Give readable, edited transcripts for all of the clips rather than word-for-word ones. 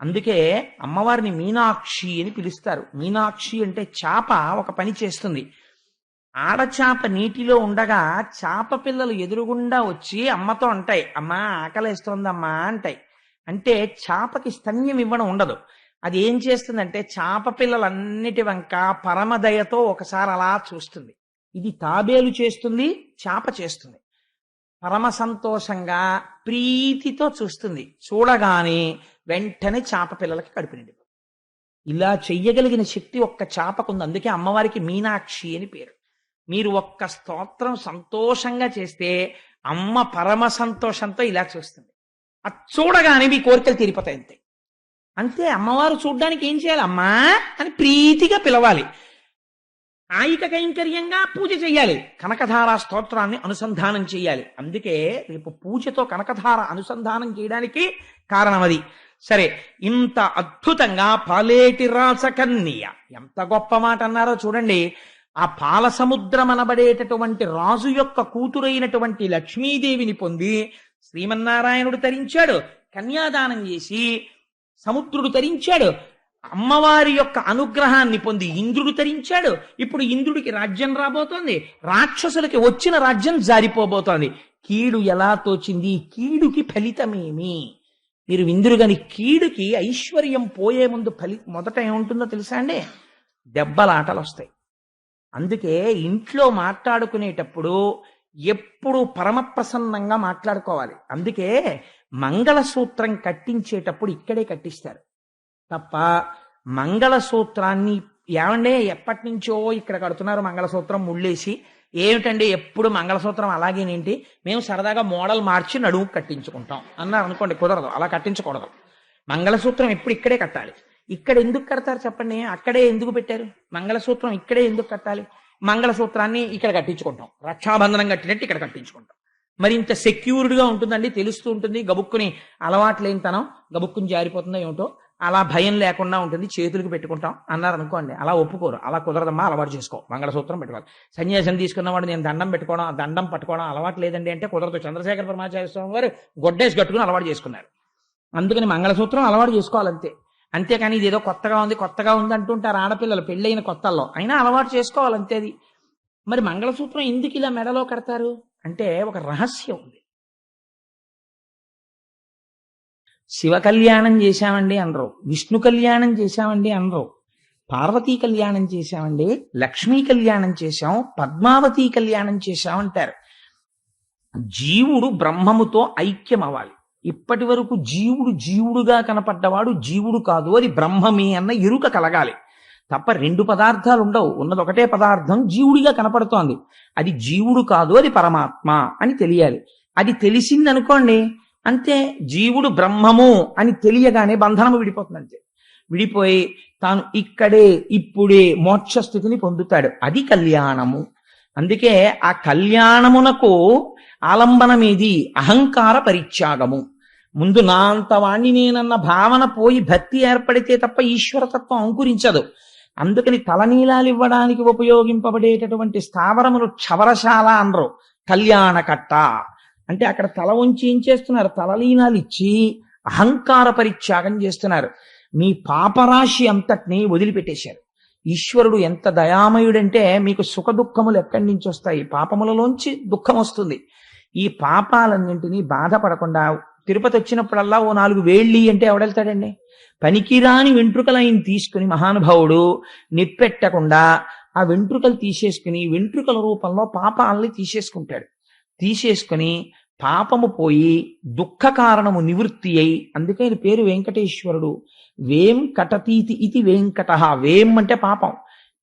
అందుకే అమ్మవారిని మీనాక్షి అని పిలుస్తారు. మీనాక్షి అంటే చాప ఒక పని చేస్తుంది. ఆడచాప నీటిలో ఉండగా చాప పిల్లలు ఎదురుగుండా వచ్చి అమ్మతో అంటాయి, అమ్మా ఆకలేస్తోందమ్మా అంటాయి. అంటే చాపకి స్తన్యం ఇవ్వడం ఉండదు. అది ఏం చేస్తుందంటే చాప పిల్లలన్నిటి వంక పరమదయతో ఒకసారి అలా చూస్తుంది. ఇది తాబేలు చేస్తుంది, చాప చేస్తుంది. పరమ సంతోషంగా ప్రీతితో చూస్తుంది. చూడగానే వెంటనే చాప పిల్లలకి కడుపు నిండిపోతుంది. ఇలా చెయ్యగలిగిన శక్తి ఒక్క చాపకుంది. అందుకే అమ్మవారికి మీనాక్షి అని పేరు. మీరు ఒక్క స్తోత్రం సంతోషంగా చేస్తే అమ్మ పరమ సంతోషంతో ఇలా చూస్తుంది. అది చూడగానే మీ కోరికలు తీరిపోతాయి. అంతే అంతే. అమ్మవారు చూడ్డానికి ఏం చేయాలి? అమ్మా అని ప్రీతిగా పిలవాలి. కాయిక కైంకర్యంగా పూజ చెయ్యాలి. కనకధార స్తోత్రాన్ని అనుసంధానం చేయాలి. అందుకే రేపు పూజతో కనకధార అనుసంధానం చేయడానికి కారణం అది. సరే, ఇంత అద్భుతంగా పాలేటి రాసకన్య, ఎంత గొప్ప మాట అన్నారో చూడండి. ఆ పాల సముద్రం అనబడేటటువంటి రాజు యొక్క కూతురైనటువంటి లక్ష్మీదేవిని పొంది శ్రీమన్నారాయణుడు తరించాడు. కన్యాదానం చేసి సముద్రుడు తరించాడు. అమ్మవారి యొక్క అనుగ్రహాన్ని పొంది ఇంద్రుడు తరించాడు. ఇప్పుడు ఇంద్రుడికి రాజ్యం రాబోతోంది. రాక్షసులకి వచ్చిన రాజ్యం జారిపోబోతోంది. కీడు ఎలా తోచింది? కీడుకి ఫలితమేమి? మీరు విందురు గాని కీడుకి ఐశ్వర్యం పోయే ముందు మొదట ఏముంటుందో తెలుసా అండి? దెబ్బలాటలు వస్తాయి. అందుకే ఇంట్లో మాట్లాడుకునేటప్పుడు ఎప్పుడు పరమప్రసన్నంగా మాట్లాడుకోవాలి. అందుకే మంగళసూత్రం కట్టించేటప్పుడు ఇక్కడే కట్టిస్తారు తప్ప మంగళసూత్రాన్ని ఏమండే ఎప్పటి నుంచో ఇక్కడ కడుతున్నారు మంగళసూత్రం ముళ్ళేసి, ఏమిటండి ఎప్పుడు మంగళసూత్రం అలాగేనేంటి, మేము సరదాగా మోడల్ మార్చి నడుము కట్టించుకుంటాం అన్నారు అనుకోండి. కుదరదు, అలా కట్టించకూడదు. మంగళసూత్రం ఎప్పుడు ఇక్కడే కట్టాలి. ఇక్కడ ఎందుకు కడతారు చెప్పండి? అక్కడే ఎందుకు పెట్టారు మంగళసూత్రం? ఇక్కడే ఎందుకు కట్టాలి? మంగళసూత్రాన్ని ఇక్కడ కట్టించుకుంటాం, రక్షాబంధనం కట్టినట్టు ఇక్కడ కట్టించుకుంటాం. మరి ఇంత సెక్యూర్డ్గా ఉంటుందండి, తెలుస్తూ ఉంటుంది. గబుక్కుని అలవాట్లేనితనం గబుక్కుని జారిపోతుందో ఏమిటో, అలా భయం లేకుండా ఉంటుంది, చేతులకు పెట్టుకుంటాం అన్నారు అనుకోండి. అలా ఒప్పుకోరు. అలా కుదరదమ్మా, అలవాటు చేసుకో, మంగళసూత్రం పెట్టుకోవాలి. సన్యాసం తీసుకున్నవాడు నేను దండం పెట్టుకోవడం, ఆ దండం పట్టుకోవడం అలవాటు లేదండి అంటే కుదరదు. చంద్రశేఖర పరమాచార్య స్వామి వారు గొడ్డేసి కట్టుకుని అలవాటు చేసుకున్నారు. అందుకని మంగళసూత్రం అలవాటు చేసుకోవాలంతే. అంతేకాని ఇదేదో కొత్తగా ఉంది అంటుంటారు ఆడపిల్లలు పెళ్ళైన కొత్తల్లో. అయినా అలవాటు చేసుకోవాలంతే. అది మరి మంగళసూత్రం ఎందుకు ఇలా మెడలో కడతారు అంటే ఒక రహస్యం ఉంది. శివ కళ్యాణం చేశామండి అనరు, విష్ణు కళ్యాణం చేశామండి అనరు, పార్వతీ కళ్యాణం చేశామండి, లక్ష్మీ కళ్యాణం చేశాం, పద్మావతి కళ్యాణం చేశాం అంటారు. జీవుడు బ్రహ్మముతో ఐక్యం అవ్వాలి. ఇప్పటి వరకు జీవుడుగా కనపడ్డవాడు జీవుడు కాదు, అది బ్రహ్మమే అన్న ఎరుక కలగాలి తప్ప రెండు పదార్థాలు ఉండవు. ఉన్నది ఒకటే పదార్థం జీవుడిగా కనపడుతోంది. అది జీవుడు కాదు, అది పరమాత్మ అని తెలియాలి. అది తెలిసిందనుకోండి అంతే, జీవుడు బ్రహ్మము అని తెలియగానే బంధనము విడిపోతుంది. అంతే, విడిపోయి తాను ఇక్కడే ఇప్పుడే మోక్ష స్థితిని పొందుతాడు. అది కళ్యాణము. అందుకే ఆ కళ్యాణమునకు ఆలంబనమేది? అహంకార పరిత్యాగము. ముందు నా అంతవాణ్ణి నేనన్న భావన పోయి భక్తి ఏర్పడితే తప్ప ఈశ్వరతత్వం అంకురించదు. అందుకని తలనీలాలు ఇవ్వడానికి ఉపయోగింపబడేటటువంటి స్థావరములు క్షవరశాల అనరు, కళ్యాణ కట్ట అంటే అక్కడ తల ఉంచి ఏం చేస్తున్నారు? తలలీనాలు ఇచ్చి అహంకార పరిత్యాగం చేస్తున్నారు. మీ పాపరాశి అంతటినీ వదిలిపెట్టేశారు. ఈశ్వరుడు ఎంత దయామయుడంటే మీకు సుఖ దుఃఖములు ఎక్కడి నుంచి వస్తాయి? పాపములలోంచి దుఃఖం వస్తుంది. ఈ పాపాలన్నింటినీ బాధపడకుండా తిరుపతి వచ్చినప్పుడల్లా ఓ 4 వేళ్ళి అంటే ఎవడెళ్తాడండి? పనికిరాని వెంట్రుకలు ఆయన తీసుకుని మహానుభావుడు నిప్పెట్టకుండా ఆ వెంట్రుకలు తీసేసుకుని వెంట్రుకల రూపంలో పాపాలని తీసేసుకుని పాపము పోయి దుఃఖ కారణము నివృత్తి అయి, అందుకే ఆయన పేరు వెంకటేశ్వరుడు. వేం కటతీతి ఇది వెంకట. వేం అంటే పాపం,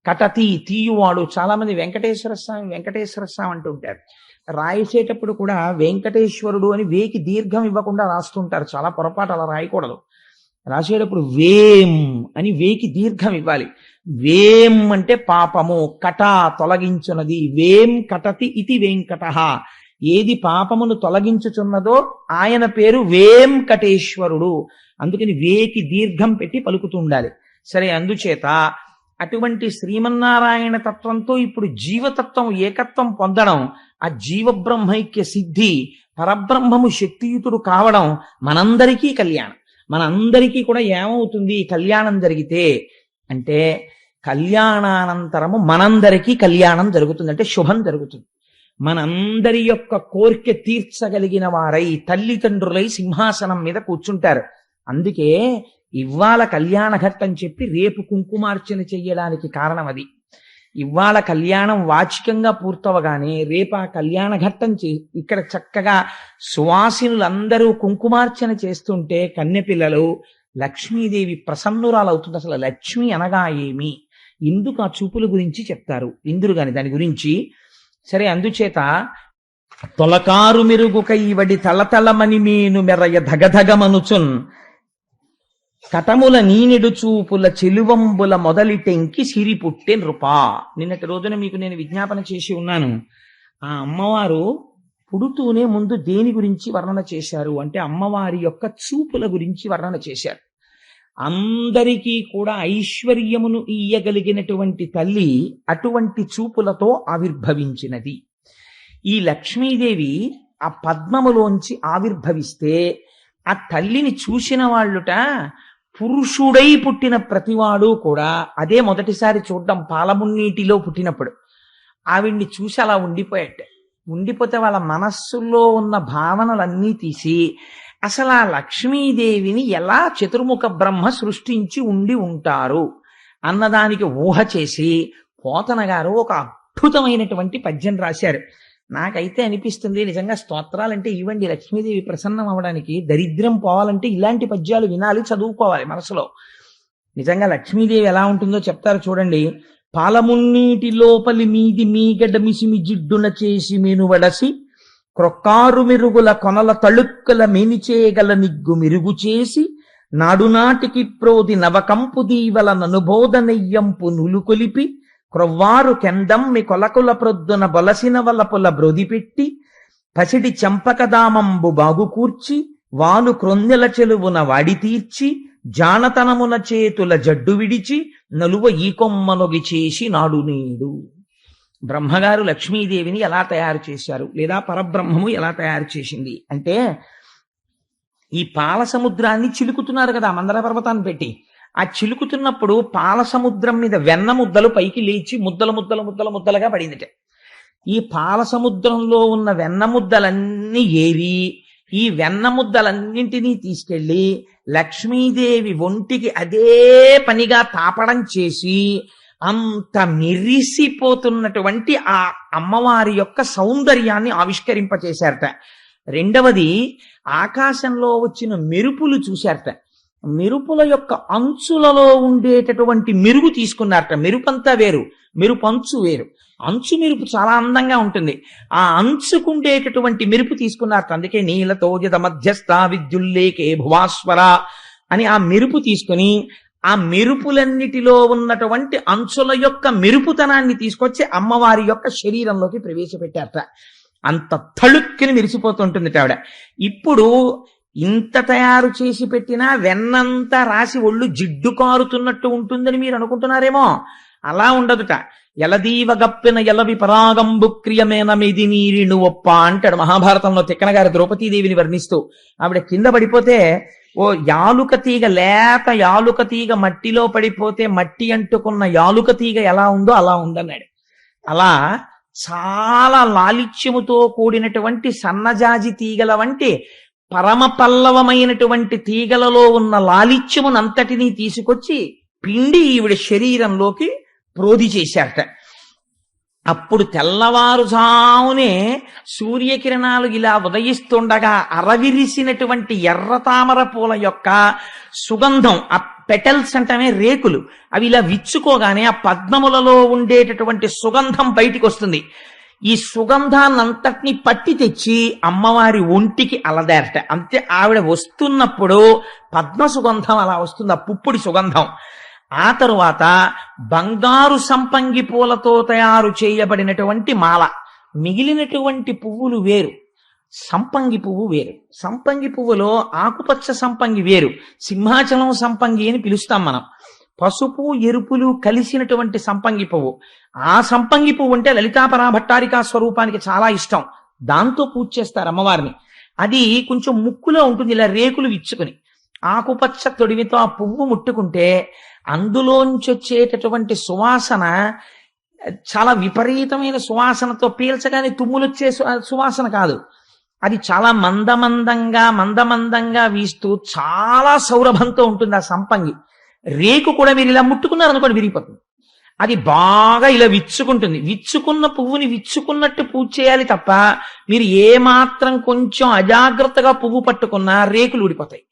కటతి తీయువాడు. చాలా మంది వెంకటేశ్వర స్వామి అంటుంటారు. రాసేటప్పుడు కూడా వెంకటేశ్వరుడు అని వేకి దీర్ఘం ఇవ్వకుండా రాస్తుంటారు. చాలా పొరపాటు, అలా రాయకూడదు. రాసేటప్పుడు వేం అని వేకి దీర్ఘం ఇవ్వాలి. వేం అంటే పాపము, కట తొలగించున్నది. వేం కటతి ఇది వెంకట. ఏది పాపమును తొలగించుచున్నదో ఆయన పేరు వేంకటేశ్వరుడు. అందుకని వేకి దీర్ఘం పెట్టి పలుకుతుండాలి. సరే, అందుచేత అటువంటి శ్రీమన్నారాయణ తత్వంతో ఇప్పుడు జీవతత్వం ఏకత్వం పొందడం, ఆ జీవబ్రహ్మైక్య సిద్ధి, పరబ్రహ్మము శక్తియుతుడు కావడం మనందరికీ కళ్యాణం. మనందరికీ కూడా ఏమవుతుంది కళ్యాణం జరిగితే అంటే, కళ్యాణానంతరము మనందరికీ కళ్యాణం జరుగుతుంది, అంటే శుభం జరుగుతుంది. మనందరి యొక్క కోరిక తీర్చగలిగిన వారై తల్లిదండ్రులై సింహాసనం మీద కూర్చుంటారు. అందుకే ఇవాళ కళ్యాణ ఘట్టం చెప్పి రేపు కుంకుమార్చన చెయ్యడానికి కారణం అది. ఇవాళ కళ్యాణం వాచికంగా పూర్తవగానే రేపు ఆ కళ్యాణ ఘట్టం ఇక్కడ చక్కగా సువాసినులందరూ కుంకుమార్చన చేస్తుంటే కన్నెపిల్లలు లక్ష్మీదేవి ప్రసన్నురాలవుతుంది. అసలు లక్ష్మి అనగా ఏమి, ఎందుకు ఆ చూపుల గురించి చెప్తారు ఇందురు గాని దాని గురించి. సరే, అందుచేత తొలకారు మెరుగు కైవడి తలతలమని మేను మెరయ ధగధగమనుచున్ కటముల నీనిడు చూపుల చెలువంబుల మొదలిటెంకి సిరి పుట్టే నృపా. నిన్నటి రోజున మీకు నేను విజ్ఞాపన చేసి ఉన్నాను. ఆ అమ్మవారు పుడుతూనే ముందు దేని గురించి వర్ణన చేశారు అంటే అమ్మవారి యొక్క చూపుల గురించి వర్ణన చేశారు. అందరికీ కూడా ఐశ్వర్యమును ఇయ్యగలిగినటువంటి తల్లి అటువంటి చూపులతో ఆవిర్భవించినది. ఈ లక్ష్మీదేవి ఆ పద్మములోంచి ఆవిర్భవిస్తే ఆ తల్లిని చూసిన వాళ్ళుట పురుషుడై పుట్టిన ప్రతివాడు కూడా అదే మొదటిసారి చూడడం పాలమున్నీటిలో పుట్టినప్పుడు ఆవిడ్ని చూసి అలా ఉండిపోతే వాళ్ళ మనస్సుల్లో ఉన్న భావనలన్నీ తీసి అసలు ఆ లక్ష్మీదేవిని ఎలా చతుర్ముఖ బ్రహ్మ సృష్టించి ఉండి ఉంటారు అన్నదానికి ఊహ చేసి పోతన గారు ఒక అద్భుతమైనటువంటి పద్యం రాశారు. నాకైతే అనిపిస్తుంది నిజంగా స్తోత్రాలంటే ఇవ్వండి, లక్ష్మీదేవి ప్రసన్నం అవడానికి, దరిద్రం పోవాలంటే ఇలాంటి పద్యాలు వినాలి, చదువుకోవాలి మనసులో. నిజంగా లక్ష్మీదేవి ఎలా ఉంటుందో చెప్తారు చూడండి. పాలమున్నీటి లోపలి మీది మీగడ మిసిమి జిడ్డున చేసి మెనువడసి క్రొక్కారు మెరుగుల కొనల తళుక్కల మేనిచేయగల నిగ్గు మెరుగు చేసి నాడునాటికి ప్రోది నవకంపు దీవల ననుబోధ నెయ్యంపు నులుకొలిపి క్రొవ్వారు కెందమ్మి కొలకుల ప్రొద్దున బొలసిన వలపుల బ్రొదిపెట్టి పసిడి చంపకదామంబు బాగు కూర్చి వాలు క్రొందెల చెలువున వాడి తీర్చి జానతనమున చేతుల జడ్డు విడిచి నలువ ఈ కొమ్మనొగి చేసి నాడు నేడు. బ్రహ్మగారు లక్ష్మీదేవిని ఎలా తయారు చేశారు, లేదా పరబ్రహ్మము ఎలా తయారు చేసింది అంటే, ఈ పాల సముద్రాన్ని చిలుకుతున్నారు కదా మందర పర్వతాన్ని పెట్టి. ఆ చిలుకుతున్నప్పుడు పాల సముద్రం మీద వెన్న ముద్దలు పైకి లేచి ముద్దలుగా పడిందిట. ఈ పాల సముద్రంలో ఉన్న వెన్న ముద్దలన్నీ ఏరి ఈ వెన్న ముద్దలన్నింటినీ తీసుకెళ్లి లక్ష్మీదేవి ఒంటికి అదే పనిగా తాపడం చేసి అంత మెరిసిపోతున్నటువంటి ఆ అమ్మవారి యొక్క సౌందర్యాన్ని ఆవిష్కరింపచేశారట. రెండవది, ఆకాశంలో వచ్చిన మెరుపులు చూశారట. మెరుపుల యొక్క అంచులలో ఉండేటటువంటి మెరుగు తీసుకున్నారట. మెరుపంతా వేరు, మెరుపు అంచు వేరు. అంచు మెరుపు చాలా అందంగా ఉంటుంది. ఆ అంచుకుండేటటువంటి మెరుపు తీసుకున్నారట. అందుకే నీలతోజద మధ్యస్థ విద్యుల్లేకే భువాస్వర అని ఆ మెరుపు తీసుకుని ఆ మెరుపులన్నిటిలో ఉన్నటువంటి అంచుల యొక్క మెరుపుతనాన్ని తీసుకొచ్చి అమ్మవారి యొక్క శరీరంలోకి ప్రవేశపెట్టారట. అంత తళుక్కుని మెరిసిపోతుంటుంది ఆవిడ. ఇప్పుడు ఇంత తయారు చేసి పెట్టినా వెన్నంతా రాసి ఒళ్ళు జిడ్డు కారుతున్నట్టు ఉంటుందని మీరు అనుకుంటున్నారేమో. అలా ఉండదుట. ఎలదీవ గప్పిన ఎలవి పరాగంబు క్రియమేన మెది నీరిను ఒప్ప అంటాడు మహాభారతంలో తిక్కన గారి ద్రౌపదీదేవిని వర్ణిస్తూ. ఆవిడ కింద పడిపోతే ఓ యాలుక తీగ, లేత యాలుక తీగ మట్టిలో పడిపోతే మట్టి అంటుకున్న యాలుక తీగ ఎలా ఉందో అలా ఉందన్నాడు. అలా చాలా లాలిత్యముతో కూడినటువంటి సన్నజాజి తీగల వంటి పరమ పల్లవమైనటువంటి తీగలలో ఉన్న లాలిత్యమునంతటినీ తీసుకొచ్చి పిండి ఈవిడ శరీరంలోకి ప్రోధి చేశారట. అప్పుడు తెల్లవారుజామునే సూర్యకిరణాలు ఇలా ఉదయిస్తుండగా అరవిరిసినటువంటి ఎర్ర తామర పూల యొక్క సుగంధం, ఆ పెటల్స్ అంటేనే రేకులు, అవి ఇలా విచ్చుకోగానే ఆ పద్మములలో ఉండేటటువంటి సుగంధం బయటికి వస్తుంది. ఈ సుగంధాన్నంతటినీ పట్టి తెచ్చి అమ్మవారి ఒంటికి అలదారట. అంతే, ఆవిడ వస్తున్నప్పుడు పద్మ సుగంధం అలా వస్తుంది, ఆ పుప్పుడి సుగంధం. ఆ తరువాత బంగారు సంపంగి పూలతో తయారు చేయబడినటువంటి మాల. మిగిలినటువంటి పువ్వులు వేరు, సంపంగి పువ్వు వేరు. సంపంగి పువ్వులో ఆకుపచ్చ సంపంగి వేరు, సింహాచలం సంపంగి అని పిలుస్తాం మనం. పసుపు ఎరుపులు కలిసినటువంటి సంపంగి పువ్వు. ఆ సంపంగి పువ్వు అంటే లలితాపరా భట్టారికా స్వరూపానికి చాలా ఇష్టం. దాంతో పూజ చేస్తారు అమ్మవారిని. అది కొంచెం ముక్కులో ఉంటుంది, ఇలా రేకులు విచ్చుకుని. ఆకుపచ్చ తొడిమితో ఆ పువ్వు ముట్టుకుంటే అందులోంచి వచ్చేటటువంటి సువాసన చాలా విపరీతమైన సువాసనతో పీల్చగానే తుమ్ములొచ్చే సువాసన కాదు. అది చాలా మందమందంగా వీస్తూ చాలా సౌరభంతో ఉంటుంది ఆ సంపంగి. రేకు కూడా మీరు ఇలా ముట్టుకున్నారనుకోండి విరిగిపోతుంది. అది బాగా ఇలా విచ్చుకుంటుంది. విచ్చుకున్న పువ్వుని విచ్చుకున్నట్టు పూజ చేయాలి తప్ప మీరు ఏమాత్రం కొంచెం అజాగ్రత్తగా పువ్వు పట్టుకున్నా రేకులు ఊడిపోతాయి.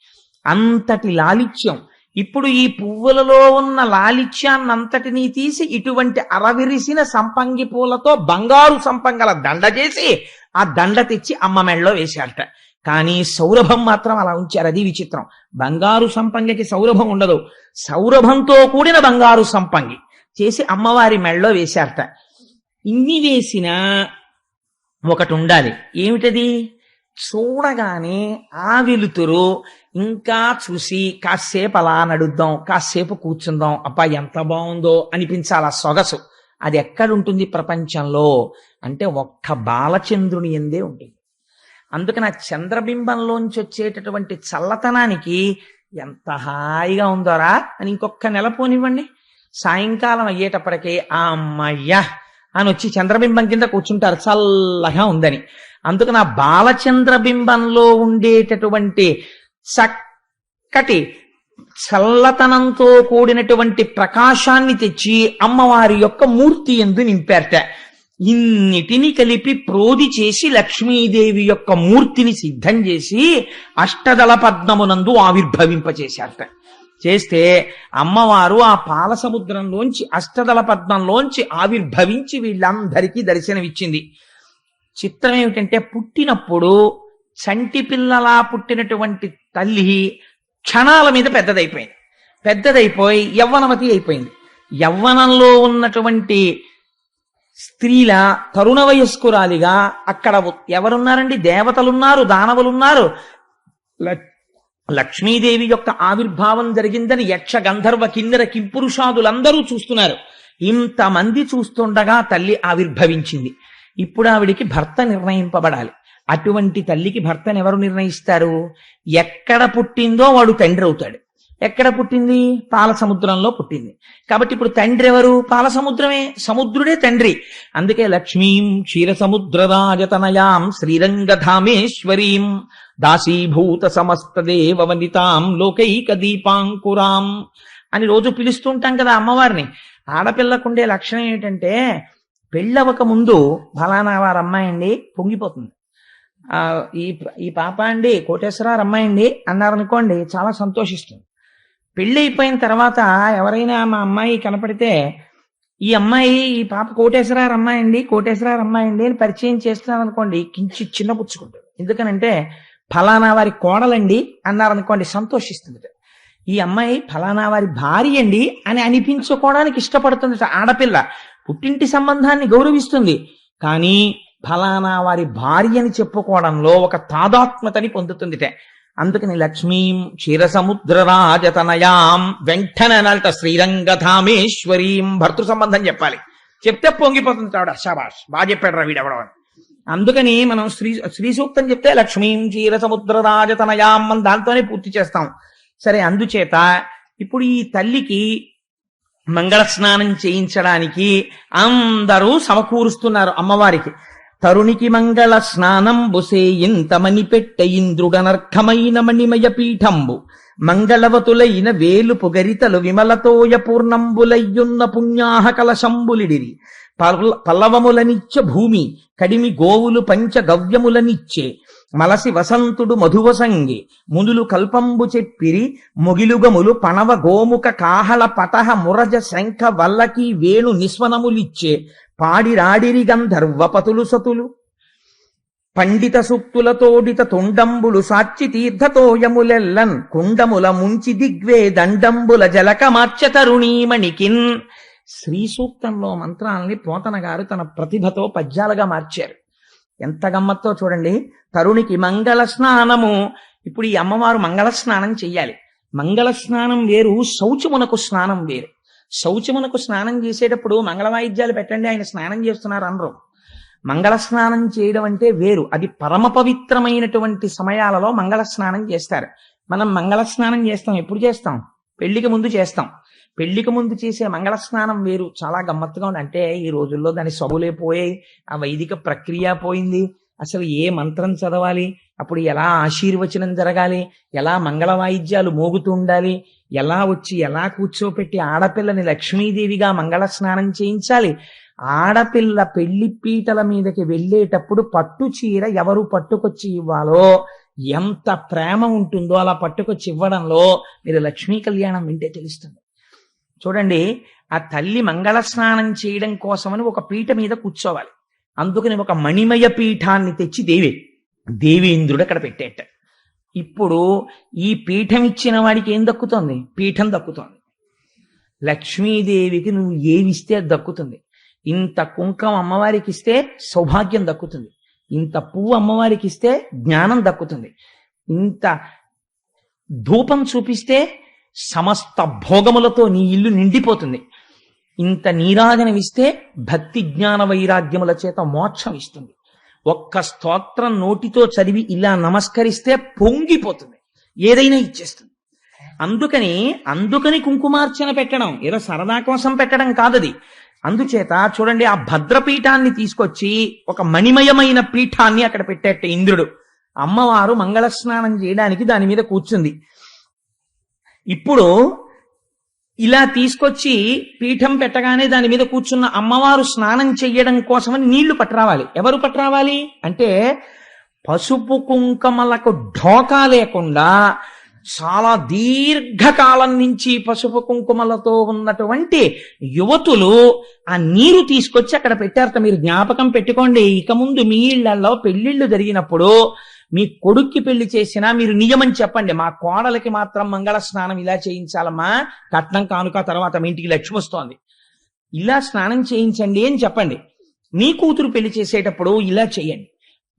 అంతటి లాలిత్యం. ఇప్పుడు ఈ పువ్వులలో ఉన్న లాలిత్యాన్నంతటినీ తీసి ఇటువంటి అరవిరిసిన సంపంగి పూలతో బంగారు సంపంగల దండ చేసి ఆ దండ తెచ్చి అమ్మ మెళ్ళలో వేశారట. కానీ సౌరభం మాత్రం అలా ఉంచారు. అది విచిత్రం. బంగారు సంపంగికి సౌరభం ఉండదు. సౌరభంతో కూడిన బంగారు సంపంగి చేసి అమ్మవారి మెళ్ళలో వేశారట. ఇన్ని వేసినా ఒకటి ఉండాలి. ఏమిటది? చూడగానే ఆ వెలుతురు ఇంకా చూసి కాసేపు అలా నడుద్దాం, కాసేపు కూర్చుందాం, అబ్బా ఎంత బాగుందో అనిపించాలి. ఆ సొగసు అది ఎక్కడుంటుంది ప్రపంచంలో అంటే ఒక్క బాలచంద్రుని ఎందే ఉంటుంది. అందుకని ఆ చంద్రబింబంలోంచి వచ్చేటటువంటి చల్లతనానికి ఎంత హాయిగా ఉందోరా అని ఇంకొక నెల పోనివ్వండి. సాయంకాలం అయ్యేటప్పటికే ఆ అమ్మయ్యా అని వచ్చి చంద్రబింబం కింద కూర్చుంటారు చల్లగా ఉందని. అందుకని ఆ బాలచంద్రబింబంలో ఉండేటటువంటి చక్కటి చల్లతనంతో కూడినటువంటి ప్రకాశాన్ని తెచ్చి అమ్మవారి యొక్క మూర్తి యందు నింపారట. ఇన్నిటిని కలిపి ప్రోది చేసి లక్ష్మీదేవి యొక్క మూర్తిని సిద్ధం చేసి అష్టదళ పద్మమునందు ఆవిర్భవింపచేశారట. చేస్తే అమ్మవారు ఆ పాల సముద్రంలోంచి అష్టదళ పద్మంలోంచి ఆవిర్భవించి వీళ్ళందరికీ దర్శనమిచ్చింది. చిత్రం ఏమిటంటే పుట్టినప్పుడు చంటి పిల్లలా పుట్టినటువంటి తల్లి క్షణాల మీద పెద్దదైపోయి యవ్వనవతి అయిపోయింది. యవ్వనంలో ఉన్నటువంటి స్త్రీల తరుణ వయస్కురాలిగా అక్కడ ఎవరున్నారండి? దేవతలున్నారు, దానవులున్నారు. లక్ష్మీదేవి యొక్క ఆవిర్భావం జరిగిందని యక్ష గంధర్వ కిన్నెర కింపురుషాదులందరూ చూస్తున్నారు. ఇంతమంది చూస్తుండగా తల్లి ఆవిర్భవించింది. ఇప్పుడు ఆవిడికి భర్త నిర్ణయింపబడాలి. అటువంటి తల్లికి భర్తను ఎవరు నిర్ణయిస్తారు? ఎక్కడ పుట్టిందో వాడు తండ్రి అవుతాడు. ఎక్కడ పుట్టింది? పాల సముద్రంలో పుట్టింది. కాబట్టి ఇప్పుడు తండ్రి ఎవరు? పాల సముద్రమే. సముద్రుడే తండ్రి. అందుకే లక్ష్మీం క్షీరసముద్రరాజతనయాం శ్రీరంగధామేశ్వరీం దాసీభూత సమస్త దేవవనితాం లోకైక దీపాంకురాం అని రోజు పిలుస్తుంటాం కదా అమ్మవారిని. ఆడపిల్లకుండే లక్షణం ఏమిటంటే పెళ్ళవక ముందు ఫలానా వారు అమ్మాయి అండి పొంగిపోతుంది. ఈ పాప అండి కోటేశ్వరరావు అమ్మాయి అండి అన్నారనుకోండి చాలా సంతోషిస్తుంది. పెళ్ళి అయిపోయిన తర్వాత ఎవరైనా మా అమ్మాయి కనపడితే ఈ పాప కోటేశ్వరరావు అమ్మాయి అండి అని పరిచయం చేస్తున్నాను అనుకోండి కించి చిన్నపుచ్చుకుంటుంది. ఎందుకనంటే ఫలానా వారి కోడలండి అన్నారనుకోండి సంతోషిస్తుంది. ఈ అమ్మాయి ఫలానా వారి భార్య అండి అని అనిపించుకోవడానికి ఇష్టపడుతుంది. ఆడపిల్ల పుట్టింటి సంబంధాన్ని గౌరవిస్తుంది, కానీ ఫలానా వారి భార్య అని చెప్పుకోవడంలో ఒక తాదాత్మతని పొందుతుందిట. అందుకని లక్ష్మీం క్షీరసముద్రరాజతనయాం వెంటనే అనాలట శ్రీరంగధామేశ్వరీం. భర్తృ సంబంధం చెప్పాలి. చెప్తే పొంగిపోతుంది ఆవిడ. శాబాష్, బాగా చెప్పాడు రా వీడెవడం. అందుకని మనం శ్రీ సూక్తం చెప్తే లక్ష్మీం క్షీరసముద్రరాజతనయాం అని దాంతోనే పూర్తి చేస్తాం. సరే, అందుచేత ఇప్పుడు ఈ తల్లికి మంగళ స్నానం చేయించడానికి అందరూ సమకూరుస్తున్నారు అమ్మవారికి. తరుణికి మంగళ స్నానం బుసే ఇంతమని పెట్ట ఇంద్రుడనర్ఘమైన మణిమయ పీఠంబు మంగళవతులైన వేలు పొగరితలు విమలతోయ పూర్ణంబులయ్యున్న పుణ్యాహ కలశంబులిడిరి పల్లవములనిచ్చ భూమి కడిమి గోవులు పంచ గవ్యములనిచ్చే మలసి వసంతుడు మధువసంగి మునులు కల్పంబు చెప్పిరి మొగిలుగములు పణవ గోముఖ కాహళ పటహ మురజ శంఖ వల్లకి వేణు నిస్వనములిచ్చే పాడిరాడిరి గంధర్వపతులు సతులు పండిత సూక్తులతోడిత తొండంబులు సాక్షి తీర్థతోయములెల్లన్ కుండముల ముంచి దిగ్వే దండంబుల జలక మార్చ తరుణీమణికిన్. శ్రీ సూక్తంలో మంత్రాలని పోతన గారు తన ప్రతిభతో పద్యాలుగా మార్చారు. ఎంత గమ్మత్తో చూడండి. తరుణికి మంగళ స్నానము. ఇప్పుడు ఈ అమ్మవారు మంగళ స్నానం చెయ్యాలి. మంగళ స్నానం వేరు, శౌచమునకు స్నానం వేరు. శౌచమునకు స్నానం చేసేటప్పుడు మంగళ వాయిద్యాలు పెట్టండి ఆయన స్నానం చేస్తున్నారు అనరు. మంగళ స్నానం చేయడం అంటే వేరు. అది పరమ పవిత్రమైనటువంటి సమయాలలో మంగళ స్నానం చేస్తారు. మనం మంగళ స్నానం చేస్తాం. ఎప్పుడు చేస్తాం? పెళ్లికి ముందు చేస్తాం. పెళ్లికి ముందు చేసే మంగళ స్నానం వేరు, చాలా గమ్మత్తుగా ఉంది. అంటే ఈ రోజుల్లో దాని సబులే పోయాయి, ఆ వైదిక ప్రక్రియ పోయింది. అసలు ఏ మంత్రం చదవాలి, అప్పుడు ఎలా ఆశీర్వచనం జరగాలి, ఎలా మంగళ వాయిద్యాలు మోగుతూ ఉండాలి, ఎలా వచ్చి ఎలా కూర్చోపెట్టి ఆడపిల్లని లక్ష్మీదేవిగా మంగళ స్నానం చేయించాలి, ఆడపిల్ల పెళ్లి పీటల మీదకి వెళ్ళేటప్పుడు పట్టు చీర ఎవరు పట్టుకొచ్చి ఇవ్వాలో, ఎంత ప్రేమ ఉంటుందో అలా పట్టుకొచ్చి ఇవ్వడంలో మీరు లక్ష్మీ కళ్యాణం వింటే తెలుస్తుంది. చూడండి, ఆ తల్లి మంగళ స్నానం చేయడం కోసమని ఒక పీట మీద కూర్చోవాలి. అందుకని ఒక మణిమయ పీఠాన్ని తెచ్చి దేవేంద్రుడు అక్కడ పెట్టేట. ఇప్పుడు ఈ పీఠం ఇచ్చిన వాడికి ఏం దక్కుతోంది? పీఠం దక్కుతోంది. లక్ష్మీదేవికి నువ్వు ఏమిస్తే అది దక్కుతుంది. ఇంత కుంకం అమ్మవారికి ఇస్తే సౌభాగ్యం దక్కుతుంది, ఇంత పువ్వు అమ్మవారికి ఇస్తే జ్ఞానం దక్కుతుంది, ఇంత ధూపం చూపిస్తే సమస్త భోగములతో నీ ఇల్లు నిండిపోతుంది, ఇంత నీరాజనమిస్తే భక్తి జ్ఞాన వైరాగ్యముల చేత మోక్షం ఇస్తుంది, ఒక్క స్తోత్రం నోటితో చదివి ఇలా నమస్కరిస్తే పొంగిపోతుంది, ఏదైనా ఇచ్చేస్తుంది. అందుకని కుంకుమార్చన పెట్టడం ఏదో సరదా కోసం పెట్టడం కాదది. అందుచేత చూడండి, ఆ భద్రపీఠాన్ని తీసుకొచ్చి ఒక మణిమయమైన పీఠాన్ని అక్కడ పెట్టేట ఇంద్రుడు. అమ్మవారు మంగళ స్నానం చేయడానికి దాని మీద కూర్చుంది. ఇప్పుడు ఇలా తీసుకొచ్చి పీఠం పెట్టగానే దాని మీద కూర్చున్న అమ్మవారు స్నానం చెయ్యడం కోసమని నీళ్లు పట్టరావాలి. ఎవరు పట్టరావాలి అంటే, పసుపు కుంకమలకు ఢోకా లేకుండా చాలా దీర్ఘకాలం నుంచి పసుపు కుంకుమలతో ఉన్నటువంటి యువతులు ఆ నీరు తీసుకొచ్చి అక్కడ పెట్టారట. మీరు జ్ఞాపకం పెట్టుకోండి, ఇక ముందు మీ ఇళ్లలో పెళ్లిళ్ళు జరిగినప్పుడు మీ కొడుక్కి పెళ్లి చేసినా మీరు నియమం చెప్పండి, మా కోడలకి మాత్రం మంగళ స్నానం ఇలా చేయించాలమ్మా, కట్నం కానుక తర్వాత మీ ఇంటికి లక్ష్మి వస్తోంది, ఇలా స్నానం చేయించండి అని చెప్పండి. నీ కూతురు పెళ్లి చేసేటప్పుడు ఇలా చెయ్యండి.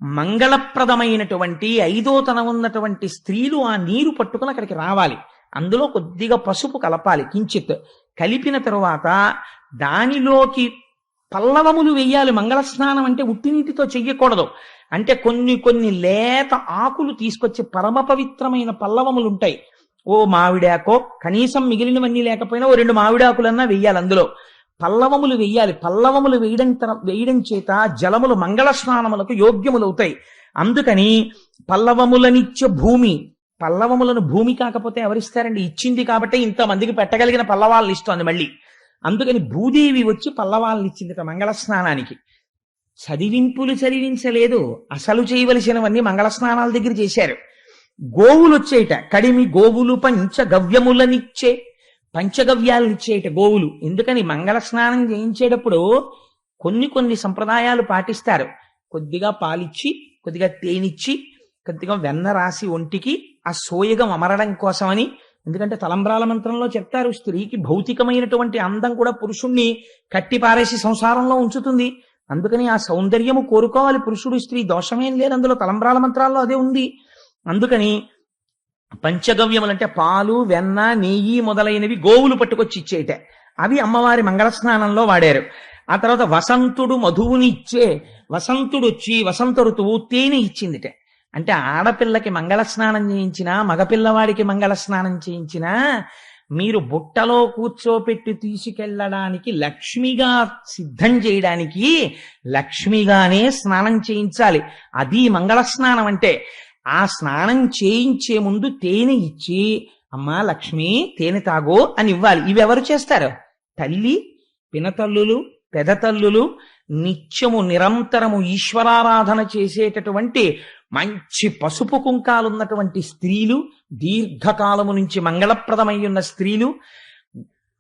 మంగళప్రదమైనటువంటి 5వ తనం ఉన్నటువంటి స్త్రీలు ఆ నీరు పట్టుకుని అక్కడికి రావాలి. అందులో కొద్దిగా పసుపు కలపాలి, కించిత్ కలిపిన తరువాత దానిలోకి పల్లవములు వెయ్యాలి. మంగళ స్నానం అంటే ఉట్టి నీటితో చెయ్యకూడదు. అంటే కొన్ని లేత ఆకులు తీసుకొచ్చి పరమ పవిత్రమైన పల్లవములు ఉంటాయి. ఓ మామిడాకో, కనీసం మిగిలినవన్నీ లేకపోయినా ఓ 2 మామిడాకులన్నా వెయ్యాలి. అందులో పల్లవములు వెయ్యాలి. పల్లవములు వేయడం చేత జలములు మంగళ స్నానములకు యోగ్యములవుతాయి. అందుకని పల్లవములనిచ్చే భూమి, పల్లవములను భూమి కాకపోతే ఎవరిస్తారండి? ఇచ్చింది కాబట్టి ఇంతమందికి పెట్టగలిగిన పల్లవాళ్ళని ఇస్తోంది మళ్ళీ. అందుకని భూదేవి వచ్చి పల్లవాళ్ళని ఇచ్చింది మంగళ స్నానానికి. చదివించలేదు, అసలు చేయవలసినవన్నీ మంగళ స్నానాల దగ్గర చేశారు. గోవులు వచ్చేట, కడిమి గోవులు పంచగవ్యములనిచ్చే, పంచగవ్యాలను ఇచ్చేట గోవులు. ఎందుకని? మంగళ స్నానం చేయించేటప్పుడు కొన్ని సంప్రదాయాలు పాటిస్తారు. కొద్దిగా పాలిచ్చి, కొద్దిగా తేనిచ్చి, కొద్దిగా వెన్న రాసి ఒంటికి ఆ సోయగం అమరడం కోసమని. ఎందుకంటే తలంబ్రాల మంత్రంలో చెప్తారు, స్త్రీకి భౌతికమైనటువంటి అందం కూడా పురుషుణ్ణి కట్టి పారేసి సంసారంలో ఉంచుతుంది. అందుకని ఆ సౌందర్యము కోరుకోవాలి పురుషుడు, స్త్రీ దోషమేం లేదు అందులో, తలంబ్రాల మంత్రాల్లో అదే ఉంది. అందుకని పంచగవ్యములంటే పాలు, వెన్న, నెయ్యి మొదలైనవి గోవులు పట్టుకొచ్చి ఇచ్చేట. అవి అమ్మవారి మంగళ స్నానంలో వాడారు. ఆ తర్వాత వసంతుడు మధువుని ఇచ్చే, వసంతుడు వచ్చి వసంత ఋతువు తేనె ఇచ్చిందిట. అంటే ఆడపిల్లకి మంగళ స్నానం చేయించినా, మగపిల్లవాడికి మంగళ స్నానం చేయించినా మీరు బుట్టలో కూర్చోపెట్టి తీసుకెళ్లడానికి, లక్ష్మిగా సిద్ధం చేయడానికి లక్ష్మిగానే స్నానం చేయించాలి. అది మంగళ స్నానం అంటే. ఆ స్నానం చేయించే ముందు తేనె ఇచ్చి, అమ్మా లక్ష్మి తేనె తాగో అని ఇవ్వాలి. ఇవి ఎవరు చేస్తారు? తల్లి, పినతల్లులు, పెదతల్లులు, నిత్యము నిరంతరము ఈశ్వరారాధన చేసేటటువంటి మంచి పసుపు కుంకాలున్నటువంటి స్త్రీలు, దీర్ఘకాలము నుంచి మంగళప్రదమై ఉన్న స్త్రీలు,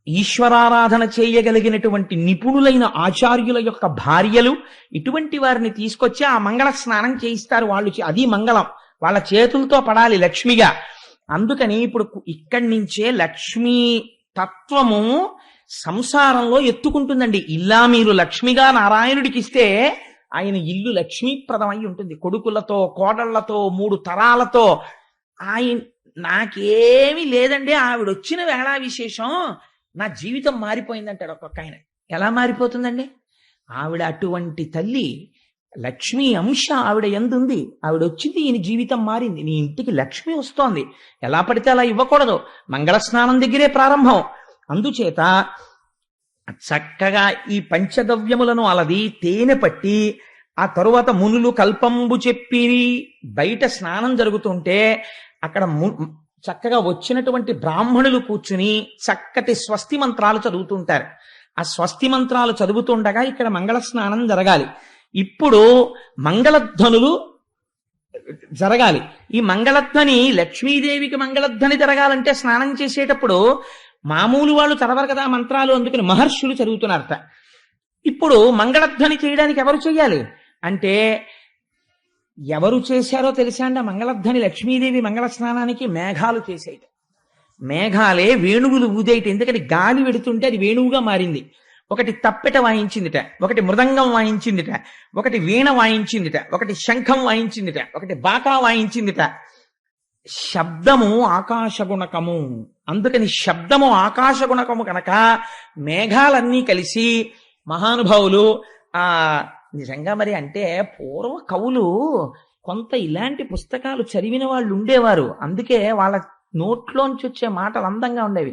ఈశ్వరారాధన చేయగలిగినటువంటి నిపుణులైన ఆచార్యుల యొక్క భార్యలు, ఇటువంటి వారిని తీసుకొచ్చి ఆ మంగళ స్నానం చేయిస్తారు వాళ్ళు. అది మంగళం, వాళ్ళ చేతులతో పడాలి లక్ష్మిగా. అందుకని ఇప్పుడు ఇక్కడి నుంచే లక్ష్మీ తత్వము సంసారంలో ఎత్తుకుంటుందండి. ఇలా మీరు లక్ష్మిగా నారాయణుడికి ఇస్తే ఆయన ఇల్లు లక్ష్మీప్రదమై ఉంటుంది. కొడుకులతో, కోడళ్లతో, 3 తరాలతో. ఆయన నాకేమీ లేదండి, ఆవిడ వచ్చిన వేళ విశేషం నా జీవితం మారిపోయిందంటాడు ఒక్కొక్క ఆయన. ఎలా మారిపోతుందండి? ఆవిడ అటువంటి తల్లి, లక్ష్మి అంశ ఆవిడ ఎందుంది. ఆవిడ వచ్చింది, ఈయన జీవితం మారింది. నీ ఇంటికి లక్ష్మి వస్తోంది, ఎలా పడితే అలా ఇవ్వకూడదు. మంగళ స్నానం దగ్గరే ప్రారంభం. అందుచేత చక్కగా ఈ పంచగవ్యములను అలది తేనె పట్టి, ఆ తరువాత మునులు కల్పంబు చెప్పి బయట స్నానం జరుగుతుంటే అక్కడ చక్కగా వచ్చినటువంటి బ్రాహ్మణులు కూర్చుని చక్కటి స్వస్తి మంత్రాలు చదువుతుంటారు. ఆ స్వస్తి మంత్రాలు చదువుతుండగా ఇక్కడ మంగళ స్నానం జరగాలి. ఇప్పుడు మంగళధ్వనులు జరగాలి. ఈ మంగళధ్వని, లక్ష్మీదేవికి మంగళధ్వని జరగాలంటే స్నానం చేసేటప్పుడు మామూలు వాళ్ళు చదవరు కదా మంత్రాలు, అందుకని మహర్షులు చదువుతున్నారట. ఇప్పుడు మంగళధ్వని చేయడానికి ఎవరు చేయాలి అంటే, ఎవరు చేశారో తెలుసా అండి మంగళధ్వని? లక్ష్మీదేవి మంగళ స్నానానికి మేఘాలు చేసేట. మేఘాలే వేణువులు ఊదేయట. ఎందుకని గాలి వెడుతుంటే అది వేణువుగా మారింది. ఒకటి తప్పెట వాయించిందిట, ఒకటి మృదంగం వాయించిందిట, ఒకటి వీణ వాయించిందిట, ఒకటి శంఖం వాయించిందిట, ఒకటి బాకా వాయించిందిట. శబ్దము ఆకాశగుణకము, అందుకని శబ్దము ఆకాశగుణకము కనుక మేఘాలన్నీ కలిసి మహానుభావులు నిజంగా మరి అంటే పూర్వ కవులు కొంత ఇలాంటి పుస్తకాలు చదివిన వాళ్ళు ఉండేవారు. అందుకే వాళ్ళ నోట్లోంచి వచ్చే మాటలు అందంగా ఉండేవి.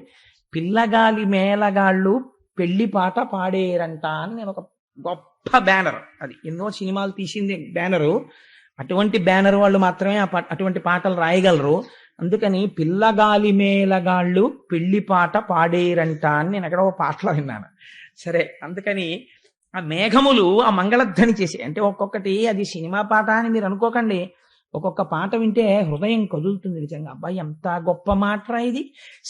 పిల్లగాలి మేళగాళ్ళు పెళ్లి పాట పాడేరంట అని నేను ఒక గొప్ప బ్యానర్, అది ఎన్నో సినిమాలు తీసింది బ్యానరు. అటువంటి బ్యానర్ వాళ్ళు మాత్రమే అటువంటి పాటలు రాయగలరు. అందుకని పిల్లగాలి మేళగాళ్ళు పెళ్లి పాట పాడేరంట అని నేను అక్కడ ఒక పాటలో విన్నాను. సరే, అందుకని ఆ మేఘములు ఆ మంగళధ్వని చేసి, అంటే ఒక్కొక్కటి అది సినిమా పాట అని మీరు అనుకోకండి. ఒక్కొక్క పాట వింటే హృదయం కదులుతుంది. నిజంగా అబ్బాయి ఎంత గొప్ప మాట ఇది,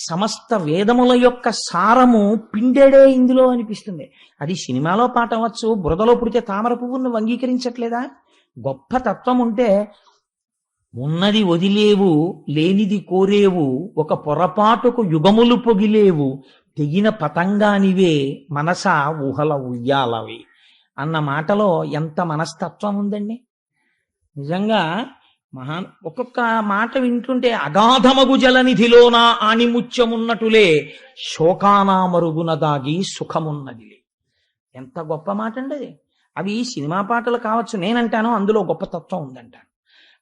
సమస్త వేదముల యొక్క సారము పిండేడే ఇందులో అనిపిస్తుంది. అది సినిమాలో పాట అవ్వచ్చు, బురదలో పుడితే తామర పువ్వును అంగీకరించట్లేదా? గొప్ప తత్వం ఉంటే ఉన్నది వదిలేవు, లేనిది కోరేవు, ఒక పొరపాటుకు యుగములు పొగిలేవు, తెగిన పతంగానివే మనస ఊహల ఉయ్యాలవి అన్న మాటలో ఎంత మనస్తత్వం ఉందండి. నిజంగా ఒక్కొక్క మాట వింటుంటే అగాధమగు జలనిధిలోన ఆణిముత్యమున్నటులే శోకానా మరుగున దాగి సుఖమున్నది. ఎంత గొప్ప మాట అండి అది. అవి సినిమా పాటలు కావచ్చు, నేనంటాను అందులో గొప్ప తత్వం ఉందంటాను.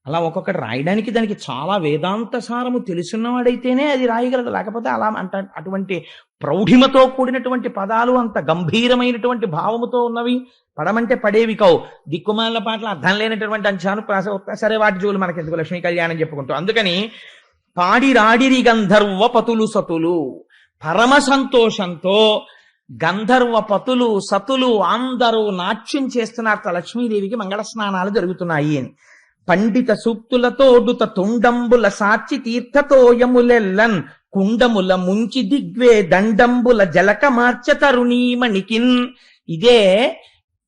అలా ఒక్కొక్కటి రాయడానికి దానికి చాలా వేదాంత సారము తెలుసున్నవాడైతేనే అది రాయగలడు. లేకపోతే అలా అటువంటి ప్రౌఢిమతో కూడినటువంటి పదాలు, అంత గంభీరమైనటువంటి భావముతో ఉన్నవి పడమంటే పడేవి కావు. దిక్కుమాల పాటలు అర్థం లేనటువంటి అంశాలు సరే వాటి జోలు మనకెందుకు, లక్ష్మీ కళ్యాణం చెప్పుకుంటూ. అందుకని పాడి రాడిరి గంధర్వ పతులు సతులు, పరమ సంతోషంతో గంధర్వ పతులు సతులు అందరూ నాట్యం చేస్తున్నారు. లక్ష్మీదేవికి మంగళ స్నానాలు జరుగుతున్నాయి అని. పండిత సూక్తులతోడుత తుండంబుల సాచి తీర్థతోయములెల్లన్ కుండముల ముంచి దిగ్వే దండంబుల జలక మార్చ తరుణీమణికిన్. ఇదే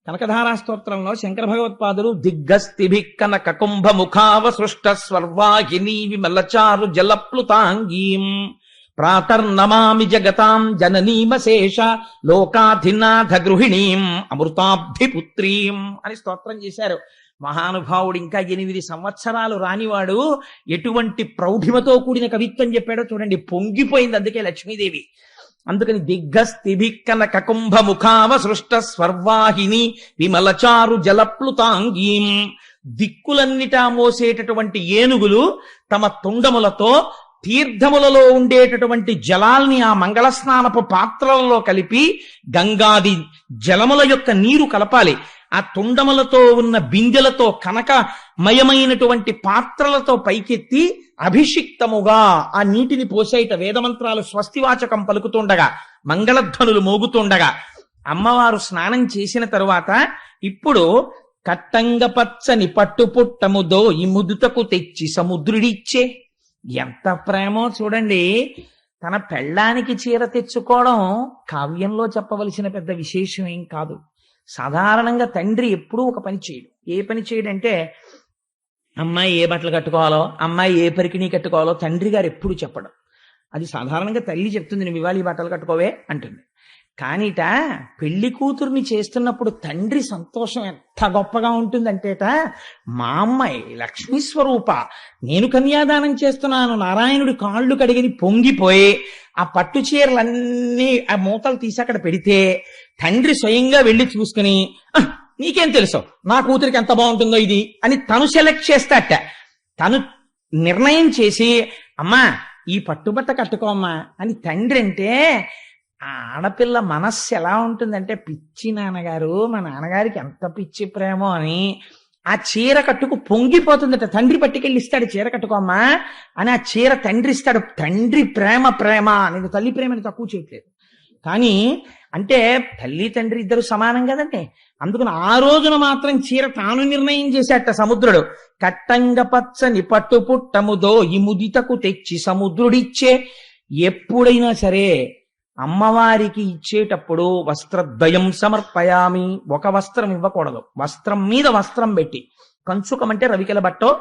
కనకధారా స్తోత్రంలో శంకర భగవత్పాదులు దిగ్గస్తిభిక్కన కకుంభ ముఖావ సృష్ట స్వర్వాహిని విమలచారు జలప్లుతాంగీం ప్రాతర్నమామి జగతాం జననీమశేష లోకాధినాథ గృహిణీం అమృతాబ్ధిపుత్రీం అని స్తోత్రం చేశారు మహానుభావుడు. ఇంకా 8 సంవత్సరాలు రానివాడు ఎటువంటి ప్రౌఢిమతో కూడిన కవిత్వం చెప్పాడో చూడండి, పొంగిపోయింది. అందుకే లక్ష్మీదేవి. అందుకని దిగ్గస్తిభిక్కన కకుంభ ముఖావ సృష్ట స్వర్వాహిని విమలచారు జలప్లుతాంగీం. దిక్కులన్నిటా మోసేటటువంటి ఏనుగులు తమ తుండములతో తీర్థములలో ఉండేటటువంటి జలాల్ని ఆ మంగళ స్నానపు పాత్రలలో కలిపి, గంగాది జలముల యొక్క నీరు కలపాలి. ఆ తుండములతో ఉన్న బిందెలతో కనకమయమైనటువంటి పాత్రలతో పైకెత్తి అభిషిక్తముగా ఆ నీటిని పోసేట. వేదమంత్రాలు స్వస్తివాచకం పలుకుతుండగా, మంగళధ్వనులు మోగుతుండగా అమ్మవారు స్నానం చేసిన తరువాత ఇప్పుడు కట్టంగ పచ్చని పట్టుపుట్టముదో ఈ ముదుతకు తెచ్చి సముద్రుడిచ్చే. ఎంత ప్రేమో చూడండి. తన పెళ్ళానికి చీర తెచ్చుకోవడం కావ్యంలో చెప్పవలసిన పెద్ద విశేషం ఏం కాదు. సాధారణంగా తండ్రి ఎప్పుడూ ఒక పని చేయడు. ఏ పని చేయడంటే, అమ్మాయి ఏ బట్టలు కట్టుకోవాలో, అమ్మాయి ఏ పరికిణీ కట్టుకోవాలో తండ్రి గారు ఎప్పుడు చెప్పడం. అది సాధారణంగా తల్లి చెప్తుంది, నువ్వు ఇవాళ ఈ బట్టలు కట్టుకోవే అంటుంది. కానీట పెళ్లి కూతుర్ని చేస్తున్నప్పుడు తండ్రి సంతోషం ఎంత గొప్పగా ఉంటుందంటేట, మా అమ్మాయి లక్ష్మీ స్వరూప, నేను కన్యాదానం చేస్తున్నాను, నారాయణుడి కాళ్ళు కడిగిని పొంగిపోయి ఆ పట్టు చీరలన్నీ ఆ మూతలు తీసి అక్కడ పెడితే తండ్రి స్వయంగా వెళ్ళి చూసుకుని నీకేం తెలుసు నా కూతురికి ఎంత బాగుంటుందో ఇది అని తను సెలెక్ట్ చేస్తాట. తను నిర్ణయం చేసి అమ్మా ఈ పట్టుబట్ట కట్టుకోమ్మా అని తండ్రి అంటే, ఆ ఆడపిల్ల మనస్సు ఎలా ఉంటుందంటే, పిచ్చి నాన్నగారు, మా నాన్నగారికి ఎంత పిచ్చి ప్రేమో అని ఆ చీర కట్టుకు పొంగిపోతుందట. తండ్రి పట్టుకెళ్ళి ఇస్తాడు, చీర కట్టుకోమ్మా అని. ఆ చీర తండ్రి ఇస్తాడు. తండ్రి ప్రేమ ప్రేమ, నేను తల్లి ప్రేమని తక్కువ చేయట్లేదు, కానీ అంటే తల్లి తండ్రి ఇద్దరు సమానం కదండి. అందుకని ఆ రోజున మాత్రం చీర తాను నిర్ణయం చేశాట సముద్రుడు. కట్టంగ పచ్చని పట్టు పుట్టముదో ఈ ముదితకు తెచ్చి సముద్రుడిచ్చే. ఎప్పుడైనా సరే అమ్మవారికి ఇచ్చేటప్పుడు వస్త్రద్వయం సమర్పయామి, ఒక వస్త్రం ఇవ్వకూడదు, వస్త్రం మీద వస్త్రం పెట్టి, కంచుకం అంటే రవికెల బట్టో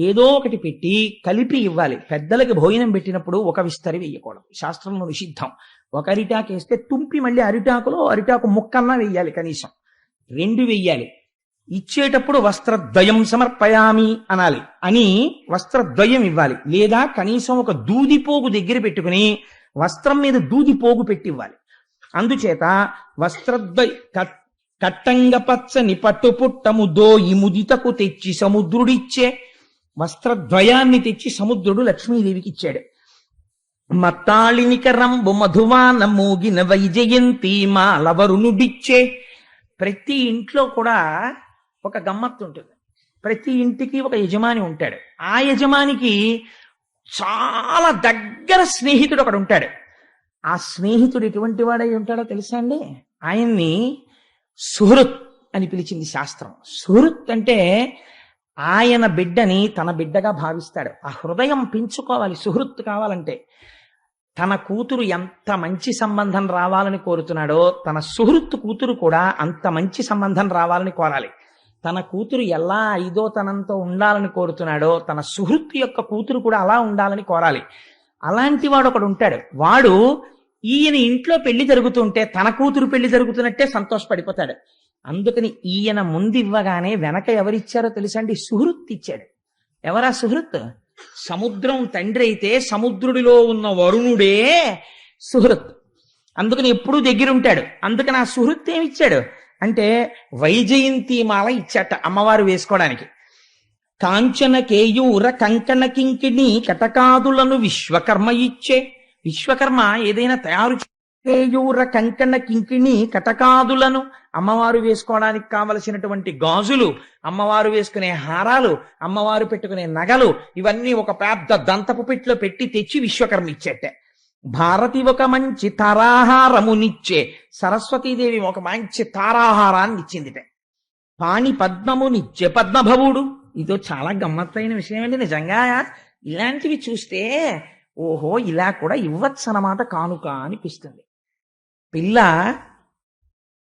ఏదో ఒకటి పెట్టి కలిపి ఇవ్వాలి. పెద్దలకి భోజనం పెట్టినప్పుడు ఒక విస్తరి వేయకూడదు, శాస్త్రంలో నిషిద్ధం. ఒక అరిటాకు వేస్తే తుంపి మళ్ళీ అరిటాకు ముక్కన్నా వెయ్యాలి, కనీసం 2 వెయ్యాలి. ఇచ్చేటప్పుడు వస్త్రద్వయం సమర్పయామి అనాలి, అని వస్త్రద్వయం ఇవ్వాలి. లేదా కనీసం ఒక దూదిపోగు దగ్గర పెట్టుకుని వస్త్రం మీద దూదిపోగు పెట్టి ఇవ్వాలి. అందుచేత వస్త్రద్వయ కట్టంగ పచ్చని పట్టు పుట్టము దోయి ముదితకు తెచ్చి సముద్రుడిచ్చే. వస్త్రద్వయాన్ని తెచ్చి సముద్రుడు లక్ష్మీదేవికి ఇచ్చాడు. మత్తాళినికరంబు మధువాన మోగిన వైజయంతి మాలవరునుడిచ్చే. ప్రతి ఇంట్లో కూడా ఒక గమ్మత్తు ఉంటుంది. ప్రతి ఇంటికి ఒక యజమాని ఉంటాడు. ఆ యజమానికి చాలా దగ్గర స్నేహితుడు ఒకడు ఉంటాడు. ఆ స్నేహితుడు ఎటువంటి వాడై ఉంటాడో తెలుసా అండి? ఆయన్ని సుహృత్ అని పిలిచింది శాస్త్రం. సుహృత్ అంటే ఆయన బిడ్డని తన బిడ్డగా భావిస్తాడు. ఆ హృదయం పెంచుకోవాలి సుహృత్ కావాలంటే. తన కూతురు ఎంత మంచి సంబంధం రావాలని కోరుతున్నాడో తన సుహృత్ కూతురు కూడా అంత మంచి సంబంధం రావాలని కోరాలి. తన కూతురు ఎలా ఐదోతనంతో ఉండాలని కోరుతున్నాడో తన సుహృత్ యొక్క కూతురు కూడా అలా ఉండాలని కోరాలి. అలాంటి వాడు ఒకడు ఉంటాడు. వాడు ఈయన ఇంట్లో పెళ్లి జరుగుతుంటే తన కూతురు పెళ్లి జరుగుతున్నట్టే సంతోషపడిపోతాడు. అందుకని ఈయన ముందు ఇవ్వగానే వెనక ఎవరిచ్చారో తెలుసండి? సుహృత్ ఇచ్చాడు. ఎవరా సుహృత్? సముద్రం తండ్రి అయితే సముద్రుడిలో ఉన్న వరుణుడే సుహృత్. అందుకని ఎప్పుడూ దగ్గరుంటాడు. అందుకని ఆ సుహృత్ ఏమిచ్చాడు అంటే వైజయంతి మాల ఇచ్చాట అమ్మవారు వేసుకోవడానికి. కాంచన కేయూర కంకణ కింకిణి కటకాదులను విశ్వకర్మ ఇచ్చే. విశ్వకర్మ ఏదైనా తయారు కేయూర కంకణ కింకిణి కటకాదులను, అమ్మవారు వేసుకోవడానికి కావలసినటువంటి గాజులు, అమ్మవారు వేసుకునే హారాలు, అమ్మవారు పెట్టుకునే నగలు, ఇవన్నీ ఒక పెద్ద దంతపు పెట్టిలో పెట్టి తెచ్చి విశ్వకర్మ ఇచ్చేట. భారతి ఒక మంచి తారాహారమునిచ్చే. సరస్వతీదేవి ఒక మంచి తారాహారాన్ని ఇచ్చిందిట. పాణి పద్మమునిచ్చే పద్మభవుడు. ఇదో చాలా గమ్మత్తైన విషయం అండి నిజంగా. ఇలాంటివి చూస్తే ఓహో ఇలా కూడా ఇవ్వచ్చు అన్నమాట కానుక అనిపిస్తుంది. పిల్ల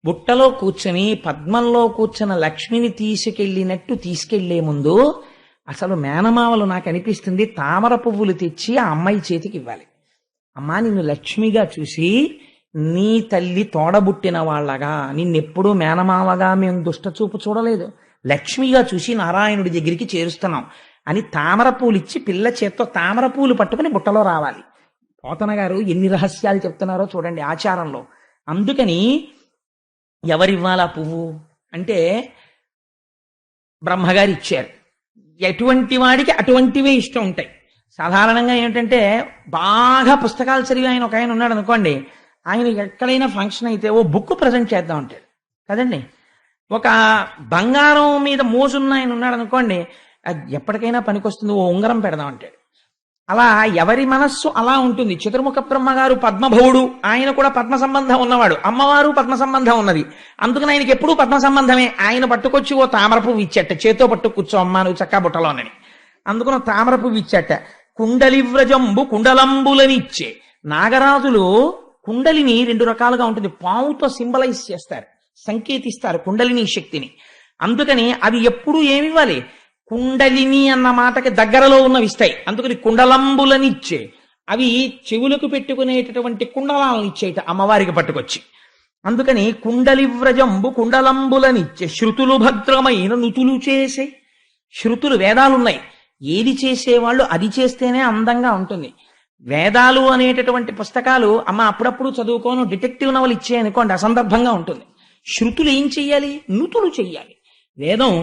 బుట్టలో కూర్చొని పద్మంలో కూర్చున్న లక్ష్మిని తీసుకెళ్లే ముందు అసలు మేనమావలు నాకు అనిపిస్తుంది తామర పువ్వులు తెచ్చి ఆ అమ్మాయి చేతికి ఇవ్వాలి. అమ్మా నిన్ను లక్ష్మిగా చూసి నీ తల్లి తోడబుట్టిన వాళ్ళగా, నిన్నెప్పుడూ మేనమావగా మేము దుష్టచూపు చూడలేదు, లక్ష్మిగా చూసి నారాయణుడి దగ్గరికి చేరుస్తున్నాం అని తామర పూలు ఇచ్చి పిల్ల చేత్తో తామర పూలు పట్టుకుని బుట్టలో రావాలి. పోతన గారు ఎన్ని రహస్యాలు చెప్తున్నారో చూడండి ఆచారంలో. అందుకని ఎవరివ్వాలా పువ్వు అంటే బ్రహ్మగారు ఇచ్చారు. ఎటువంటి వాడికి అటువంటివే ఇష్టం ఉంటాయి. సాధారణంగా ఏమిటంటే బాగా పుస్తకాలు చదివి ఆయన ఒక ఆయన ఉన్నాడు అనుకోండి, ఆయన ఎక్కడైనా ఫంక్షన్ అయితే ఓ బుక్ ప్రజెంట్ చేద్దాం అంటాడు కదండి. ఒక బంగారం మీద మోజున్న ఆయన ఉన్నాడు అనుకోండి, అది ఎప్పటికైనా పనికొస్తుంది ఓ ఉంగరం పెడదాం అంటాడు. అలా ఎవరి మనస్సు అలా ఉంటుంది. చతుర్ముఖ బ్రహ్మగారు పద్మభవుడు, ఆయన కూడా పద్మ సంబంధం ఉన్నవాడు, అమ్మవారు పద్మ సంబంధం ఉన్నది. అందుకని ఆయనకి ఎప్పుడూ పద్మ సంబంధమే. ఆయన పట్టుకొచ్చి ఓ తామర పువ్వు ఇచ్చట, చేతో పట్టు కూర్చో అమ్మా నువ్వు చక్కా బుట్టలోనని. అందుకని తామర పువ్వు ఇచ్చట. కుండలివ్రజంబు కుండలంబులనిచ్చే. నాగరాజులు కుండలిని 2 రకాలుగా ఉంటుంది. పావుతో సింబలైజ్ చేస్తారు, సంకేతిస్తారు కుండలిని శక్తిని. అందుకని అవి ఎప్పుడు ఏమివ్వాలి? కుండలిని అన్న మాటకి దగ్గరలో ఉన్నవి ఇస్తాయి. అందుకని కుండలంబులనిచ్చే. అవి చెవులకు పెట్టుకునేటటువంటి కుండలాలను ఇచ్చేట అమ్మవారికి పట్టుకొచ్చి. అందుకని కుండలివ్రజంబు కుండలంబులనిచ్చే. శృతులు భద్రమైన నుతులు చేసే. శృతులు వేదాలున్నాయి, ఏది చేసేవాళ్ళు అది చేస్తేనే అందంగా ఉంటుంది. వేదాలు అనేటటువంటి పుస్తకాలు అమ్మ అప్పుడప్పుడు చదువుకోను డిటెక్టివ్ నవలు ఇచ్చాయనుకోండి అసందర్భంగా ఉంటుంది. శృతులు ఏం చెయ్యాలి? నుతులు చెయ్యాలి. వేదం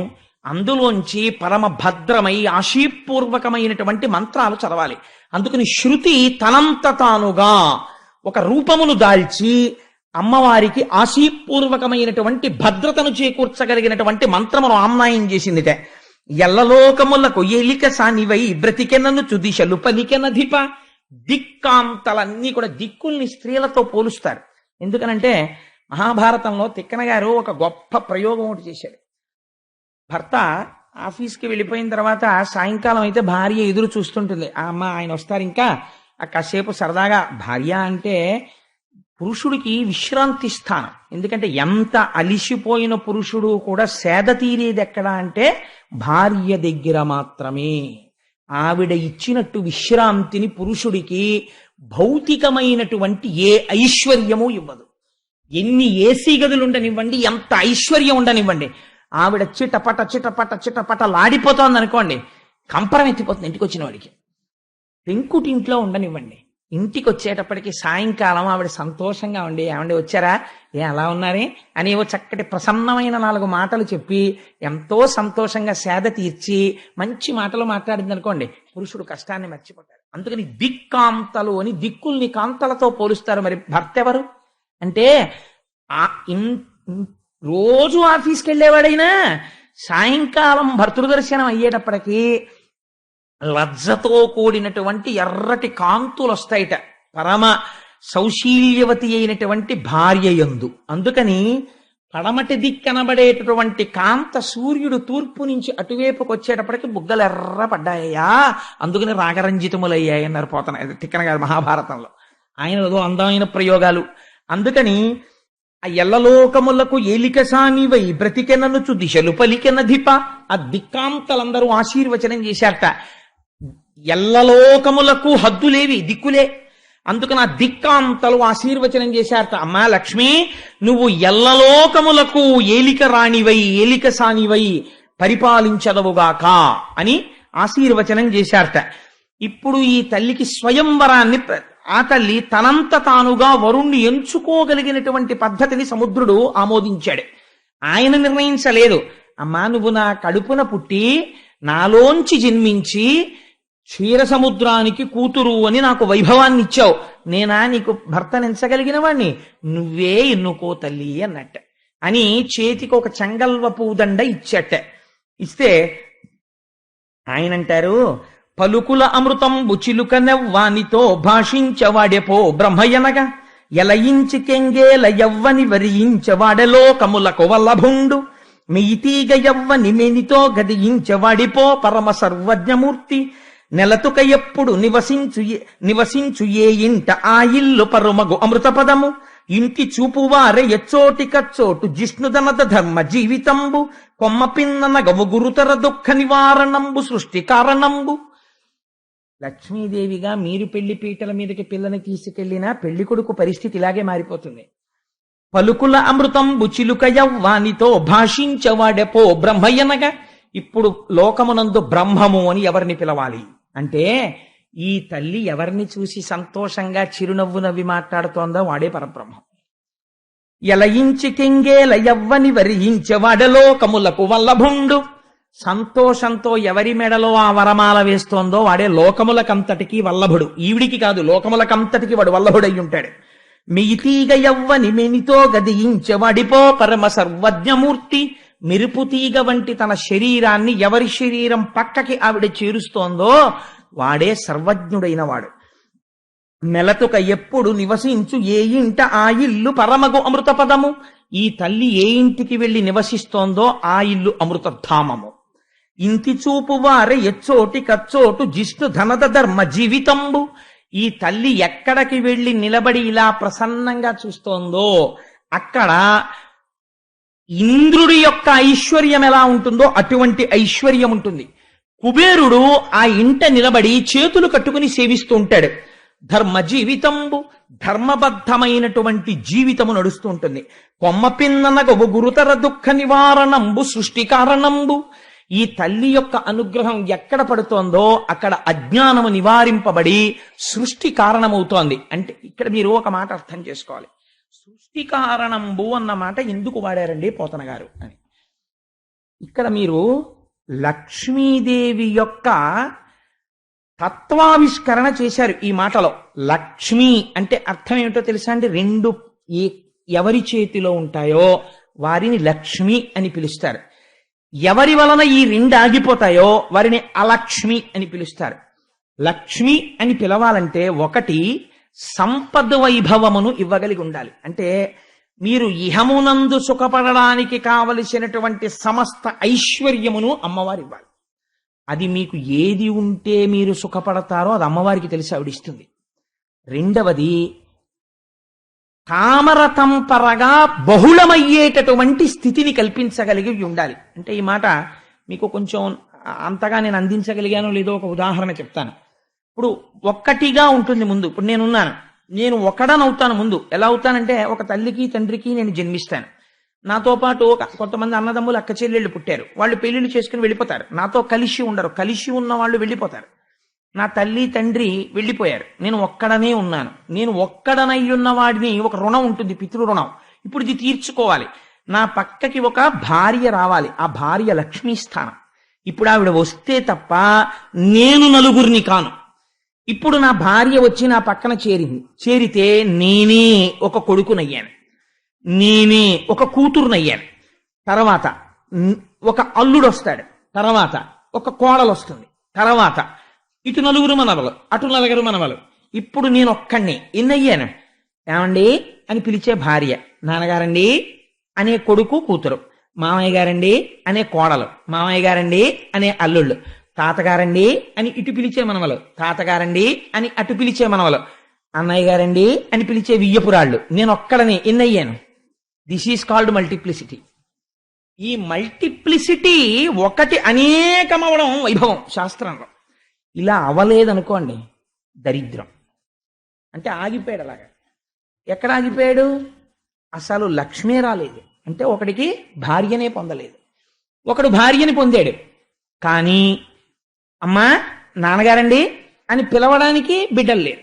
అందులోంచి పరమ భద్రమై ఆశీపూర్వకమైనటువంటి మంత్రాలు చదవాలి. అందుకని శృతి తనంత తానుగా ఒక రూపమును దాల్చి అమ్మవారికి ఆశీపూర్వకమైనటువంటి భద్రతను చేకూర్చగలిగినటువంటి మంత్రమును ఆమ్నాయం చేసిందిట. ఎల్లలోకములకు ఏలిక సానివై బ్రతికెనను చుదిశలు పలికెనధిప. దిక్కాంతలన్నీ కూడా దిక్కుల్ని స్త్రీలతో పోలుస్తారు. ఎందుకనంటే మహాభారతంలో తిక్కన గారు ఒక గొప్ప ప్రయోగం ఒకటి చేశాడు. భర్త ఆఫీస్కి వెళ్ళిపోయిన తర్వాత సాయంకాలం అయితే భార్య ఎదురు చూస్తుంటుంది. ఆ అమ్మ ఆయన వస్తారు ఇంకా కాసేపు సరదాగా. భార్య అంటే పురుషుడికి విశ్రాంతి స్థానం. ఎందుకంటే ఎంత అలిసిపోయిన పురుషుడు కూడా సేద తీరేది ఎక్కడ అంటే భార్య దగ్గర మాత్రమే. ఆవిడ ఇచ్చినట్టు విశ్రాంతిని పురుషుడికి భౌతికమైనటువంటి ఏ ఐశ్వర్యము ఇవ్వదు. ఎన్ని ఏసీ గదులు ఉండనివ్వండి, ఎంత ఐశ్వర్యం ఉండనివ్వండి, ఆవిడ చిటపట చిటపట చిటపట లాడిపోతోంది అనుకోండి, కంపరం ఎత్తిపోతుంది ఇంటికి వచ్చిన వాడికి. పెంకుటింట్లో ఉండనివ్వండి, ఇంటికి వచ్చేటప్పటికి సాయంకాలం ఆవిడ సంతోషంగా ఉండి, ఏమండి వచ్చారా, అలా ఉన్నారే అని ఓ చక్కటి ప్రసన్నమైన 4 మాటలు చెప్పి ఎంతో సంతోషంగా సేద తీర్చి మంచి మాటలు మాట్లాడింది అనుకోండి, పురుషుడు కష్టాన్ని మర్చిపోతాడు. అందుకని దిక్కాంతలు అని దిక్కుల్ని కాంతలతో పోలుస్తారు. మరి భర్త ఎవరు అంటే రోజు ఆఫీస్కి వెళ్ళేవాడైనా సాయంకాలం భర్తృదర్శనం అయ్యేటప్పటికీ లజ్జతో కూడినటువంటి ఎర్రటి కాంతులు వస్తాయిట పరమ సౌశీల్యవతి అయినటువంటి భార్య యందు. అందుకని పడమటి దిక్కనబడేటటువంటి కాంత సూర్యుడు తూర్పు నుంచి అటువైపుకి వచ్చేటప్పటికి బుగ్గలు ఎర్ర పడ్డాయ్యా, అందుకని రాగరంజితములయ్యాయి అన్నారు పోతన తిక్కన గారు మహాభారతంలో. ఆయన ఏదో అందమైన ప్రయోగాలు. అందుకని ఆ ఎల్లలోకములకు ఏలిక సానివై బ్రతికెననుచు దిశలు పలికెనధిప. ఆ దిక్కాంతలందరూ ఆశీర్వచనం చేశారట. ఎల్లలోకములకు హద్దులేవి, దిక్కులే. అందుకని ఆ దిక్కాంతలు ఆశీర్వచనం చేశారట. అమ్మా లక్ష్మి, నువ్వు ఎల్లలోకములకు ఏలిక రాణివై ఏలిక సానివై పరిపాలించదవుగాక అని ఆశీర్వచనం చేశారట. ఇప్పుడు ఈ తల్లికి స్వయంవరాన్ని ఆ తల్లి తనంత తానుగా వరుణ్ణి ఎంచుకోగలిగినటువంటి పద్ధతిని సముద్రుడు ఆమోదించాడు. ఆయన నిర్ణయించలేదు. అమ్మా నువ్వు నా కడుపున పుట్టి నాలోంచి జన్మించి క్షీర సముద్రానికి కూతురు అని నాకు వైభవాన్ని ఇచ్చావు, నేనా నీకు భర్తనించగలిగిన వాణ్ణి? నువ్వే ఎన్నుకో తల్లి అన్నట్ట అని చేతికి ఒక చెంగల్వ పూదండ ఇచ్చట. ఇస్తే ఆయనంటారు, పలుకుల అమృతంబు చిలుక నెవ్వానితో భాషించవాడెపో బ్రహ్మయనగా ఎలయించి కెంగేల యవ్వని వరించవాడలోకములకు వల్లభుండు మియితీగ యవ్వని మేనితో గదియించవాడిపో పరమ సర్వజ్ఞమూర్తి నెలతుక ఎప్పుడు నివసించు ఏ ఇంట ఆ ఇల్లు పరుమగు అమృతపదము ఇంటి చూపువారె ఎచ్చోటి కచ్చోటు జిష్ణుదనద ధర్మ జీవితంబు కొమ్మ పిన్నన గవు గురుతర దుఃఖ నివారణంబు సృష్టి కారణంబు. లక్ష్మీదేవిగా మీరు పెళ్లి పీటల మీదకి పిల్లని తీసుకెళ్లినా పెళ్లి కొడుకు పరిస్థితి ఇలాగే మారిపోతుంది. పలుకుల అమృతంబు చిలుక యవ్వానితో భాషించవాడెపో బ్రహ్మయ్యనగా. ఇప్పుడు లోకమునందు బ్రహ్మము అని ఎవరిని పిలవాలి అంటే ఈ తల్లి ఎవరిని చూసి సంతోషంగా చిరునవ్వు నవ్వి మాట్లాడుతోందో వాడే పరబ్రహ్మం. ఎలయించి కెంగేల యవ్వని వరించవాడలోకములకు వల్లభుండు. సంతోషంతో ఎవరి మెడలో ఆ వరమాల వేస్తోందో వాడే లోకములకంతటికి వల్లభుడు. ఈవిడికి కాదు, లోకములకంతటికి వాడు వల్లభుడై ఉంటాడు. మియితీగ యవ్వని మెనితో గదియించవాడిపో పరమ సర్వజ్ఞమూర్తి. మెరుపుతీగ వంటి తన శరీరాన్ని ఎవరి శరీరం పక్కకి ఆవిడ చేరుస్తోందో వాడే సర్వజ్ఞుడైన వాడు. మెలతుక ఎప్పుడు నివసించు ఏ ఇంట ఆ ఇల్లు పరమగు అమృతపదము. ఈ తల్లి ఏ ఇంటికి వెళ్లి నివసిస్తోందో ఆ ఇల్లు అమృతధామము. ఇంటి చూపు వారె ఎచ్చోటి కచ్చోటు జిష్ణు ధనద ధర్మ జీవితంబు. ఈ తల్లి ఎక్కడికి వెళ్లి నిలబడి ఇలా ప్రసన్నంగా చూస్తోందో అక్కడ ఇంద్రుడి యొక్క ఐశ్వర్యం ఎలా ఉంటుందో అటువంటి ఐశ్వర్యం ఉంటుంది. కుబేరుడు ఆ ఇంట నిలబడి చేతులు కట్టుకుని సేవిస్తూ ఉంటాడు. ధర్మ జీవితంబు, ధర్మబద్ధమైనటువంటి జీవితము నడుస్తూ ఉంటుంది. కొమ్మ పిన్ననగవు గురుతర దుఃఖ నివారణంబు సృష్టి కారణంబు. ఈ తల్లి యొక్క అనుగ్రహం ఎక్కడ పడుతోందో అక్కడ అజ్ఞానము నివారింపబడి సృష్టి కారణమవుతోంది. అంటే ఇక్కడ మీరు ఒక మాట అర్థం చేసుకోవాలి. సృష్టి కారణంబు అన్నమాట ఎందుకు వాడారండి పోతన గారు అని. ఇక్కడ మీరు లక్ష్మీదేవి యొక్క తత్వావిష్కరణ చేశారు ఈ మాటలో. లక్ష్మి అంటే అర్థం ఏమిటో తెలుసా అండి? రెండు ఎవరి చేతిలో ఉంటాయో వారిని లక్ష్మి అని పిలుస్తారు. ఎవరి వలన ఈ రెండు ఆగిపోతాయో వారిని అలక్ష్మి అని పిలుస్తారు. లక్ష్మి అని పిలవాలంటే ఒకటి సంపద వైభవమును ఇవ్వగలిగి ఉండాలి. అంటే మీరు ఇహమునందు సుఖపడడానికి కావలసినటువంటి సమస్త ఐశ్వర్యమును అమ్మవారు ఇవ్వాలి. అది మీకు ఏది ఉంటే మీరు సుఖపడతారో అది అమ్మవారికి తెలిసి ఆవిడిస్తుంది. రెండవది కామరతంపరగా బహుళమయ్యేటటువంటి స్థితిని కల్పించగలిగి ఉండాలి. అంటే ఈ మాట మీకు కొంచెం అంతగా నేను అందించగలిగానో లేదో ఒక ఉదాహరణ చెప్తాను. ఇప్పుడు ఒక్కటిగా ఉంటుంది ముందు. ఇప్పుడు నేను ఒకడనవుతాను ముందు. ఎలా అవుతానంటే ఒక తల్లికి తండ్రికి నేను జన్మిస్తాను. నాతో పాటు కొంతమంది అన్నదమ్ములు అక్క చెల్లెళ్ళు పుట్టారు. వాళ్ళు పెళ్లిళ్ళు చేసుకుని వెళ్ళిపోతారు. నాతో కలిసి ఉండరు. కలిసి ఉన్న వాళ్ళు వెళ్ళిపోతారు. నా తల్లి తండ్రి వెళ్ళిపోయారు. నేను ఒక్కడనే ఉన్నాను. నేను ఒక్కడనై ఉన్న వాడిని ఒక రుణం ఉంటుంది, పితృ రుణం. ఇప్పుడు ఇది తీర్చుకోవాలి. నా పక్కకి ఒక భార్య రావాలి. ఆ భార్య లక్ష్మీ స్థానం. ఇప్పుడు ఆవిడ వస్తే తప్ప నేను నలుగురిని కాను. ఇప్పుడు నా భార్య వచ్చి నా పక్కన చేరితే నేనే ఒక కొడుకునయ్యాను, నేనే ఒక కూతురునయ్యాను. తర్వాత ఒక అల్లుడు వస్తాడు, తర్వాత ఒక కోడలు వస్తుంది, తర్వాత ఇటు నలుగురు మనవలు, అటు నలుగురు మనవలు. ఇప్పుడు నేను ఒక్కడిని ఎన్నయ్యాను? ఏమండి అని పిలిచే భార్య, నాన్నగారండి అనే కొడుకు కూతురు, మామయ్య గారండి అనే కోడలు, మామయ్య గారండి అనే అల్లుళ్ళు, తాతగారండి అని ఇటు పిలిచే మనవలు, తాతగారండి అని అటు పిలిచే మనవలు, అన్నయ్య గారండి అని పిలిచే వియ్యపురాళ్ళు. నేను ఒక్కడని ఎన్నయ్యాను? This is called multiplicity. ఈ మల్టిప్లిసిటీ ఒకటి అనేకమవడం వైభవం శాస్త్రంలో. ఇలా అవలేదనుకోండి దరిద్రం. అంటే ఆగిపోయాడు. అలాగా ఎక్కడ ఆగిపోయాడు? అసలు లక్ష్మే రాలేదు. అంటే ఒకడికి భార్యనే పొందలేదు. ఒకడు భార్యని పొందాడు, కానీ అమ్మా నాన్నగారండి అని పిలవడానికి బిడ్డలు లేరు.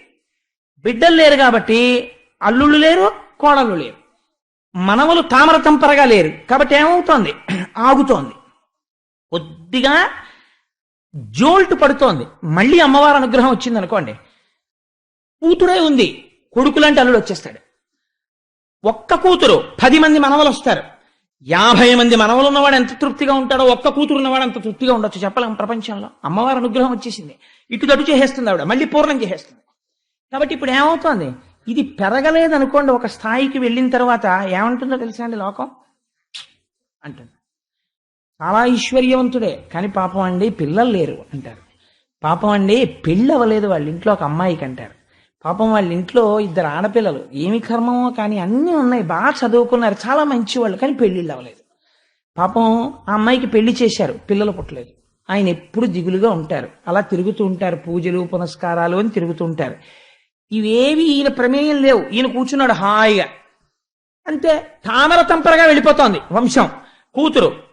బిడ్డలు లేరు కాబట్టి అల్లుళ్ళు లేరు, కోడళ్ళు లేరు, మనవలు తామరతంపరగా లేరు. కాబట్టి ఏమవుతోంది? ఆగుతోంది. కొద్దిగా జోల్ట్ పడుతోంది. మళ్ళీ అమ్మవారి అనుగ్రహం వచ్చింది అనుకోండి, కూతురే ఉంది, కొడుకులంటే అల్లుడు వచ్చేస్తాడు. ఒక్క కూతురు 10 మంది మనవలు వస్తారు. 50 మంది మనవలు ఉన్నవాడు ఎంత తృప్తిగా ఉంటాడో ఒక్క కూతురు ఉన్నవాడు అంత తృప్తిగా ఉండొచ్చు. చెప్పలేం ప్రపంచంలో. అమ్మవారి అనుగ్రహం వచ్చేసింది, ఇటుదటు చేసేస్తుంది ఆవిడ, మళ్ళీ పూర్ణం చేసేస్తుంది. కాబట్టి ఇప్పుడు ఏమవుతోంది? ఇది పెరగలేదనుకోండి, ఒక స్థాయికి వెళ్ళిన తర్వాత ఏమంటుందో తెలుసా అండి లోకం? అంటుంది చాలా ఐశ్వర్యవంతుడే, కానీ పాపం అండి పిల్లలు లేరు అంటారు. పాపం అండి పెళ్ళి అవ్వలేదు వాళ్ళ ఇంట్లో ఒక అమ్మాయికి అంటారు. పాపం వాళ్ళ ఇంట్లో 2 ఆడపిల్లలు, ఏమి కర్మమో కానీ అన్నీ ఉన్నాయి, బాగా చదువుకున్నారు, చాలా మంచి వాళ్ళు, కానీ పెళ్ళిళ్ళు అవ్వలేదు. పాపం ఆ అమ్మాయికి పెళ్లి చేశారు, పిల్లలు పుట్టలేదు. ఆయన ఎప్పుడు దిగులుగా ఉంటారు, అలా తిరుగుతూ ఉంటారు, పూజలు పునస్కారాలు అని తిరుగుతూ ఉంటారు. ఇవేవి ఈయన ప్రమేయం లేవు. ఈయన కూర్చున్నాడు హాయిగా, అంతే. తామర తంపరగా వెళ్ళిపోతోంది వంశం.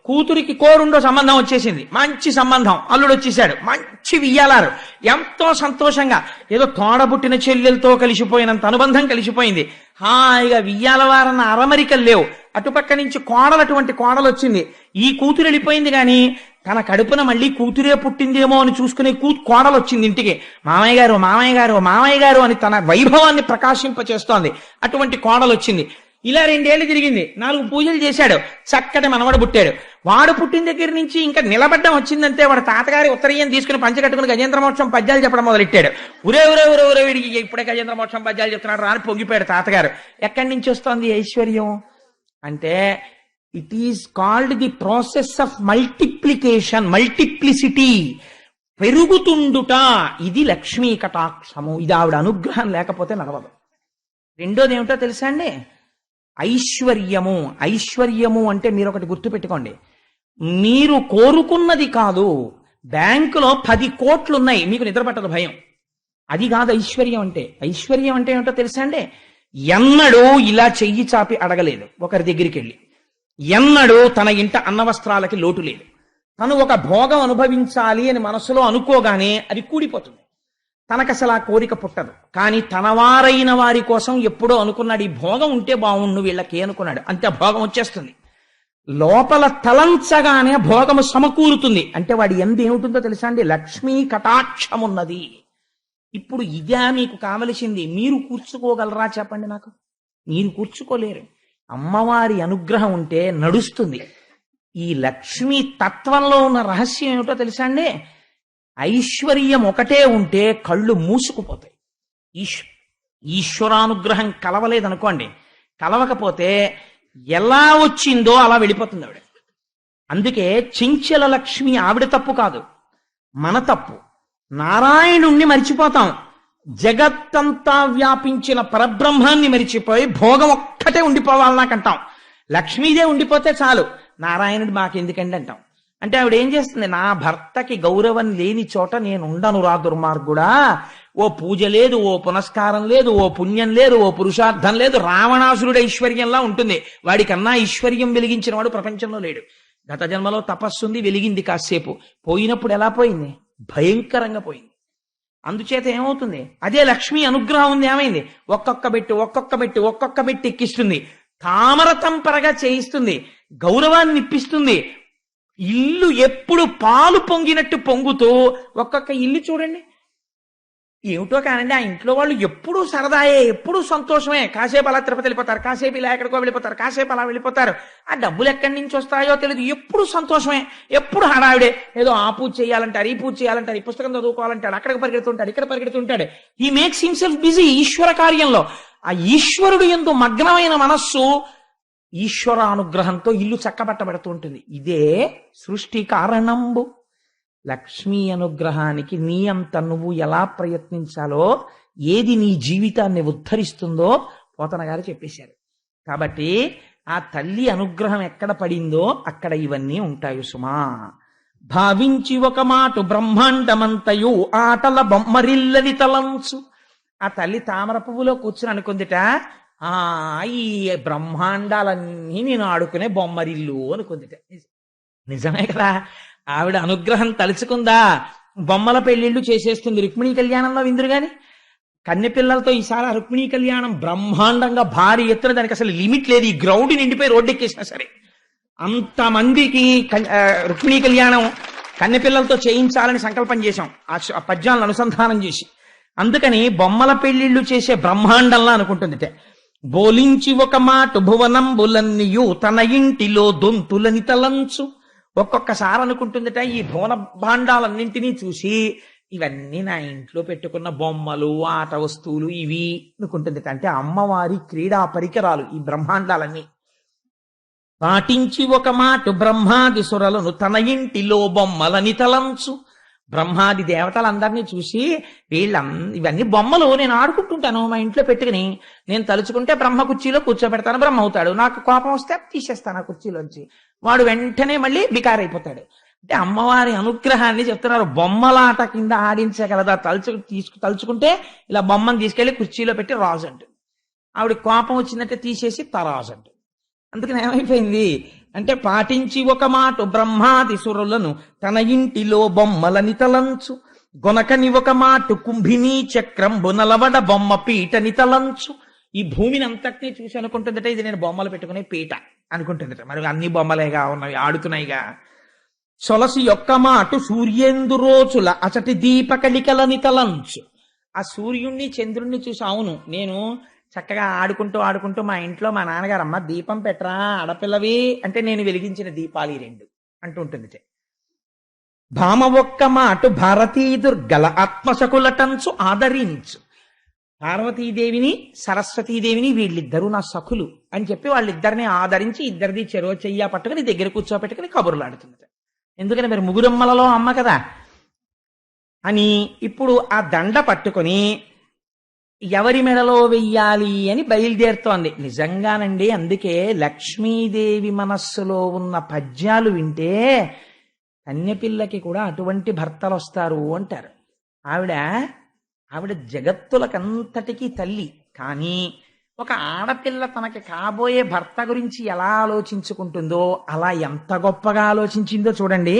కూతురికి కోరుండో సంబంధం వచ్చేసింది, మంచి సంబంధం, అల్లుడు వచ్చేసాడు, మంచి వియ్యాలారు, ఎంతో సంతోషంగా, ఏదో తోడబుట్టిన చెల్లెలతో కలిసిపోయినంత అనుబంధం కలిసిపోయింది. హాయిగా వియ్యాలవారన్న అరమరికలు లేవు. అటుపక్క నుంచి అటువంటి కోడలు వచ్చింది. ఈ కూతురు వెళ్ళిపోయింది, కానీ తన కడుపున మళ్ళీ కూతురే పుట్టిందేమో అని చూసుకునే కోడలు వచ్చింది ఇంటికి. మామయ్య గారు మామయ్య గారు మామయ్య గారు అని తన వైభవాన్ని ప్రకాశింపచేస్తోంది. అటువంటి కోడలు వచ్చింది. ఇలా 2 ఏళ్ళు తిరిగింది, 4 పూజలు చేశాడు, చక్కటి మనవడు పుట్టాడు. వాడు పుట్టిన దగ్గర నుంచి ఇంకా నిలబడ్డం వచ్చిందంటే వాడు తాతగారి ఉత్తరీయం తీసుకుని పంచకట్టుకుని గజేంద్ర మోక్షం పద్యాలు చెప్పడం మొదలెట్టాడు. ఉరే వీడికి ఇప్పుడే గజేంద్ర మోక్షం పద్యాలు చెప్తున్నాడు రాని పొంగిపోయాడు తాతగారు. ఎక్కడి నుంచి వస్తోంది ఐశ్వర్యం అంటే? It is called the process of multiplication, multiplicity, పెరుగుతుండుట. ఇది లక్ష్మీ కటాక్షము. ఇది ఆవిడ అనుగ్రహం లేకపోతే నడవదు. రెండోది ఏమిటో తెలుసా అండి? ఐశ్వర్యము. ఐశ్వర్యము అంటే మీరు ఒకటి గుర్తుపెట్టుకోండి, మీరు కోరుకున్నది కాదు. బ్యాంకులో 10 కోట్లు ఉన్నాయి, మీకు నిద్రపట్టదు భయం. అది కాదు ఐశ్వర్యం అంటే. ఐశ్వర్యం అంటే ఏమిటో తెలుసా అండి? ఎన్నడూ ఇలా చెయ్యి చాపి అడగలేదు ఒకరి దగ్గరికి వెళ్ళి, ఎన్నడూ తన ఇంట అన్నవస్త్రాలకి లోటు లేదు. తను ఒక భోగం అనుభవించాలి అని మనసులో అనుకోగానే అది కూడిపోతుంది. తనకు అసలు ఆ కోరిక పుట్టదు. కానీ తనవారైన వారి కోసం ఎప్పుడో అనుకున్నాడు, ఈ భోగం ఉంటే బాగుండు వీళ్ళకి అనుకున్నాడు. అంతే, భోగం వచ్చేస్తుంది. లోపల తలంచగానే భోగము సమకూరుతుంది. అంటే వాడి ఎందు ఏమిటుందో తెలుసా అండి? లక్ష్మీ కటాక్షం ఉన్నది. ఇప్పుడు ఇదే మీకు కావలసింది. మీరు కూర్చుకోగలరా చెప్పండి నాకు? మీరు కూర్చుకోలేరు. అమ్మవారి అనుగ్రహం ఉంటే నడుస్తుంది. ఈ లక్ష్మీ తత్వంలో ఉన్న రహస్యం ఏమిటో తెలుసా అండి? ఐశ్వర్యం ఒకటే ఉంటే కళ్ళు మూసుకుపోతాయి. ఈశ్వరానుగ్రహం కలవలేదనుకోండి, కలవకపోతే ఎలా వచ్చిందో అలా వెళ్ళిపోతుంది ఆవిడ. అందుకే చెంచల లక్ష్మి ఆవిడ తప్పు కాదు, మన తప్పు. నారాయణుణ్ణి మరిచిపోతాం, జగత్తంతా వ్యాపించిన పరబ్రహ్మాన్ని మరిచిపోయి భోగం ఒక్కటే ఉండిపోవాలి నాకంటాం. లక్ష్మీదే ఉండిపోతే చాలు, నారాయణుడు మాకెందుకండి అంటాం. అంటే ఆవిడ ఏం చేస్తుంది? నా భర్తకి గౌరవం లేని చోట నేను ఉండను రా దుర్మార్గుడా. ఓ పూజ లేదు, ఓ పునస్కారం లేదు, ఓ పుణ్యం లేదు, ఓ పురుషార్థం లేదు. రావణాసురుడు ఐశ్వర్యంలా ఉంటుంది. వాడికన్నా ఐశ్వర్యం వెలిగించిన వాడు ప్రపంచంలో లేడు. గత జన్మలో తపస్సుంది, వెలిగింది కాసేపు, పోయినప్పుడు ఎలా పోయింది? భయంకరంగా పోయింది. అందుచేత ఏమవుతుంది? అదే లక్ష్మీ అనుగ్రహం ఉంది, ఏమైంది? ఒక్కొక్క బెట్టి ఎక్కిస్తుంది, తామర తంపరగా చేయిస్తుంది, గౌరవాన్ని ఇప్పిస్తుంది. ఇల్లు ఎప్పుడు పాలు పొంగినట్టు పొంగుతూ ఒక్కొక్క ఇల్లు చూడండి. ఏమిటో కానండి, ఆ ఇంట్లో వాళ్ళు ఎప్పుడూ సరదాయే, ఎప్పుడూ సంతోషమే. కాసేపు అలా తిరుపతి వెళ్ళిపోతారు, కాసేపు ఇలా ఎక్కడికో వెళ్ళిపోతారు, కాసేపు అలా వెళ్ళిపోతారు. ఆ డబ్బులు ఎక్కడి నుంచి వస్తాయో తెలియదు, ఎప్పుడు సంతోషమే, ఎప్పుడు హడావిడే. ఏదో ఆ పూజ చేయాలంటారు, ఈ పూజ చేయాలంటారు, ఈ పుస్తకం చదువుకోవాలంటాడు, అక్కడికి పరిగెడుతుంటాడు, ఇక్కడ పరిగెడుతుంటాడు. హీ మేక్స్ హిమ్సెల్ఫ్ బిజీ ఈశ్వర కార్యంలో. ఆ ఈశ్వరుడు యందు మగ్నమైన మనస్సు ఈశ్వరానుగ్రహంతో ఇల్లు చక్కబట్టబడుతూ ఉంటుంది. ఇదే సృష్టి కారణంబు. లక్ష్మీ అనుగ్రహానికి నీ అంత నువ్వు ఎలా ప్రయత్నించాలో, ఏది నీ జీవితాన్ని ఉద్ధరిస్తుందో పోతన గారు చెప్పేశారు. కాబట్టి ఆ తల్లి అనుగ్రహం ఎక్కడ పడిందో అక్కడ ఇవన్నీ ఉంటాయి సుమా. భావించి ఒక మాట బ్రహ్మాండమంతయు ఆటల బొమ్మరిల్లని తలంచు. ఆ తల్లి తామర పువ్వులో కూర్చుని అనుకుందిట, ఈ బ్రహ్మాండాలన్నీ నేను ఆడుకునే బొమ్మరిల్లు అనుకుందిట. నిజమే కదా. ఆవిడ అనుగ్రహం తలుచుకుందా, బొమ్మల పెళ్లిళ్ళు చేసేస్తుంది. రుక్మిణీ కళ్యాణంలో విందురు గాని కన్నె పిల్లలతో ఈసారి రుక్మిణీ కళ్యాణం బ్రహ్మాండంగా భారీ ఎత్తున, దానికి అసలు లిమిట్ లేదు. ఈ గ్రౌండ్ నిండిపోయి రోడ్డెక్కేసినా సరే అంతమందికి రుక్మిణీ కళ్యాణం కన్నె పిల్లలతో చేయించాలని సంకల్పం చేశాం, ఆ పద్యాలను అనుసంధానం చేసి. అందుకని బొమ్మల పెళ్లిళ్ళు చేసే బ్రహ్మాండంలా అనుకుంటుంది. బోలించి ఒక మాట భువనంబులన్నీయు తన ఇంటిలో దొంతులని తలంచు. ఒక్కొక్కసారి అనుకుంటుందట, ఈ భువన భాండాలన్నింటినీ చూసి ఇవన్నీ నా ఇంట్లో పెట్టుకున్న బొమ్మలు, ఆట వస్తువులు ఇవి అనుకుంటుందట. అంటే అమ్మవారి క్రీడా పరికరాలు ఈ బ్రహ్మాండాలన్నీ. పాటించి ఒక మాట బ్రహ్మాది సురలను తన ఇంటిలో బొమ్మలని తలంచు. బ్రహ్మాది దేవతలందరినీ చూసి ఇవన్నీ బొమ్మలు, నేను ఆడుకుంటుంటాను మా ఇంట్లో పెట్టుకుని. నేను తలుచుకుంటే బ్రహ్మ కుర్చీలో కూర్చోబెడతాను, బ్రహ్మ అవుతాడు. నాకు కోపం వస్తే తీసేస్తాను ఆ కుర్చీలోంచి, వాడు వెంటనే మళ్ళీ బికారైపోతాడు. అంటే అమ్మవారి అనుగ్రహాన్ని చెప్తున్నారు. బొమ్మలాట కింద ఆడించగలదా? తలుచుకుంటే ఇలా బొమ్మను తీసుకెళ్లి కుర్చీలో పెట్టి రాజు అంటుంది. ఆవిడ కోపం వచ్చిందంటే తీసేసి తరాజు అంటుంది. అందుకని ఏమైపోయింది అంటే, పాటించి ఒక మాట బ్రహ్మాది సురులను తన ఇంటిలో బొమ్మలని తలంచు. గొనకని ఒక మాట కుంభినీ చక్రంబు నలవడ బొమ్మ పీటని తలంచు. ఈ భూమిని అంతటినీ చూసి అనుకుంటుందట, ఇది నేను బొమ్మలు పెట్టుకునే పీట అనుకుంటుందట. మరి అన్ని బొమ్మలేగా ఉన్నవి, ఆడుతున్నాయిగా. సొలసి యొక్క మాట సూర్యేందు రోజుల అచటి దీపకలికలని తలంచు. ఆ సూర్యుణ్ణి చంద్రుణ్ణి చూసి, అవును నేను చక్కగా ఆడుకుంటూ మా ఇంట్లో మా నాన్నగారు, అమ్మ దీపం పెట్టరా ఆడపిల్లవి అంటే, నేను వెలిగించిన దీపాలు ఈ రెండు అంటూ ఉంటుంది. భామ ఒక్క మాట భారతీ దుర్గల ఆత్మశకులటంచు ఆదరించు. పార్వతీదేవిని సరస్వతీదేవిని వీళ్ళిద్దరూ నా సఖులు అని చెప్పి వాళ్ళిద్దరిని ఆదరించి, ఇద్దరిది చెరో చెయ్య పట్టుకుని దగ్గర కూర్చోపెట్టుకుని కబుర్లు ఆడుతుంది. ఎందుకని మరి ముగ్గురమ్మలలో అమ్మ కదా అని. ఇప్పుడు ఆ దండ పట్టుకొని ఎవరి మెడలో వెయ్యాలి అని బయలుదేరుతోంది. నిజంగానండి, అందుకే లక్ష్మీదేవి మనస్సులో ఉన్న పద్యాలు వింటే కన్యపిల్లకి కూడా అటువంటి భర్తలు వస్తారు అంటారు. ఆవిడ జగత్తులకంతటికీ తల్లి. కానీ ఒక ఆడపిల్ల తనకి కాబోయే భర్త గురించి ఎలా ఆలోచించుకుంటుందో అలా ఎంత గొప్పగా ఆలోచించిందో చూడండి.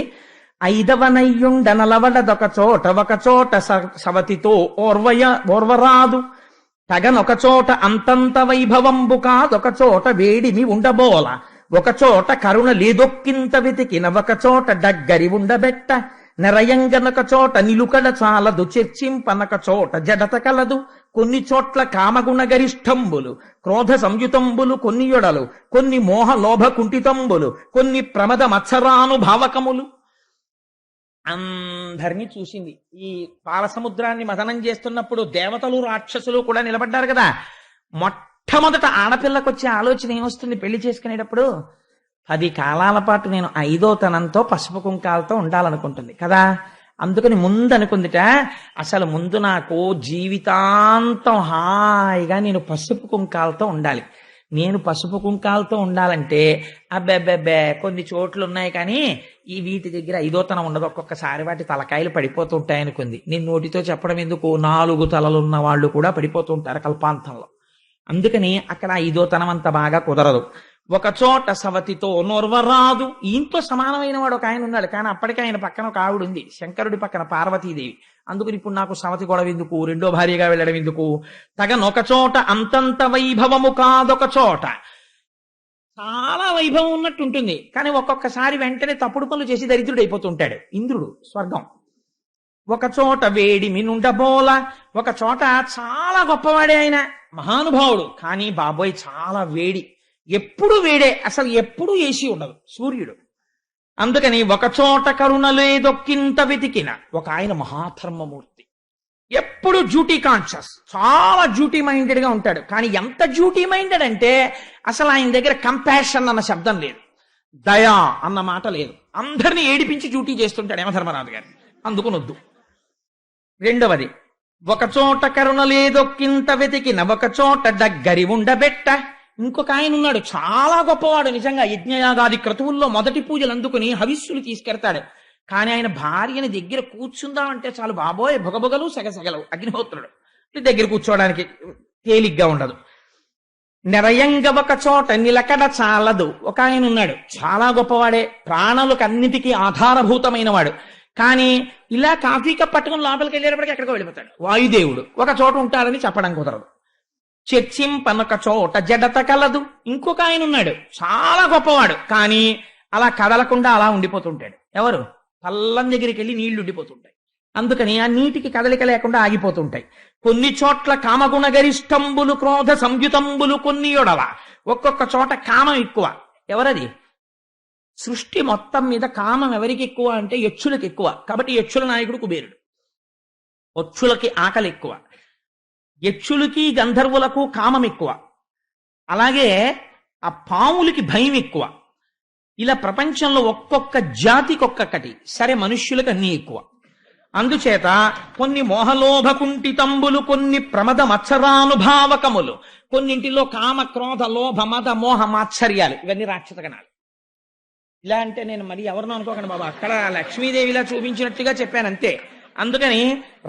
ఐదవనయ్యుండ నలవడదొక చోట ఒక చోట సవతితో ఓర్వరాదు తగనొక చోట అంతంత వైభవంబు కాదొక చోట వేడిమి ఉండబోల ఒక చోట కరుణ లేదొక్కింత వెతికిన ఒక చోట డగ్గరి ఉండబెట్ట నెరయంగనొక చోట నిలుకడ చాలదు చర్చింపనక చోట జడత కలదు కొన్ని చోట్ల కామగుణ గరిష్టంబులు క్రోధ సంయుతంబులు కొన్ని యొడలు కొన్ని మోహ లోభ కుంఠితంబులు కొన్ని ప్రమద మత్సరానుభావకములు. అందరినీ చూసింది. ఈ పాలసముద్రాన్ని మదనం చేస్తున్నప్పుడు దేవతలు రాక్షసులు కూడా నిలబడ్డారు కదా. మొట్టమొదట ఆడపిల్లకొచ్చే ఆలోచన ఏమొస్తుంది పెళ్లి చేసుకునేటప్పుడు? 10 కాలాల పాటు నేను 5వ తనంతో పసుపు కుంకాలతో ఉండాలనుకుంటుంది కదా. అందుకని ముందు అనుకుందిట, అసలు ముందు నాకు జీవితాంతం హాయిగా నేను పసుపు కుంకాలతో ఉండాలి. నేను పసుపు కుంకాలతో ఉండాలంటే అబ్బెబ్బెబ్బే కొన్ని చోట్లు ఉన్నాయి కానీ ఈ వీటి దగ్గర 5వ తనం ఉండదు, ఒక్కొక్కసారి వాటి తలకాయలు పడిపోతూ ఉంటాయనుకుంది. నేను నోటితో చెప్పడం ఎందుకు, 4 తలలున్న వాళ్ళు కూడా పడిపోతూ ఉంటారు కల్పాంతంలో. అందుకని అక్కడ 5వ తనం అంత బాగా కుదరదు. ఒక చోట సవతితో నోర్వరాదు. ఈయనతో సమానమైన వాడు ఒక ఆయన ఉన్నాడు, కానీ అప్పటికే ఆయన పక్కన ఒక ఆవిడ ఉంది, శంకరుడి పక్కన పార్వతీదేవి. అందుకని ఇప్పుడు నాకు సవతి గొడవ ఎందుకు, 2వ భార్యగా వెళ్ళడం ఎందుకు? తగనొక చోట అంతంత వైభవము కాదొక చోట. చాలా వైభవం ఉన్నట్టు ఉంటుంది, కానీ ఒక్కొక్కసారి వెంటనే తప్పుడు పనులు చేసి దరిద్రుడైపోతుంటాడు. ఇంద్రుడు స్వర్గం. ఒక చోట వేడిమి నుండబోల, ఒక చోట చాలా గొప్పవాడే ఆయన, మహానుభావుడు, కానీ బాబోయ్ చాలా వేడి, ఎప్పుడు వేడే, అసలు ఎప్పుడు ఏసీ ఉండదు, సూర్యుడు. అందుకని ఒక చోట కరుణ లేదొక్కింత వెతికిన ఒక ఆయన మహాధర్మమూర్తి, ఎప్పుడు డ్యూటీ కాన్షియస్, చాలా డ్యూటీ మైండెడ్ గా ఉంటాడు. కానీ ఎంత డ్యూటీ మైండెడ్ అంటే అసలు ఆయన దగ్గర కంపాషన్ అన్న శబ్దం లేదు, దయా అన్న మాట లేదు. అందరినీ ఏడిపించి డ్యూటీ చేస్తుంటాడు యమధర్మరాజు గారు, అందుకునొద్దు. రెండవది, ఒక చోట కరుణ లేదొక్కింత వెతికిన ఒక చోట దగ్గరి ఉండబెట్ట. ఇంకొక ఆయన ఉన్నాడు, చాలా గొప్పవాడు నిజంగా, యజ్ఞయాగాది క్రతువుల్లో మొదటి పూజలు అందుకుని హవిస్సులు తీసుకెడతాడు. కానీ ఆయన భార్యని దగ్గర కూర్చుందామంటే చాలు బాబోయ్ భొగబొగలు సెగసెగలు, అగ్నిహోత్రుడు దగ్గర కూర్చోవడానికి తేలిగ్గా ఉండదు. నెరయంగ ఒక చోట నిలకడ చాలదు. ఒక ఆయన ఉన్నాడు, చాలా గొప్పవాడే, ప్రాణులకు అన్నిటికీ ఆధారభూతమైన వాడు, కానీ ఇలా కాఫీ కప్ పట్టుకుని లోపలికి వెళ్ళేటప్పటికి ఎక్కడికో వెళ్ళిపోతాడు. వాయుదేవుడు ఒక చోట ఉంటారని చెప్పడం కుదరదు. చర్చింపనొక చోట జడత కలదు. ఇంకొక ఆయన ఉన్నాడు, చాలా గొప్పవాడు, కానీ అలా కదలకుండా అలా ఉండిపోతుంటాడు. ఎవరు? పల్లం దగ్గరికి వెళ్ళి నీళ్లు ఉండిపోతుంటాయి, అందుకని ఆ నీటికి కదలిక లేకుండా ఆగిపోతుంటాయి. కొన్ని చోట్ల కామగుణ గరిష్టంబులు క్రోధ సంయుతంబులు కొన్ని యొడల. ఒక్కొక్క చోట కామం ఎక్కువ. ఎవరది? సృష్టి మొత్తం మీద కామం ఎవరికి ఎక్కువ అంటే యక్షులకు ఎక్కువ. కాబట్టి యక్షుల నాయకుడు కుబేరుడు. వక్షులకి ఆకలి ఎక్కువ, యక్షులకి గంధర్వులకు కామం ఎక్కువ, అలాగే ఆ పాములకి భయం ఎక్కువ. ఇలా ప్రపంచంలో ఒక్కొక్క జాతికి ఒక్కొక్కటి. సరే, మనుష్యులకు అన్నీ ఎక్కువ. అందుచేత కొన్ని మోహలోభ కుంఠితంబులు, కొన్ని ప్రమద మత్సరానుభావకములు, కొన్నింటిలో కామ క్రోధ లోభ మద మోహ మాత్సర్యాలు, ఇవన్నీ రాక్షస గణాలు. ఇలా అంటే నేను మరి ఎవరినో అనుకోకండి బాబా, అక్కడ లక్ష్మీదేవిలా చూపించినట్టుగా చెప్పాను అంతే. అందుకని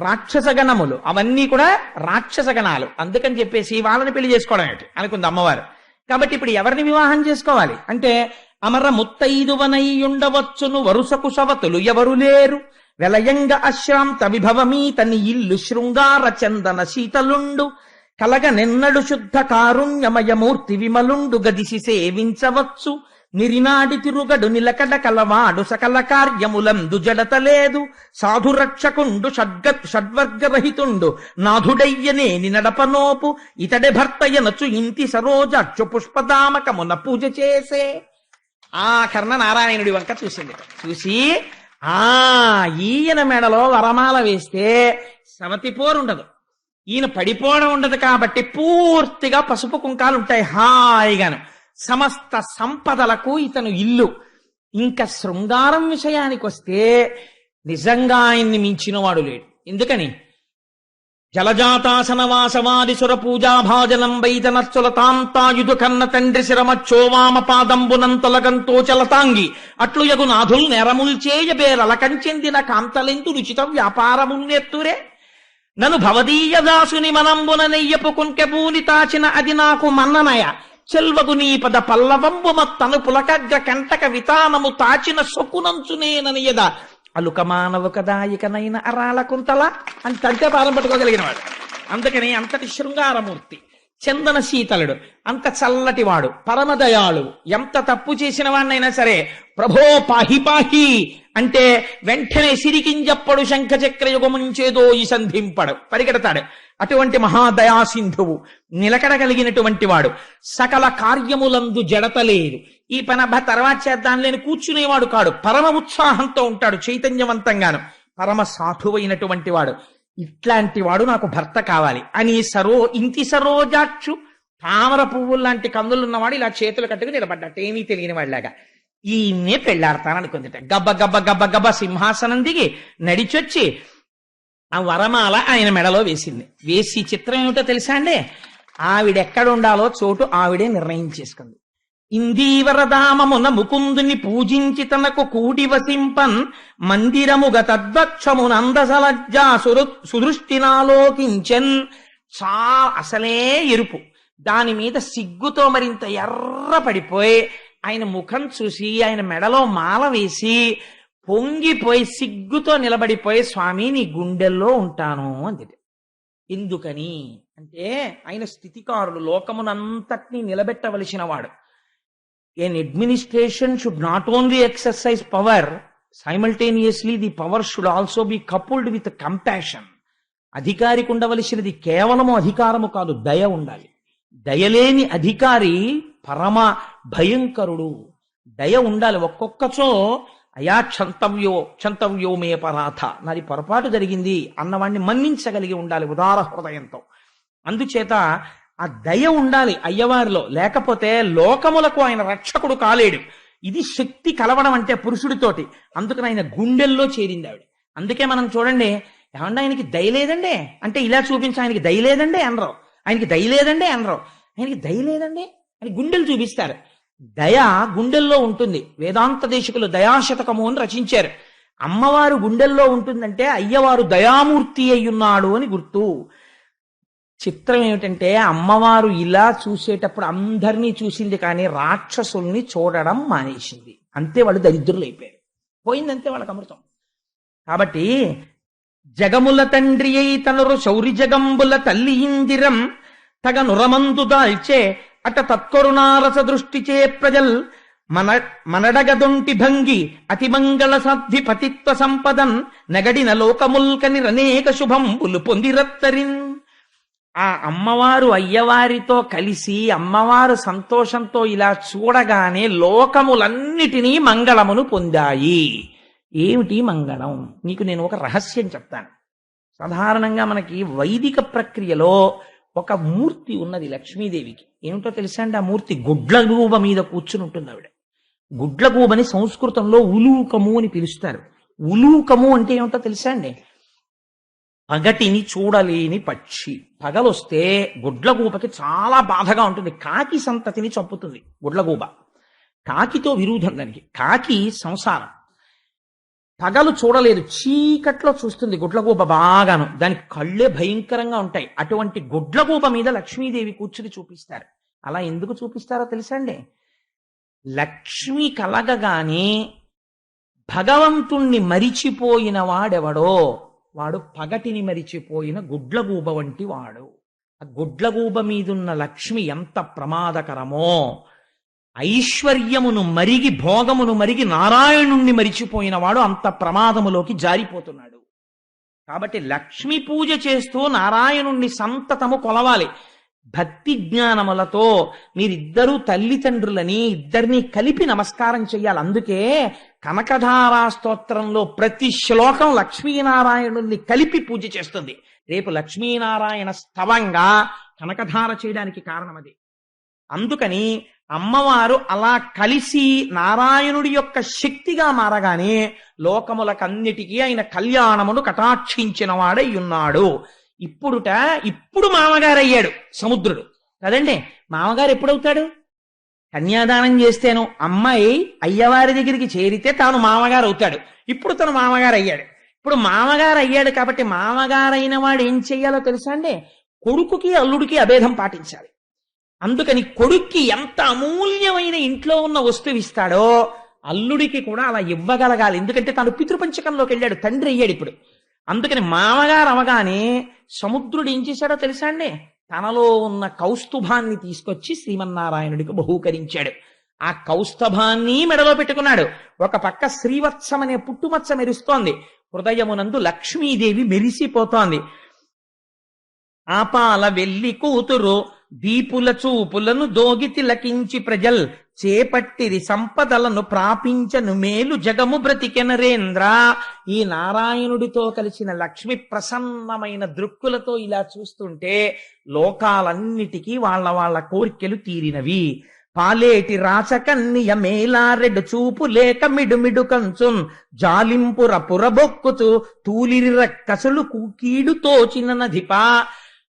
రాక్షస గణములు అవన్నీ కూడా రాక్షస గణాలు. అందుకని చెప్పేసి వాళ్ళని పెళ్లి చేసుకోవడం ఏంటి అనుకుంది అమ్మవారు. కాబట్టి ఇప్పుడు ఎవరిని వివాహం చేసుకోవాలి అంటే, అమర ముత్తైదువనై ఉండవచ్చును వరుసకు సవతులు ఎవరు లేరు, వెలయంగ అశ్రాంత విభవమీతని ఇల్లు శృంగార చందన శీతలుండు, కలగ నిన్నడు శుద్ధ కారుణ్యమయమూర్తి విమలుండు గదిసి సేవించవచ్చు, నిరినాడి తిరుగడు నిలకడ కలవాడు సకల కార్యములందు జడత లేదు, సాధురక్షకుండు షడ్వర్గరహితుండు నాథుడయ్యనేని నడపనోపు, ఇతడే భర్తయనచు ఇంటి సరోజాక్షు పుష్పదామకమున పూజ చేసే. ఆ కర్ణ నారాయణుడి వంక చూసింది. చూసి ఈయన మెడలో వరమాల వేస్తే సవతి పోరుండదు, ఈయన పడిపోవడం ఉండదు, కాబట్టి పూర్తిగా పసుపు కుంకాలు ఉంటాయి హాయిగాను. సమస్త సంపదలకు ఇతను ఇల్లు. ఇంకా శృంగారం విషయానికి వస్తే నిజంగా ఆయన్ని మించిన వాడు లేడు. ఎందుకని? జలజాతాసన వాసవాది సుర పూజా భాజనం వైదనచ్చుల తాంతాయుధు కన్న తండ్రి శిరమచ్చోవామ పాదంబునంతొలగంతో చలతాంగి అట్లు యగు నాథుల్ నెరముల్చేయబేరల కంచెందిన కాంతలెందు రుచిత వ్యాపారమున్నెత్తురే, నన్ను భవదీయ దాసుని మనంబున నెయ్యపు కుంకెబూని తాచిన అది నాకు మన్ననయ, చెల్వగు నీ పద పల్లవంబు మత్తను పులకగ్ర కంటక వితానము తాచిన సొక్కునంచునేననియద, అలుకమానవు కదా ఇకనైన అరాళ కుంతల అని తంతే పాదం పట్టుకోగలిగిన వాడు. అందుకని అంతటి శృంగారమూర్తి. చందన శీతలుడు, అంత చల్లటివాడు, పరమదయాళువు. ఎంత తప్పు చేసిన వాడినైనా సరే ప్రభో పాహి పాహి అంటే వెంటనే సిరికింజప్పడు శంఖచక్రయుగముంచేదో ఈ సంధింపడు, పరిగెడతాడు. అటువంటి మహాదయా సింధువు, నిలకడ కలిగినటువంటి వాడు. సకల కార్యములందు జడత లేదు. ఈ పని తర్వాత చేద్దాం లేని కూర్చునేవాడు కాడు. పరమ ఉత్సాహంతో ఉంటాడు, చైతన్యవంతంగాను. పరమ సాధువైనటువంటి వాడు. ఇట్లాంటి వాడు నాకు భర్త కావాలి అని ఇంటి సరోజాక్షు తామర పువ్వులు లాంటి కందులున్నవాడు ఇలా చేతులు కట్టుకుని నిలబడ్డట్టు, ఏమీ తెలియని వాళ్ళలాగా. ఈయన్నే పెళ్ళాడతాననుకుందిట. గబ్బ గబ్బ గబ్బ గబ్బ సింహాసనం దిగి నడిచొచ్చి ఆ వరమాల ఆయన మెడలో వేసింది. వేసి చిత్రం ఏమిటో తెలుసా అండి, ఆవిడెక్కడ ఉండాలో చోటు ఆవిడే నిర్ణయం చేసుకుంది. ఇందీవరధామమున ముకుందుని పూజించి తనకు కూడి వసింపన్ మందిరముగ తద్వక్షమునందసలజ్జా సుదృష్టినాలోకించన్. అసలే ఎరుపు, దాని మీద సిగ్గుతో మరింత ఎర్ర పడిపోయి ఆయన ముఖం చూసి ఆయన మెడలో మాల వేసి పొంగిపోయి సిగ్గుతో నిలబడిపోయి స్వామి నీ గుండెల్లో ఉంటాను అంది. ఎందుకని అంటే ఆయన స్థితికారుడు, లోకమునంతటినీ నిలబెట్టవలసిన వాడు. An administration should not only exercise power, simultaneously the power should also be coupled with compassion. అధికారికి ఉండవలసినది కేవలము అధికారము కాదు, దయ ఉండాలి. దయలేని అధికారి పరమ భయంకరుడు. దయ ఉండాలి. ఒక్కొక్కచో అయా క్షంతవ్యో మే పరాధ, నాది పొరపాటు జరిగింది అన్నవాడిని మన్నించగలిగి ఉండాలి ఉదార హృదయంతో. అందుచేత ఆ దయ ఉండాలి అయ్యవారిలో, లేకపోతే లోకములకు ఆయన రక్షకుడు కాలేడు. ఇది శక్తి కలవడం అంటే పురుషుడితోటి. అందుకని ఆయన గుండెల్లో చేరింది ఆవిడ. అందుకే మనం చూడండి, ఏమన్నా ఆయనకి దయ లేదండి అంటే ఇలా చూపించి ఆయనకి దయ లేదండి అనరు, ఆయనకి దయ లేదండి అనరు, ఆయనకి దయ లేదండి అని గుండెలు చూపిస్తారు. దయ గుండెల్లో ఉంటుంది. వేదాంత దేశికులు దయాశతకము అని రచించారు. అమ్మవారు గుండెల్లో ఉంటుందంటే అయ్యవారు దయామూర్తి అయ్యున్నాడు అని గుర్తు. చిత్రం ఏమిటంటే అమ్మవారు ఇలా చూసేటప్పుడు అందరినీ చూసింది, కానీ రాక్షసుల్ని చూడడం మానేసింది. అంతే వాళ్ళు దరిద్రులు అయిపోయారు. పోయిందంతే వాళ్ళకి అమృతం. కాబట్టి జగముల తండ్రి అయి తనరు శౌరి జగంబుల తల్లి ఇందిరం తగ నురమందు దాల్చే అట తత్కరుణారస దృష్టిచే ప్రజల్ మనడగదొంటి భంగి అతిమంగళ సాధ్వి పతిత్వ సంపదన్ నగడిన లోకముల్కని రనేక శుభంబులు పొందిరత్తరిన్. ఆ అమ్మవారు అయ్యవారితో కలిసి అమ్మవారు సంతోషంతో ఇలా చూడగానే లోకములన్నిటినీ మంగళమును పొందాయి. ఏమిటి మంగళం? నీకు నేను ఒక రహస్యం చెప్తాను. సాధారణంగా మనకి వైదిక ప్రక్రియలో ఒక మూర్తి ఉన్నది లక్ష్మీదేవికి. ఏమిటో తెలుసా అండి? ఆ మూర్తి గుడ్లగూబ మీద కూర్చుని ఉంటుంది ఆవిడ. గుడ్లగూబని సంస్కృతంలో ఉలూకము అని పిలుస్తారు. ఉలూకము అంటే ఏమిటో తెలుసా అండి? పగటిని చూడలేని పక్షి. పగలొస్తే గుడ్లగూబకి చాలా బాధగా ఉంటుంది. కాకి సంతతిని చంపుతుంది గుడ్లగూబ. కాకితో విరోధం దానికి. కాకి సంసారం. పగలు చూడలేదు, చీకట్లో చూస్తుంది గుడ్లగూబ బాగాను. దానికి కళ్ళే భయంకరంగా ఉంటాయి. అటువంటి గుడ్లగూబ మీద లక్ష్మీదేవి కూర్చుని చూపిస్తారు. అలా ఎందుకు చూపిస్తారో తెలుసా అండి? లక్ష్మి కలగగానే భగవంతుణ్ణి మరిచిపోయిన వాడెవడో వాడు పగటిని మరిచిపోయిన గుడ్లగూబ వంటి వాడు. ఆ గుడ్లగూబ మీదున్న లక్ష్మి ఎంత ప్రమాదకరమో, ఐశ్వర్యమును మరిగి భోగమును మరిగి నారాయణుణ్ణి మరిచిపోయిన వాడు అంత ప్రమాదములోకి జారిపోతున్నాడు. కాబట్టి లక్ష్మీ పూజ చేస్తూ నారాయణుణ్ణి సంతతము కొలవాలి. భక్తి జ్ఞానములతో మీరిద్దరూ తల్లిదండ్రులని ఇద్దరినీ కలిపి నమస్కారం చెయ్యాలి. అందుకే కనకధారా స్తోత్రంలో ప్రతి శ్లోకం లక్ష్మీనారాయణుల్ని కలిపి పూజ చేస్తుంది. రేపు లక్ష్మీనారాయణ స్తవంగా కనకధార చేయడానికి కారణం అది. అందుకని అమ్మవారు అలా కలిసి నారాయణుడి యొక్క శక్తిగా మారగానే లోకములకన్నిటికీ ఆయన కళ్యాణమును కటాక్షించిన వాడై ఉన్నాడు. ఇప్పుడు మామగారు అయ్యాడు సముద్రుడు కదండి. మామగారు ఎప్పుడవుతాడు? కన్యాదానం చేస్తేను అమ్మాయి అయ్యవారి దగ్గరికి చేరితే తాను మామగారు అవుతాడు. ఇప్పుడు తను మామగారు అయ్యాడు. ఇప్పుడు మామగారు అయ్యాడు కాబట్టి మామగారైన వాడు ఏం చెయ్యాలో తెలుసా అండి? కొడుకుకి అల్లుడికి అభేదం పాటించాలి. అందుకని కొడుక్కి ఎంత అమూల్యమైన ఇంట్లో ఉన్న వస్తువు ఇస్తాడో అల్లుడికి కూడా అలా ఇవ్వగలగాలి. ఎందుకంటే తను పితృపంచకంలోకి వెళ్ళాడు, తండ్రి అయ్యాడు ఇప్పుడు. అందుకని మామగారు అవగానే సముద్రుడు ఏం చేశాడో తెలుసా అండి? తనలో ఉన్న కౌస్తుభాన్ని తీసుకొచ్చి శ్రీమన్నారాయణుడికి బహూకరించాడు. ఆ కౌస్తభాన్ని మెడలో పెట్టుకున్నాడు. ఒక పక్క శ్రీవత్సం అనే పుట్టుమచ్చ మెరుస్తోంది, హృదయమునందు లక్ష్మీదేవి మెరిసిపోతోంది. ఆపాల వెల్లి కూతురు దీపుల చూపులను దోగి తిలకించి ప్రజల్ చేపట్టిరి సంపదలను ప్రాపించను మేలు జగము బ్రతికెనరేంద్ర. ఈ నారాయణుడితో కలిసిన లక్ష్మి ప్రసన్నమైన దృక్కులతో ఇలా చూస్తుంటే లోకాలన్నిటికీ వాళ్ళ వాళ్ళ కోరికలు తీరినవి. పాలేటి రాచకన్నియ మేలారెడు చూపు లేక మిడుమిడు కంచున్ జాలింపుర పురబొక్కుతూ తూలిరి రక్కసులు కీడు తోచిన నధిపా.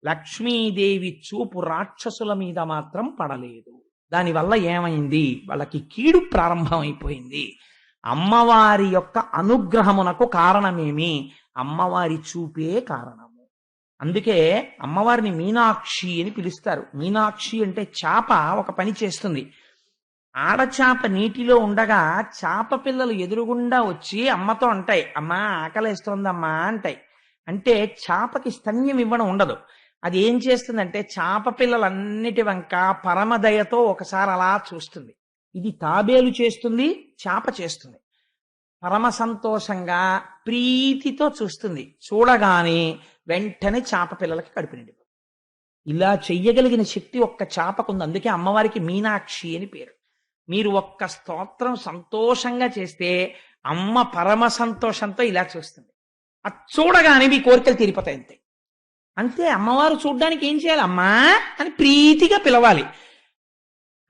లక్ష్మీదేవి చూపు రాక్షసుల మీద మాత్రం పడలేదు. దానివల్ల ఏమైంది? వాళ్ళకి కీడు ప్రారంభమైపోయింది. అమ్మవారి యొక్క అనుగ్రహమునకు కారణమేమి? అమ్మవారి చూపే కారణము. అందుకే అమ్మవారిని మీనాక్షి అని పిలుస్తారు. మీనాక్షి అంటే చాప ఒక పని చేస్తుంది. ఆడచాప నీటిలో ఉండగా చాప పిల్లలు ఎదురుగుండా వచ్చి అమ్మతో అంటాయి, అమ్మా ఆకలేస్తోందమ్మా అంటాయి. అంటే చాపకి స్తన్యం ఇవ్వడం ఉండదు. అది ఏం చేస్తుందంటే చాప పిల్లలన్నిటి వంక పరమదయతో ఒకసారి అలా చూస్తుంది. ఇది తాబేలు చేస్తుంది, చాప చేస్తుంది. పరమ సంతోషంగా ప్రీతితో చూస్తుంది. చూడగానే వెంటనే చాప పిల్లలకి కడుపు నిండిపోతుంది. ఇలా చెయ్యగలిగిన శక్తి ఒక్క చాపకుంది. అందుకే అమ్మవారికి మీనాక్షి అని పేరు. మీరు ఒక్క స్తోత్రం సంతోషంగా చేస్తే అమ్మ పరమ సంతోషంతో ఇలా చూస్తుంది. అది చూడగానే మీ కోరికలు తీరిపోతాయి. అంతే అంతే. అమ్మవారు చూడ్డానికి ఏం చేయాలి? అమ్మా అని ప్రీతిగా పిలవాలి.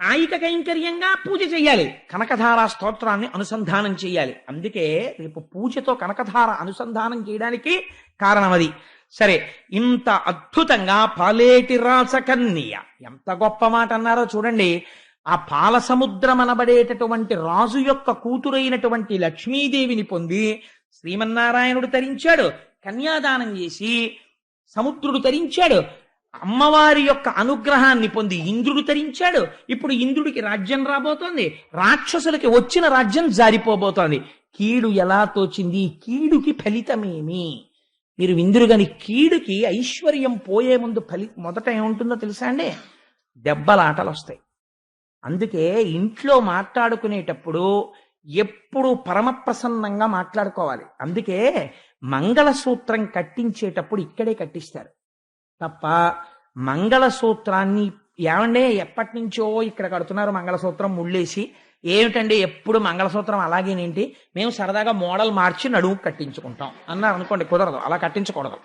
కాయిక కైంకర్యంగా పూజ చెయ్యాలి. కనకధార స్తోత్రాన్ని అనుసంధానం చేయాలి. అందుకే రేపు పూజతో కనకధార అనుసంధానం చేయడానికి కారణం అది. సరే, ఇంత అద్భుతంగా పాలేటి రాసకన్య, ఎంత గొప్ప మాట అన్నారో చూడండి. ఆ పాల సముద్రం అనబడేటటువంటి రాజు యొక్క కూతురైనటువంటి లక్ష్మీదేవిని పొంది శ్రీమన్నారాయణుడు తరించాడు. కన్యాదానం చేసి సముద్రుడు తరించాడు. అమ్మవారి యొక్క అనుగ్రహాన్ని పొంది ఇంద్రుడు తరించాడు. ఇప్పుడు ఇంద్రుడికి రాజ్యం రాబోతోంది. రాక్షసులకి వచ్చిన రాజ్యం జారిపోబోతోంది. కీడు ఎలా తోచింది? కీడుకి ఫలితమేమి? మీరు విందురు గాని కీడుకి ఐశ్వర్యం పోయే ముందు మొదట ఏముంటుందో తెలుసా అండి? దెబ్బలాటలు వస్తాయి. అందుకే ఇంట్లో మాట్లాడుకునేటప్పుడు ఎప్పుడు పరమప్రసన్నంగా మాట్లాడుకోవాలి. అందుకే మంగళసూత్రం కట్టించేటప్పుడు ఇక్కడే కట్టిస్తారు తప్ప మంగళసూత్రాన్ని ఏమండే ఎప్పటి నుంచో ఇక్కడ కడుతున్నారు మంగళసూత్రం ముళ్ళేసి, ఏమిటండి ఎప్పుడు మంగళసూత్రం అలాగేనేంటి, మేము సరదాగా మోడల్ మార్చి నడుము కట్టించుకుంటాం అన్నారు అనుకోండి. కుదరదు, అలా కట్టించకూడదు.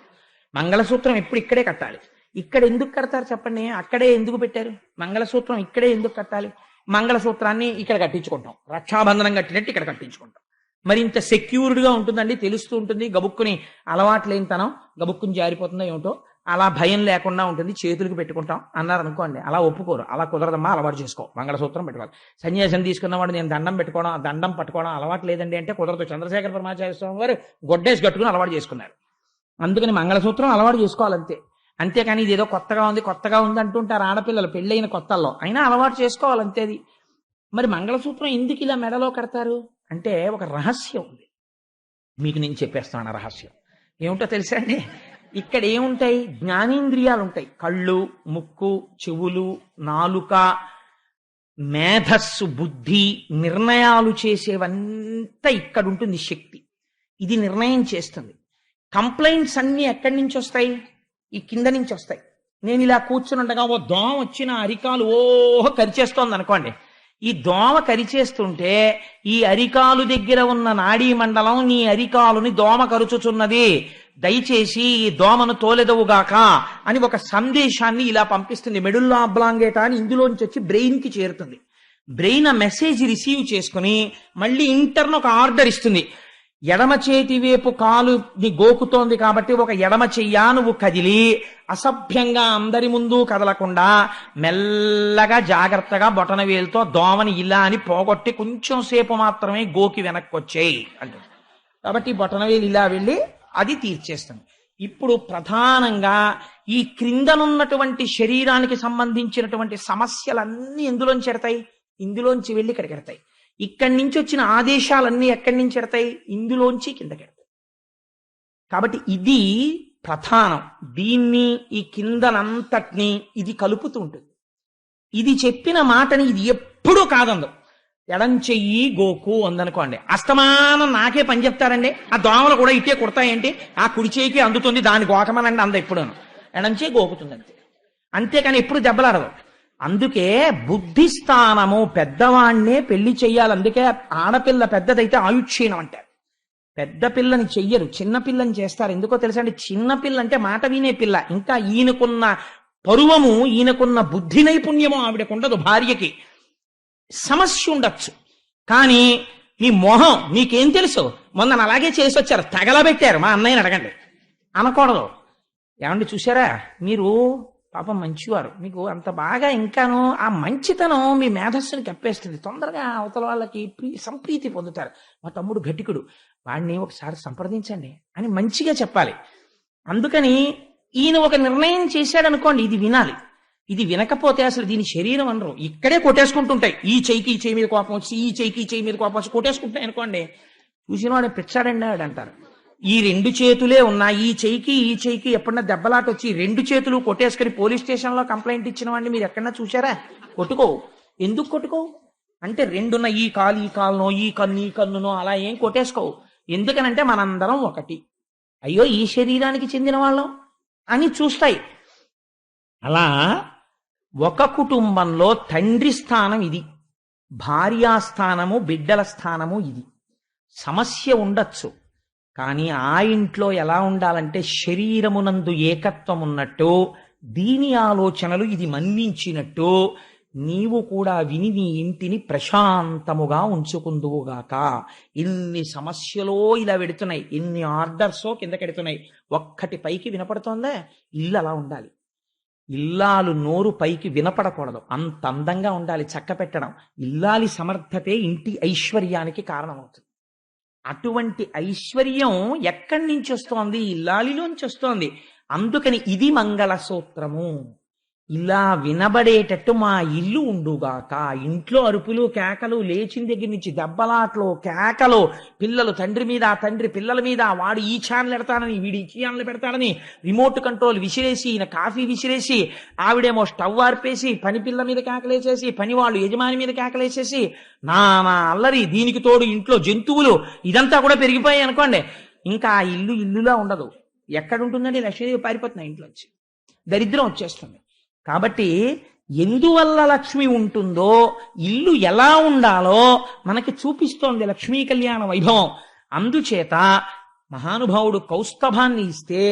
మంగళసూత్రం ఎప్పుడు ఇక్కడే కట్టాలి. ఇక్కడ ఎందుకు కడతారు చెప్పండి? అక్కడే ఎందుకు పెట్టారు మంగళసూత్రం? ఇక్కడే ఎందుకు కట్టాలి? మంగళసూత్రాన్ని ఇక్కడ కట్టించుకుంటాం, రక్షాబంధనం కట్టినట్టు ఇక్కడ కట్టించుకుంటాం. మరి ఇంత సెక్యూర్డ్గా ఉంటుందండి, తెలుస్తూ ఉంటుంది. గబుక్కుని అలవాటు లేనితనం గబుక్కుని జారిపోతుందో ఏమిటో అలా భయం లేకుండా ఉంటుంది, చేతులకు పెట్టుకుంటాం అన్నారు అనుకోండి. అలా ఒప్పుకోరు. అలా కుదరదమ్మా, అలవాటు చేసుకో, మంగళసూత్రం పెట్టుకోవాలి. సన్యాసం తీసుకున్నవాడు నేను దండం పెట్టుకోవడం, దండం పట్టుకోవడం అలవాటు లేదండి అంటే కుదరదు. చంద్రశేఖర పరమాచార్య స్వామి వారు గొడ్డేసి కట్టుకుని అలవాటు చేసుకున్నారు. అందుకని మంగళసూత్రం అలవాటు చేసుకోవాలంతే. అంతేకాని ఇది ఏదో కొత్తగా ఉంది అంటుంటారు ఆడపిల్లలు పెళ్ళైన కొత్తల్లో, అయినా అలవాటు చేసుకోవాలంతే. అది మరి మంగళసూత్రం ఎందుకు ఇలా మెడలో కడతారు అంటే ఒక రహస్యం ఉంది. మీకు నేను చెప్పేస్తాను ఆ రహస్యం ఏమిటో తెలుసా అండి? ఇక్కడ ఏముంటాయి? జ్ఞానేంద్రియాలు ఉంటాయి. కళ్ళు, ముక్కు, చెవులు, నాలుక, మేధస్సు, బుద్ధి, నిర్ణయాలు చేసేవంతా ఇక్కడ ఉంటుంది శక్తి. ఇది నిర్ణయం చేస్తుంది. కంప్లైంట్స్ అన్నీ ఎక్కడి నుంచి వస్తాయి? ఈ కింద నుంచి వస్తాయి. నేను ఇలా కూర్చుని ఉండగా ఓ దోమ వచ్చిన అరికాలు కరిచేస్తోంది అనుకోండి. ఈ దోమ కరిచేస్తుంటే ఈ అరికాలు దగ్గర ఉన్న నాడీ మండలం నీ అరికాలుని దోమ కరుచుచున్నది, దయచేసి ఈ దోమను తోలెదవుగాక అని ఒక సందేశాన్ని ఇలా పంపిస్తుంది. మెడుల్లా అబ్లాంగేటా అని ఇందులోంచి వచ్చి బ్రెయిన్ కి చేరుతుంది. బ్రెయిన్ ఆ మెసేజ్ రిసీవ్ చేసుకుని మళ్ళీ ఇంటర్న్ ఒక ఆర్డర్ ఇస్తుంది. ఎడమ చేతి వైపు కాలుని గోకుతోంది కాబట్టి ఒక ఎడమ చెయ్యా నువ్వు కదిలి అసభ్యంగా అందరి ముందు కదలకుండా మెల్లగా జాగ్రత్తగా బొటన వేలుతో దోమని ఇలా అని పోగొట్టి కొంచెం సేపు మాత్రమే గోకి వెనక్కి వచ్చేయి అంటుంది. కాబట్టి బొటన వేలు ఇలా వెళ్ళి అది తీర్చేస్తుంది. ఇప్పుడు ప్రధానంగా ఈ క్రిందనున్నటువంటి శరీరానికి సంబంధించినటువంటి సమస్యలన్నీ ఎందులోంచి ఎడతాయి? ఇందులోంచి వెళ్ళి ఇక్కడికి ఎడతాయి. ఇక్కడి నుంచి వచ్చిన ఆదేశాలన్నీ ఎక్కడి నుంచి ఎడతాయి? ఇందులోంచి కిందకెడతాయి. కాబట్టి ఇది ప్రధానం. దీన్ని ఈ కిందనంతటిని ఇది కలుపుతూ ఉంటుంది. ఇది చెప్పిన మాటని ఇది ఎప్పుడూ కాదందు. ఎడం చెయ్యి గోకు అందనుకోండి, అస్తమానం నాకే పని చెప్తారండి, ఆ దోమలు కూడా ఇట్టే కుడతాయేంటి, ఆ కుడి చేయికి అందుతుంది దాని గోకమనండి అంద ఎప్పుడూను ఎడం చేయి గోకుతుంది అంతే. అంతేకాని ఎప్పుడు దెబ్బలాడదు. అందుకే బుద్ధి స్థానము పెద్దవాణ్ణే పెళ్లి చెయ్యాలి. అందుకే ఆడపిల్ల పెద్దదైతే ఆయుక్షీణం అంటారు. పెద్ద పిల్లని చెయ్యరు, చిన్న పిల్లని చేస్తారు. ఎందుకో తెలుసా అండి? చిన్న పిల్ల అంటే మాట వినే పిల్ల. ఇంకా ఈయనకున్న పరువము, ఈయనకున్న బుద్ధి నైపుణ్యము ఆవిడకుండదు. భార్యకి సమస్య ఉండొచ్చు, కానీ మీ మొహం మీకేం తెలుసు, మొన్న అలాగే చేసి వచ్చారు, తగలబెట్టారు, మా అన్నయ్యని అడగండి అనకూడదు. ఏమండి చూసారా, మీరు పాపం మంచివారు, మీకు అంత బాగా ఇంకాను ఆ మంచితనం మీ మేధస్సుని కప్పేస్తుంది. తొందరగా అవతల వాళ్ళకి సంప్రీతి పొందుతారు. మా తమ్ముడు ఘటికుడు, వాడిని ఒకసారి సంప్రదించండి అని మంచిగా చెప్పాలి. అందుకని ఈయన ఒక నిర్ణయం చేశాడనుకోండి, ఇది వినాలి. ఇది వినకపోతే అసలు దీని శరీరం అనరు, ఇక్కడే కొట్టేసుకుంటుంటాయి. ఈ చెయ్యికి ఈ చెయ్యి మీద కోపం వచ్చి, ఈ చెయ్యికి ఈ చెయ్యి మీద కోపం వచ్చి కొట్టేసుకుంటాయి అనుకోండి. చూసిన వాడు పిచ్చాడండి అంటారు. ఈ రెండు చేతులే ఉన్నా, ఈ చెయ్యికి ఎప్పుడన్నా దెబ్బలాట వచ్చి రెండు చేతులు కొట్టేసుకుని పోలీస్ స్టేషన్ లో కంప్లైంట్ ఇచ్చిన వాడిని మీరు ఎక్కడన్నా చూసారా? కొట్టుకోవు. ఎందుకు కొట్టుకోవు అంటే, రెండున్న ఈ కాలునో ఈ కన్నునో అలా ఏం కొట్టేసుకోవు. ఎందుకనంటే మనందరం ఒకటి, అయ్యో ఈ శరీరానికి చెందిన వాళ్ళం అని చూస్తాయి. అలా ఒక కుటుంబంలో తండ్రి స్థానం ఇది, భార్యాస్థానము బిడ్డల స్థానము ఇది. సమస్య ఉండొచ్చు, కానీ ఆ ఇంట్లో ఎలా ఉండాలంటే శరీరమునందు ఏకత్వం ఉన్నట్టు, దీని ఆలోచనలు ఇది మన్నించినట్టు నీవు కూడా విని నీ ఇంటిని ప్రశాంతముగా ఉంచుకుందువుగాక. ఇన్ని సమస్యలో ఇలా పెడుతున్నాయి, ఇన్ని ఆర్డర్సో కిందకెడుతున్నాయి, ఒక్కటి పైకి వినపడుతోందా? ఇల్లు అలా ఉండాలి. ఇల్లాలు నోరు పైకి వినపడకూడదు, అంత అందంగా ఉండాలి చక్క పెట్టడం. ఇల్లాలి సమర్థతే ఇంటి ఐశ్వర్యానికి కారణమవుతుంది. అటువంటి ఐశ్వర్యం ఎక్కడి నుంచి వస్తోంది? ఇల్లాలిలోంచి వస్తోంది. అందుకని ఇది మంగళసూత్రము. ఇలా వినబడేటట్టు మా ఇల్లు ఉండుగాక. ఇంట్లో అరుపులు కేకలు, లేచిన దగ్గర నుంచి దెబ్బలాట్లు కేకలు, పిల్లలు తండ్రి మీద, తండ్రి పిల్లల మీద, వాడు ఈ ఛానల్ పెడతానని వీడు ఈ ఛానల్ పెడతాడని రిమోట్ కంట్రోల్ విసిరేసి, ఈయన కాఫీ విసిరేసి, ఆవిడేమో స్టవ్ ఆర్పేసి పని పిల్ల మీద కేకలేసేసి, పని వాళ్ళు యజమాని మీద కేకలేసేసి, నా అల్లరి. దీనికి తోడు ఇంట్లో జంతువులు, ఇదంతా కూడా పెరిగిపోయాయి అనుకోండి, ఇంకా ఆ ఇల్లు ఇల్లులా ఉండదు. ఎక్కడుంటుందండి? లక్ష్మీదేవి పారిపోతున్నాయి ఇంట్లోంచి, దరిద్రం వచ్చేస్తుంది. కాబట్టి ఎందువల్ల లక్ష్మి ఉంటుందో, ఇల్లు ఎలా ఉండాలో మనకి చూపిస్తోంది లక్ష్మీ కళ్యాణ వైభవం. అందుచేత మహానుభావుడు కౌస్తభాన్ని ఇస్తే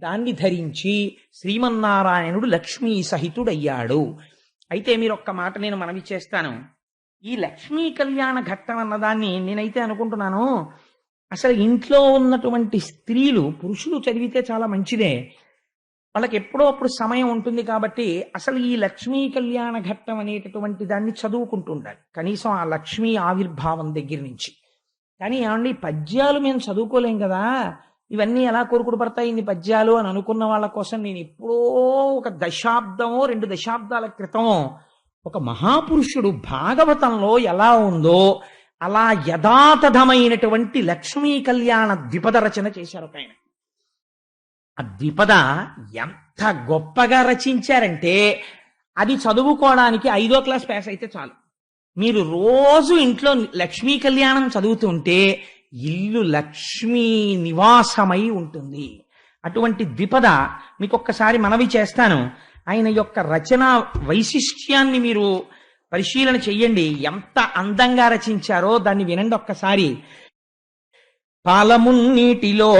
దాన్ని ధరించి శ్రీమన్నారాయణుడు లక్ష్మీ సహితుడయ్యాడు. అయితే మీరు ఒక్క మాట నేను మనవి చేస్తాను. ఈ లక్ష్మీ కళ్యాణ ఘట్టం అన్నదాన్ని నేనైతే అనుకుంటున్నాను, అసలు ఇంట్లో ఉన్నటువంటి స్త్రీలు, పురుషులు చదివితే చాలా మంచిదే, వాళ్ళకి ఎప్పుడో అప్పుడు సమయం ఉంటుంది కాబట్టి అసలు ఈ లక్ష్మీ కళ్యాణ ఘట్టం అనేటటువంటి దాన్ని చదువుకుంటూ ఉండాలి, కనీసం ఆ లక్ష్మీ ఆవిర్భావం దగ్గర నుంచి. కానీ ఏమండి, పద్యాలు మేము చదువుకోలేం కదా, ఇవన్నీ ఎలా కొరుకుడు పడతాయి ఇన్ని పద్యాలు అని అనుకున్న వాళ్ళ కోసం నేను ఎప్పుడో ఒక దశాబ్దమో 2 దశాబ్దాల క్రితమో ఒక మహాపురుషుడు భాగవతంలో ఎలా ఉందో అలా యథాతథమైనటువంటి లక్ష్మీ కళ్యాణ ద్విపద రచన చేశారు ఒక ఆయన. ఆ ద్విపద ఎంత గొప్పగా రచించారంటే, అది చదువుకోవడానికి 5వ క్లాస్ పాస్ అయితే చాలు. మీరు రోజు ఇంట్లో లక్ష్మీ కళ్యాణం చదువుతుంటే ఇల్లు లక్ష్మీ నివాసమై ఉంటుంది. అటువంటి ద్విపద మీకు ఒక్కసారి మనవి చేస్తాను. ఆయన యొక్క రచన వైశిష్ట్యాన్ని మీరు పరిశీలన చెయ్యండి, ఎంత అందంగా రచించారో దాన్ని వినండి ఒక్కసారి. పాలమున్నీటిలో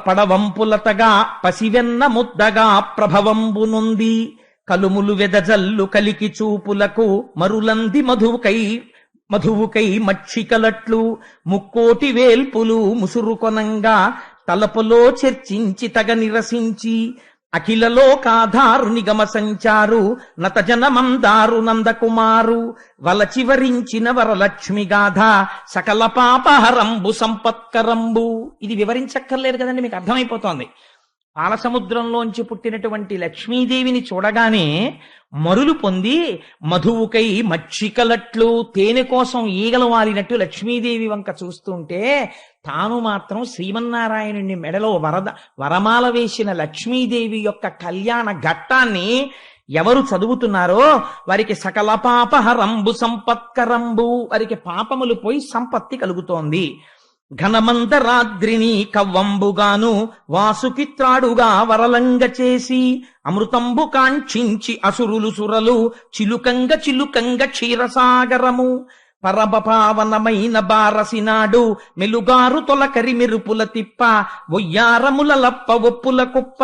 పడవంపులతగా పసివెన్న ముద్దగా ప్రభవంబునుంది, కలుములు వెదజల్లు కలికి చూపులకు మరులంది మధువుకై మక్షికలట్లు, ముక్కోటి వేల్పులు ముసురుకొనంగా తలపులో చర్చించి తగ నిరసించి, అఖిలలో కాధారు నిగమ సంచారు నతజన మందారు నందకుమారు, వలచివరించిన వరలక్ష్మి గాథ సకల పాపహరంబు సంపత్కరంబు. ఇది వివరించక్కర్లేదు కదండి, మీకు అర్థమైపోతోంది. పాలసముద్రంలోంచి పుట్టినటువంటి లక్ష్మీదేవిని చూడగానే మరులు పొంది మధువుకై మచ్చికలట్లు తేనె కోసం ఈగలు వాలినట్టు లక్ష్మీదేవి వంక చూస్తుంటే తాను మాత్రం శ్రీమన్నారాయణుని మెడలో వరమాల వేసిన లక్ష్మీదేవి యొక్క కళ్యాణ ఘట్టాన్ని ఎవరు చదువుతున్నారో వారికి సకల పాపహరంబు సంపత్కరంబు, వారికి పాపములు పోయి సంపత్తి కలుగుతోంది. ఘనమంతరాద్రిని కవ్వంబుగాను వాసుకిత్రాడుగా వరలంగ చేసి అమృతంబు కాంక్షించి అసురులు సురలు చిలుకంగ చిలుకంగ క్షీరసాగరము పరమపావనమైన బారసినాడు మెలుగారు తొలకరి మెరుపుల తిప్ప ఒయ్యారముల లప్ప ఒప్పుల కుప్ప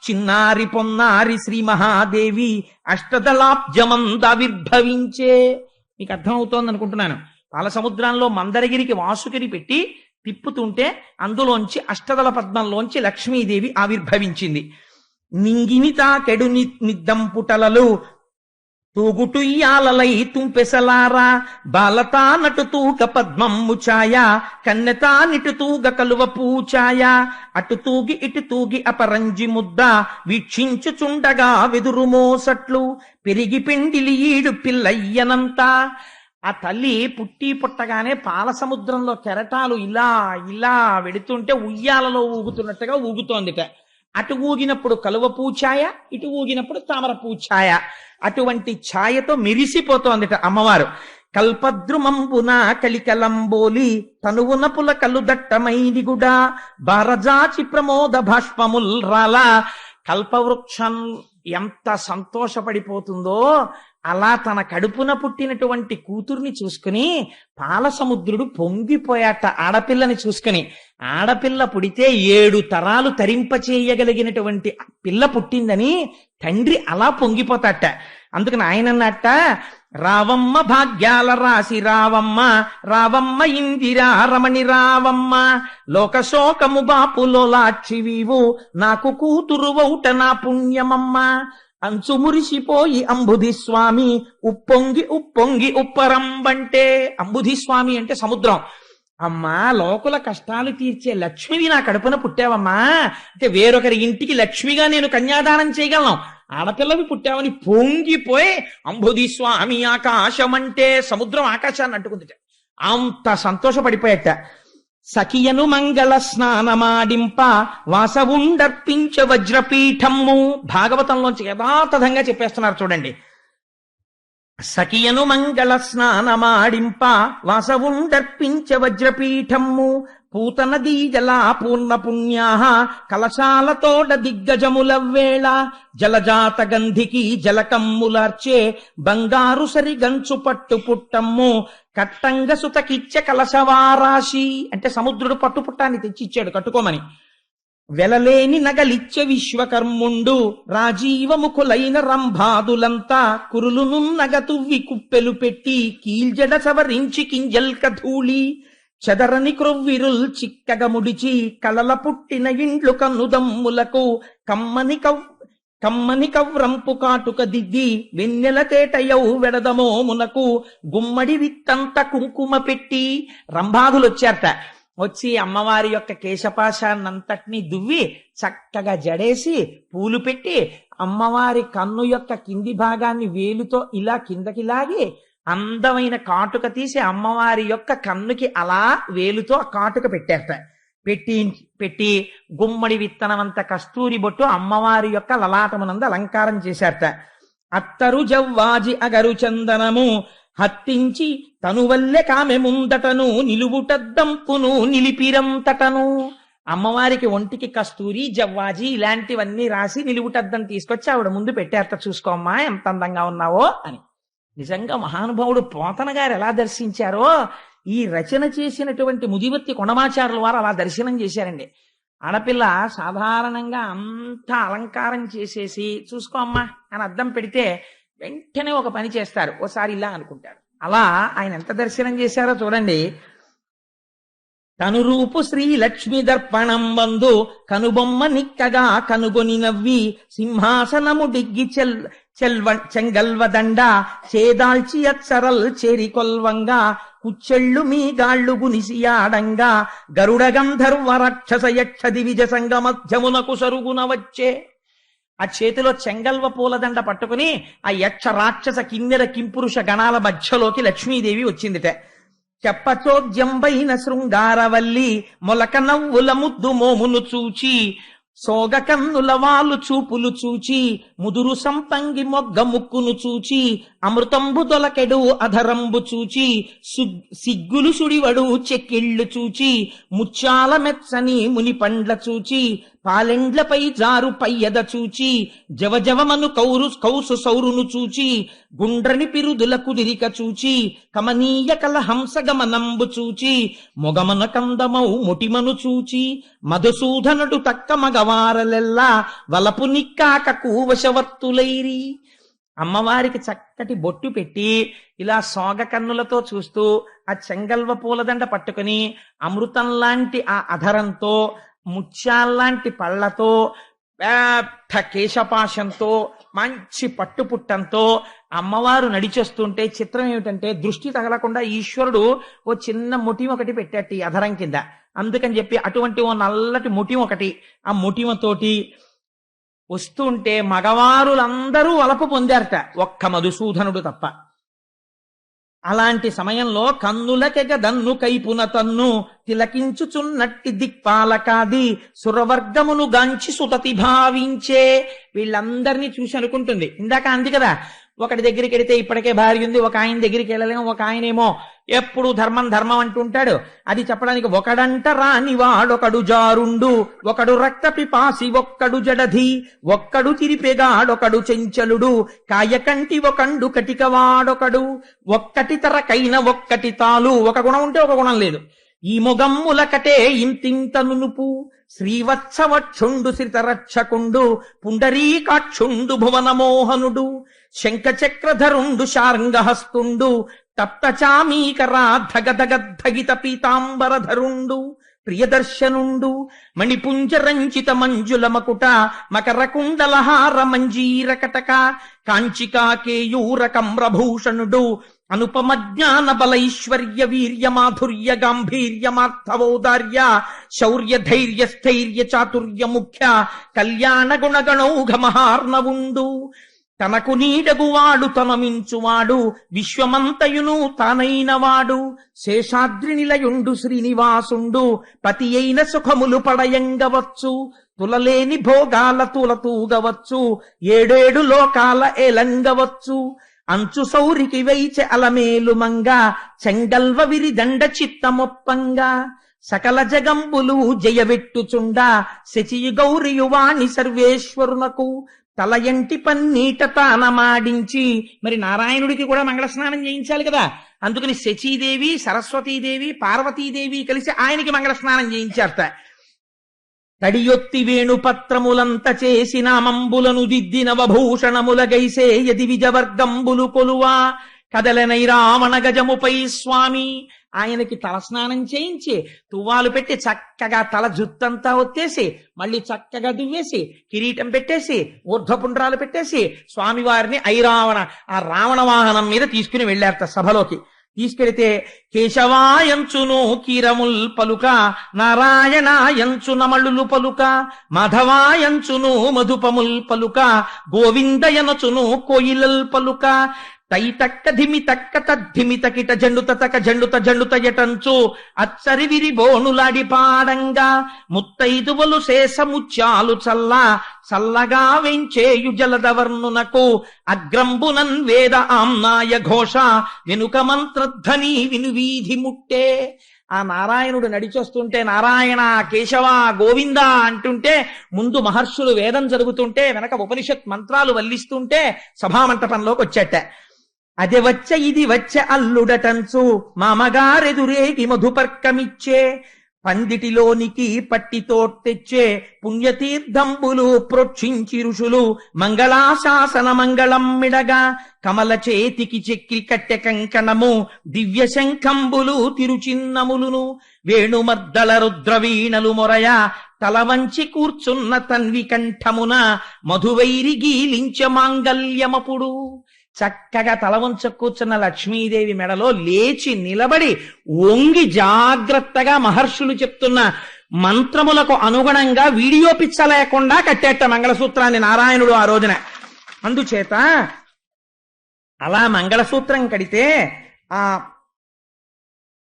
చిన్నారి పొన్నారి శ్రీ మహాదేవి అష్టదళాబ్జమందావిర్భవించే. మీకు అర్థమవుతోంది అనుకుంటున్నాను. పాలసముద్రంలో మందరగిరికి వాసుకిని పెట్టి తిప్పుతుంటే అందులోంచి అష్టదళ పద్మంలోంచి లక్ష్మీదేవి ఆవిర్భవించింది. నింగిని తాకెడు నిద్దం పుటలలు తూగుటుయ్యాలలై తుంపెసలారా బాలతా నటుతూగ పద్మమ్ము ఛాయ కన్నెతా నిటుతూగ కలువ పూచాయ అటు తూగి ఇటు తూగి అపరంజి ముద్ద వీక్షించుచుండగా వెదురు మోసట్లు పెరిగి పిండిలి ఈడు పిల్లయ్యనంతా. ఆ తల్లి పుట్టి పుట్టగానే పాలసముద్రంలో కెరటాలు ఇలా ఇలా వెడుతుంటే ఉయ్యాలలో ఊగుతున్నట్టుగా ఊగుతోందిట. అటు ఊగినప్పుడు కలువ పూఛాయ, ఇటు ఊగినప్పుడు తామర పూఛాయ, అటువంటి ఛాయతో మెరిసిపోతోందిట అమ్మవారు. కల్పద్రుమంబున కలికలంబోలి తనువున పులకలు దట్టమైదిగుడా బారజాచి ప్రమోద భాష్పముల్ రాల. కల్పవృక్షం ఎంత సంతోషపడిపోతుందో అలా తన కడుపున పుట్టినటువంటి కూతుర్ని చూసుకుని పాలసముద్రుడు పొంగిపోయాట ఆడపిల్లని చూసుకుని. ఆడపిల్ల పుడితే 7 తరాలు తరింపచేయగలిగినటువంటి పిల్ల పుట్టిందని తండ్రి అలా పొంగిపోతాట. అందుకని ఆయన అన్నట్ట, రావమ్మ భాగ్యాల రాసి రావమ్మ రావమ్మ ఇందిరా రమణి రావమ్మ లోకశోకము బాపులో లాక్షివీవు నాకు కూతురు వౌట నా పుణ్యమమ్మ అంచు మురిసిపోయి అంబుధిస్వామి ఉప్పొంగి ఉప్పొంగి ఉప్పరంబంటే. అంబుధిస్వామి అంటే సముద్రం. అమ్మా, లోకుల కష్టాలు తీర్చే లక్ష్మివి నా కడుపున పుట్టావమ్మా, అంటే వేరొకరి ఇంటికి లక్ష్మిగా నేను కన్యాదానం చేయగలను, ఆడపిల్లవి పుట్టావని పొంగిపోయి అంబుధిస్వామి ఆకాశం అంటే సముద్రం ఆకాశాన్ని అంటుకుందిట. అంత సంతోషపడిపోయట. సఖియను మంగళ స్నానమాడింప వాసవుండర్పించ వజ్రపీఠమ్ము. భాగవతంలోంచి యథాతథంగా చెప్పేస్తున్నారు చూడండి. సఖియను మంగళ స్నానమాడింప వాసవుండర్పించ వజ్రపీఠమ్ము పూతన దీజలా పూర్ణ పుణ్యాహ కలశాలతోడ దిగ్గజములవ్వేళ జలజాత గంధికి జలకమ్ములార్చే బంగారు సరి గంచు పట్టు పుట్టమ్ము కట్టంగ సుతకిచ్చ కలశవారాశి. అంటే సముద్రుడు పట్టు పుట్టాన్ని తెచ్చిచ్చాడు కట్టుకోమని. వెలలేని నగలిచ్చే విశ్వకర్ముండు రాజీవముఖులైన రంభాదులంతా కురులునున్నగతువ్వి కుప్పెలు పెట్టి కీల్జడ సవరించి కింజల్క ధూళి చెదరని క్రొవ్విరుల్ చిక్కగ ముడిచి కలల పుట్టిన ఇండ్లు కన్నుదమ్ములకు కమ్మని కవ్రంపు కాటుక దిద్ది వెన్నెల తేటయౌ వెడదమో మునకు గుమ్మడి విత్తంత కుంకుమ పెట్టి. రంభాదులు వచ్చారట. వచ్చి అమ్మవారి యొక్క కేశపాశాన్నంతటినీ దువ్వి చక్కగా జడేసి పూలు పెట్టి అమ్మవారి కన్ను యొక్క కింది భాగాన్ని వేలుతో ఇలా కిందకి లాగి అందమైన కాటుక తీసి అమ్మవారి యొక్క కన్నుకి అలా వేలుతో కాటుక పెట్టేట. పెట్టి గుమ్మడి విత్తనమంత కస్తూరి బొట్టు అమ్మవారి యొక్క లలాటమునందు అలంకారం చేశారట. అత్తరు జవ్వాజి అగరు చందనము హత్తించి తనువల్లె కామె ముందటను నిలువుటద్దంపును నిలిపిరంతటను. అమ్మవారికి ఒంటికి కస్తూరి జవ్వాజి ఇలాంటివన్నీ రాసి నిలువుటద్దం తీసుకొచ్చి ఆవిడ ముందు పెట్టారట. చూసుకోమ్మా ఎంత అందంగా ఉన్నావో అని. నిజంగా మహానుభావుడు పోతన గారు ఎలా దర్శించారో ఈ రచన చేసినటువంటి ముదివర్తి కొండమాచారుల వారు అలా దర్శనం చేశారండి. ఆడపిల్ల సాధారణంగా అంత అలంకారం చేసేసి చూసుకో అమ్మా అని అద్దం పెడితే వెంటనే ఒక పని చేస్తారు, ఓసారి ఇలా అనుకుంటారు. అలా ఆయన ఎంత దర్శనం చేశారో చూడండి. కనురూపు శ్రీ లక్ష్మి దర్పణం వందు కనుబొమ్మ నిక్కగా కనుగొని నవ్వి సింహాసనము డిగ్గి చెంగల్వదండ చేదాల్చి అచ్చరల్ చేరి కొల్వంగా కుచ్చెళ్ళు మీ గాళ్ళు గునిసియాడంగా గరుడ గంధర్వ రాక్షస యక్ష దివిజ సంగ మధ్యమునకు సరుగున వచ్చే. ఆ చేతిలో చెంగల్వ పూలదండ పట్టుకుని ఆ యక్ష రాక్షస కిన్నెర కింపురుష గణాల మధ్యలోకి లక్ష్మీదేవి వచ్చిందిట. చెప్పచోద్యంబైన శృంగారవల్లి మొలక నవ్వుల ముద్దు మోమును చూచి సోగ కన్నుల వాళ్ళు చూపులు చూచి ముదురు సంపంగి మొగ్గ ముక్కును చూచి అమృతంబు దొలకెడు అధరంబు చూచి సిగ్గులు సుడివడు చెక్కిళ్ళు చూచి ముచ్చాల మెచ్చని ముని పండ్ల చూచి పాలెండ్లపై జారు పయ్యద చూచి జవజవమను కౌసు సౌరును చూచి గుండ్రని పిరుదుల కుదిరిక చూచి కమనీయ కల హంసగమనంబు చూచి మొగమన కందమౌ మొటిమను చూచి మధుసూదనుడు తక్క మగవారలెల్లా వలపు నిక్కాక కూవశవర్తులైరి. అమ్మవారికి చక్కటి బొట్టు పెట్టి ఇలా సోగ కన్నులతో చూస్తూ ఆ చెంగల్వ పూలదండ పట్టుకుని అమృతం లాంటి ఆ అధరంతో ముత్యాల్లాంటి పళ్లతో పెద్ద కేశపాశంతో మంచి పట్టుపుట్టంతో అమ్మవారు నడిచేస్తుంటే చిత్రం ఏమిటంటే దృష్టి తగలకుండా ఈశ్వరుడు ఓ చిన్న ముఠిమ ఒకటి పెట్టాడు ఈ అధరం కింద. అందుకని చెప్పి అటువంటి ఓ నల్లటి ముఠిమ ఒకటి ఆ ముఠిమతోటి వస్తుంటే మగవారులందరూ వలపు పొందారట, ఒక్క మధుసూదనుడు తప్ప. అలాంటి సమయంలో కన్నులకెగ దన్ను కైపున తన్ను తిలకించుచున్నట్టి దిక్పాలకాది సురవర్గమును గాంచి సుతతి భావించే. వీళ్ళందరినీ చూసి అనుకుంటుంది, ఇందాక అంది కదా, ఒకటి దగ్గరికి వెళితే ఇప్పటికే భార్య ఉంది, ఒక ఆయన దగ్గరికి వెళ్ళలేము, ఒక ఆయనేమో ఎప్పుడు ధర్మం ధర్మం అంటుంటాడు. అది చెప్పడానికి ఒకడంట రాని వాడొకడు జారుండు, ఒకడు రక్త పిపాసి ఒక్కడు జడధి, ఒక్కడు తిరిపెగాడొకడు చెంచలుడు, కాయకంటి ఒకండు కటిక వాడొకడు, ఒక్కటి తరకైన ఒక్కటి తాలు. ఒక గుణం ఉంటే ఒక గుణం లేదు. ఈ మొగమ్ములకటే ఇంతింత నునుపు, శ్రీవత్సవక్షుండు శ్రితరక్షకుండు, పుండరీకాక్షుండు భువనమోహనుడు, శంఖచక్రధరుండు శార్ంగహస్తుండు, తప్తచామీకరా ధగధగద్ధగిత పీతాంబరధరుండు, ప్రియదర్శనుండు, మణిపుంజరంచిత మంజుల మకుట మకర కుండలహార మంజీర కటక, కాంచికా కేయూర కమ్రభూషణుడు, అనుపమ జ్ఞాన బలైశ్వర్య వీర్య మాధుర్య గాంభీర్యమార్థవౌదార్య శౌర్య ధైర్య స్థైర్య చాతుర్య ముఖ్య కళ్యాణ గుణగణౌఘ మహార్ణవుండు, తనకు నీడగువాడు తనమించువాడు విశ్వమంతయును తానైనవాడు, శేషాద్రి నిలయుండు శ్రీనివాసుండు, పతి అయిన సుఖములు పడయంగవచ్చు, తులలేని భోగాల తులతూగవచ్చు, ఏడేడు లోకాల ఏలంగవచ్చు, అంచు సౌరికి వైచె అలమేలు మంగ చెంగల్వ విరిదండ చిత్తమొప్పంగా, సకల జగంబులు జయవెట్టుచుండ శచియు గౌరియువాణి సర్వేశ్వరునకు, తల ఎంటి పన్నీట తానమాడించి. మరి నారాయణుడికి కూడా మంగళ స్నానం చేయించాలి కదా, అందుకని శచీదేవి సరస్వతీదేవి పార్వతీదేవి కలిసి ఆయనకి మంగళ స్నానం చేయించారట. తడియొత్తి వేణుపత్రములంత చేసిన మంబులను దిద్దిన వభూషణముల గైసే యది విజవర్గంబులు కొలువా, కదలనై రావణ గజముపై స్వామి. ఆయనకి తలస్నానం చేయించి తువ్వాలు పెట్టి చక్కగా తల జుత్తంతా ఒత్తేసి మళ్ళీ చక్కగా దువ్వేసి కిరీటం పెట్టేసి ఊర్ధ్వపుండ్రాలు పెట్టేసి స్వామివారిని ఐరావణ ఆ రావణ వాహనం మీద తీసుకుని వెళ్ళారట సభలోకి. తీసుకెళితే కేశవాయంచును కీరముల్ పలుక, నారాయణాయంచు నమళులు పలుక, మాధవాయంచును మధుపముల్ పలుక, గోవిందయనచును కోయిలల్ పలుక, తైతక్క ధిమితక్క తద్ధిమితకిట జండుత తక జండుత జండుత ఎటంచు అచ్చరి విరి బోనులాడి పాడంగా, ముత్తైదువలు శేషముత్యాలు చల్ల చల్లగా వెంచేయు జలదవర్ణునకు, అగ్రంబునన్ వేద ఆమ్నాయ ఘోష వెనుక మంత్రధ్వని వినువీధి ముట్టే. ఆ నారాయణుడు నడిచొస్తుంటే నారాయణ కేశవ గోవింద అంటుంటే ముందు మహర్షులు వేదం జరుగుతుంటే వెనక ఉపనిషత్ మంత్రాలు వల్లిస్తుంటే సభామంటపంలోకి వచ్చేట. అది వచ్చ ఇది వచ్చ అల్లుడటంచు మామగారెదురేగి మధుపర్కమిచ్చే, పందిటిలోనికి పట్టితో తెచ్చే పుణ్యతీర్థంబులు ప్రోక్షించి ఋషులు, మంగళాశాసన మంగళం మిడగా, కమల చేతికి చెక్కి కట్టె కంకణము దివ్య శంఖంబులు తిరుచిన్నములును, వేణుమర్దల రుద్రవీణలు మొరయ తలవంచి కూర్చున్న తన్వి కంఠమున మధువైరి గీలించ మాంగల్యమపుడు. చక్కగా తల వంచ కూర్చున్న లక్ష్మీదేవి మెడలో లేచి నిలబడి వంగి జాగ్రత్తగా మహర్షులు చెప్తున్న మంత్రములకు అనుగుణంగా వీడియో పిచ్చ లేకుండా కట్టేట మంగళసూత్రాన్ని నారాయణుడు ఆ రోజున. అందుచేత అలా మంగళసూత్రం కడితే ఆ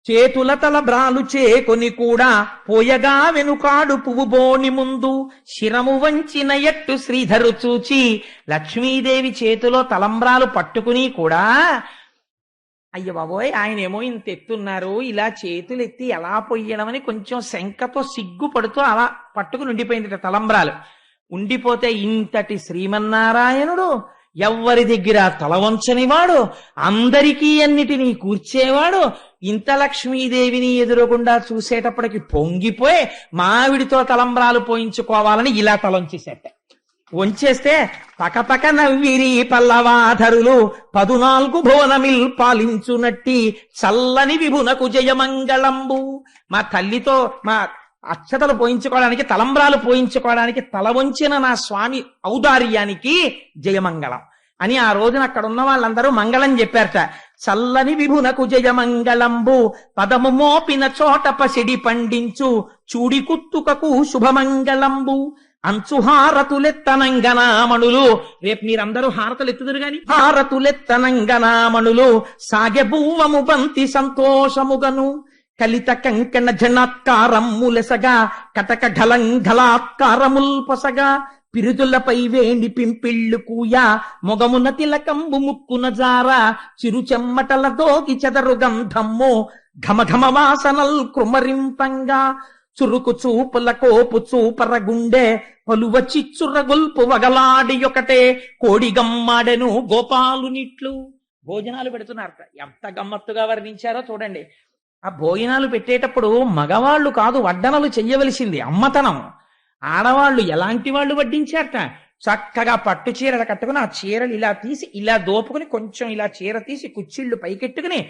చేతుల తల బ్రాలు చేకొని కూడా పోయగా వెనుకాడు పువ్వు బోని ముందు శిరము వంచిన ఎట్టు శ్రీధరు చూచి లక్ష్మీదేవి చేతిలో తలంబ్రాలు పట్టుకుని కూడా అయ్య బాబోయ్ ఆయనేమో ఇంత ఎత్తున్నారు, ఇలా చేతులు ఎత్తి ఎలా పొయ్యడమని కొంచెం శంకతో సిగ్గుపడుతూ అలా పట్టుకుని ఉండిపోయింది తలంబ్రాలు. ఉండిపోతే ఇంతటి శ్రీమన్నారాయణుడు ఎవ్వరి దగ్గర తల వంచనివాడు, అందరికీ అన్నిటినీ కూర్చేవాడు, ఇంత లక్ష్మీదేవిని ఎదురుగుండా చూసేటప్పటికి పొంగిపోయి మావిడితో తలంబ్రాలు పోయించుకోవాలని ఇలా తలంచేసేట. వంచేస్తే పకపక నవ్విరి పల్లవాధరులు 14 భువనమిల్ పాలించునట్టి చల్లని విభునకు జయమంగళంబు. మా తల్లితో మా అక్షతలు పోయించుకోవడానికి, తలంబ్రాలు పోయించుకోవడానికి తల వంచిన నా స్వామి ఔదార్యానికి జయమంగళం అని ఆ రోజున అక్కడ ఉన్న వాళ్ళందరూ మంగళం చెప్పారట. చల్లని విభునకు జయమంగళంబు పదము మోపిన చోట పసిడి పండించు చూడి కుత్తుకకు శుభమంగళంబు అంచు హారతులెత్తనంగనామణులు. రేపు మీరందరూ హారతులు ఎత్తుదురు గాని హారతులెత్తనంగనామణులు సాగె బువ్వము బంతి సంతోషముగను కలిత కంకణ జనాత్కారములెసగా కటక ఘలంఘలాత్కారముల్ పొసగా పిరుదులపై వేణి పింపిళ్ళు కూయ మొగమున తిలకంబు ముక్కున జార చిరు చెమ్మటల దోగి చెదరు గంధమ్ము ఘమఘమ వాసనల్ కృమరింపంగా చురుకు చూపుల కోపు చూపర గుండె పలువ చిచ్చుర గొల్పు వగలాడి ఒకటే కోడిగమ్మాడెను గోపాలునిట్లు. భోజనాలు పెడుతున్నారట. ఎంత గమ్మత్తుగా వర్ణించారో చూడండి. ఆ భోజనాలు పెట్టేటప్పుడు మగవాళ్ళు కాదు వడ్డనలు చెయ్యవలసింది, అమ్మతనం. ఆడవాళ్ళు ఎలాంటి వాళ్ళు వడ్డించారట. చక్కగా పట్టు చీరలు కట్టుకుని ఆ చీరలు ఇలా తీసి ఇలా దోపుకుని కొంచెం ఇలా చీర తీసి కుచ్చిళ్ళు పైకెట్టుకుని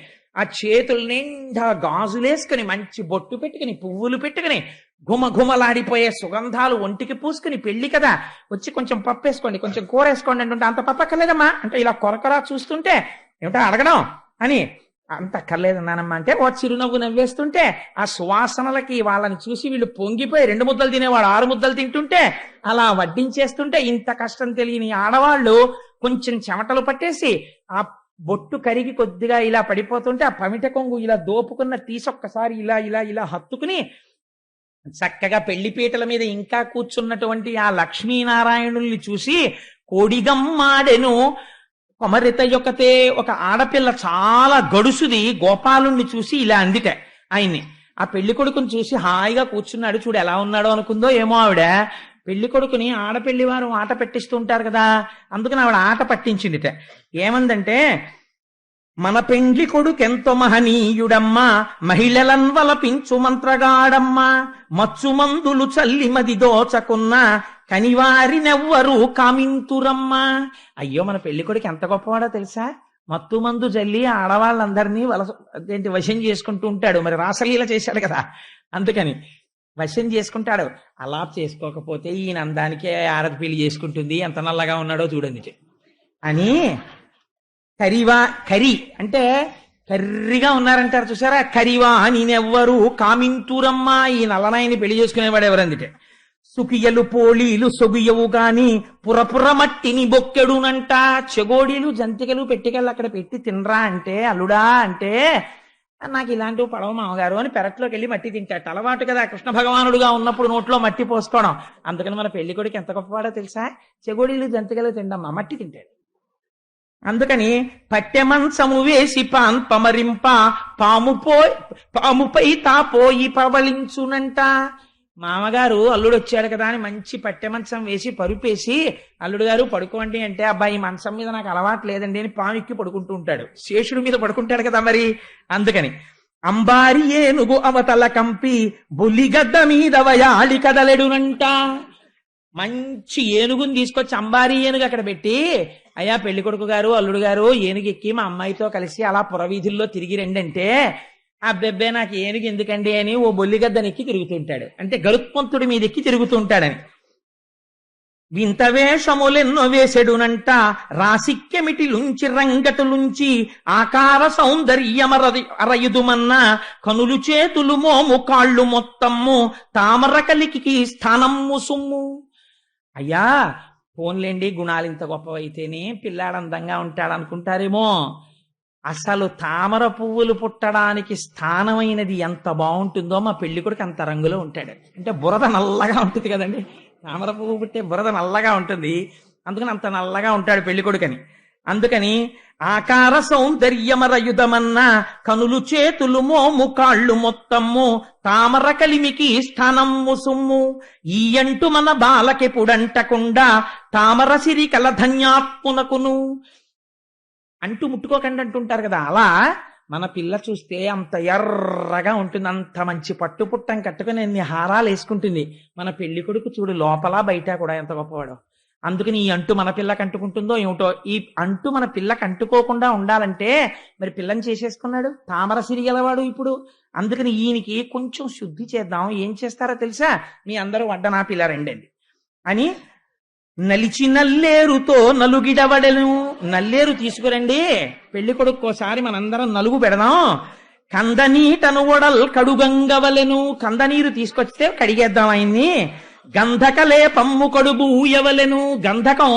ఆ చేతుల నిండా గాజులేసుకుని మంచి బొట్టు పెట్టుకుని పువ్వులు పెట్టుకుని ఘుమఘుమలాడిపోయే సుగంధాలు ఒంటికి పూసుకుని పెళ్లి కదా వచ్చి కొంచెం పప్పు వేసుకోండి కొంచెం కూర వేసుకోండి అంటుంటే అంత పప్పు అక్కర్లేదమ్మా అంటే ఇలా కొరకొరా చూస్తుంటే ఏమిటో అడగడం అని అంత అక్కర్లేదన్నానమ్మా అంటే ఓ చిరునవ్వు నవ్వేస్తుంటే ఆ సువాసనలకి వాళ్ళని చూసి వీళ్ళు పొంగిపోయి 2 ముద్దలు తినేవాడు 6 ముద్దలు తింటుంటే అలా వడ్డించేస్తుంటే ఇంత కష్టం తెలియని ఆడవాళ్ళు కొంచెం చెమటలు పట్టేసి ఆ బొట్టు కరిగి కొద్దిగా ఇలా పడిపోతుంటే ఆ పమిట కొంగు ఇలా దోపుకున్న తీసొక్కసారి ఇలా ఇలా ఇలా హత్తుకుని చక్కగా పెళ్లిపీటల మీద ఇంకా కూర్చున్నటువంటి ఆ లక్ష్మీనారాయణుల్ని చూసి కోడిగమ్మాడెను కొమరిత యొక్కతే. ఒక ఆడపిల్ల చాలా గడుసుది గోపాలుణ్ణి చూసి ఇలా అందిట ఆయన్ని. ఆ పెళ్లి కొడుకుని చూసి హాయిగా కూర్చున్నాడు, చూడు ఎలా ఉన్నాడో అనుకుందో ఏమో ఆవిడ. పెళ్లి కొడుకుని ఆడపెళ్లి వారు ఆట పెట్టిస్తూ ఉంటారు కదా, అందుకని ఆవిడ ఆట పట్టించిందిట. ఏమందంటే మన పెండ్లి కొడుకెంతో మహనీయుడమ్మా మహిళలన్ వలపించు మంత్రగాడమ్మా మచ్చుమందులు చల్లి మది దోచకున్న కనివారినెవ్వరు కామింతురమ్మా. అయ్యో మన పెళ్లి కొడుకు ఎంత గొప్పవాడో తెలుసా, మత్తు మందు జల్లి ఆడవాళ్ళందరినీ వశం చేసుకుంటూ ఉంటాడు. మరి రాసలీల చేశాడు కదా, అందుకని వశం చేసుకుంటాడు. అలా చేసుకోకపోతే ఈయన అందానికే ఆడది పెళ్లి చేసుకుంటుంది, ఎంత నల్లగా ఉన్నాడో చూడండి అని. కరి అంటే కర్రిగా ఉన్నారంటారు చూసారా, కరివా నేనెవ్వరు కామింతురమ్మా. ఈ నల్లనాయని పెళ్లి చేసుకునేవాడు ఎవరందిటే సుఖియలు పోలీలు సొగుయవు గాని పురపుర మట్టిని బొక్కెడునంట. చెగోడీలు జంతికలు పెట్టికెళ్ళి అక్కడ పెట్టి తినరా అంటే అల్లుడా అంటే నాకు ఇలాంటివి పడవ మామగారు అని పెరట్లోకి వెళ్ళి మట్టి తింటాడు. అలవాటు కదా కృష్ణ భగవానుడుగా ఉన్నప్పుడు నోట్లో మట్టి పోసుకోవడం. అందుకని మన పెళ్లి కొడుకు ఎంత గొప్పవాడో తెలుసా, చెగోడీలు జంతికలు తిండమ్మా మట్టి తింటాడు. అందుకని పట్టె మంచము వేసి పమరింప పాముపై తాపోయి పవళించునంట. మామగారు అల్లుడు వచ్చాడు కదా అని మంచి పట్టె మంచం వేసి పరుపేసి అల్లుడు గారు పడుకోండి అంటే అబ్బాయి మంచం మీద నాకు అలవాటు లేదండి అని పాముక్కి పడుకుంటూ ఉంటాడు. శేషుడి మీద పడుకుంటాడు కదా మరి. అందుకని అంబారి ఏనుగు అవతల కంపి బుల్లిగద్ద మీద వయాలి కదలెడునంట. మంచి ఏనుగుని తీసుకొచ్చి అంబారీ ఏనుగు అక్కడ పెట్టి అయ్యా పెళ్లి కొడుకు గారు అల్లుడు గారు ఏనుగు ఎక్కి మా అమ్మాయితో కలిసి అలా పురవీధుల్లో తిరిగి రండంటే అబ్బెబ్బే నాకు ఏనుగు ఎందుకండి అని ఓ బొల్లిగద్దనెక్కి తిరుగుతుంటాడు. అంటే గరుత్మంతుడి మీద ఎక్కి తిరుగుతుంటాడని. వింత వేషములెన్నో వేసెడునంట రాసిక్యమిటిలుంచి రంగటులుంచి ఆకార సౌందర్యమరది అరయుదుమన్న కనులు చేతులు మోము కాళ్ళు మొత్తమ్ము తామర కలికి స్థానమ్ము సుమ్ము. అయ్యా పోన్లేండి, గుణాలు ఇంత గొప్పవైతేనే పిల్లాడు అందంగా ఉంటాడు అనుకుంటారేమో. అసలు తామర పువ్వులు పుట్టడానికి స్థానమైనది ఎంత బాగుంటుందో మా పెళ్లి కొడుకు అంత రంగులో ఉంటాడు. అంటే బురద నల్లగా ఉంటుంది కదండి, తామర పువ్వు పుట్టే బురద నల్లగా ఉంటుంది, అందుకని అంత నల్లగా ఉంటాడు పెళ్లి కొడుకని. అందుకని ఆకార సౌందర్యమరయుధమన్న కనులు చేతులు మోము కాళ్ళు మొత్తమ్ము తామర కలిమికి స్థానమ్ము సుమ్ము ఈ అంటూ మన బాలకెపుడంటకుండా తామర సిరి కల ధన్యాత్మునకును. అంటూ ముట్టుకోకండి అంటుంటారు కదా, అలా మన పిల్ల చూస్తే అంత ఎర్రగా ఉంటుంది, అంత మంచి పట్టు పుట్టం కట్టుకుని ఎన్ని హారాలు వేసుకుంటుంది. మన పెళ్లి కొడుకు చూడు లోపల బయట కూడా ఎంత గొప్పవాడు. అందుకని ఈ అంటు మన పిల్లకి అంటుకుంటుందో ఏమిటో. ఈ అంటు మన పిల్లకి అంటుకోకుండా ఉండాలంటే మరి పిల్లని చేసేసుకున్నాడు, తామర సిరిగలవాడు ఇప్పుడు. అందుకని ఈయనకి కొంచెం శుద్ధి చేద్దాం. ఏం చేస్తారో తెలుసా, మీ అందరూ వడ్డనా పిల్ల రెండండి అని నలిచి నల్లేరుతో నలుగిడవడను. నల్లేరు తీసుకురండి, పెళ్లి కొడుకోసారి మనందరం నలుగు పెడదాం. కందనీటను ఒడల్ కడుగంగవలెను. కందనీరు తీసుకొస్తే కడిగేద్దాం ఆయన్ని. గంధకలే పమ్ము కడుబు ఊయవలెను. గంధకం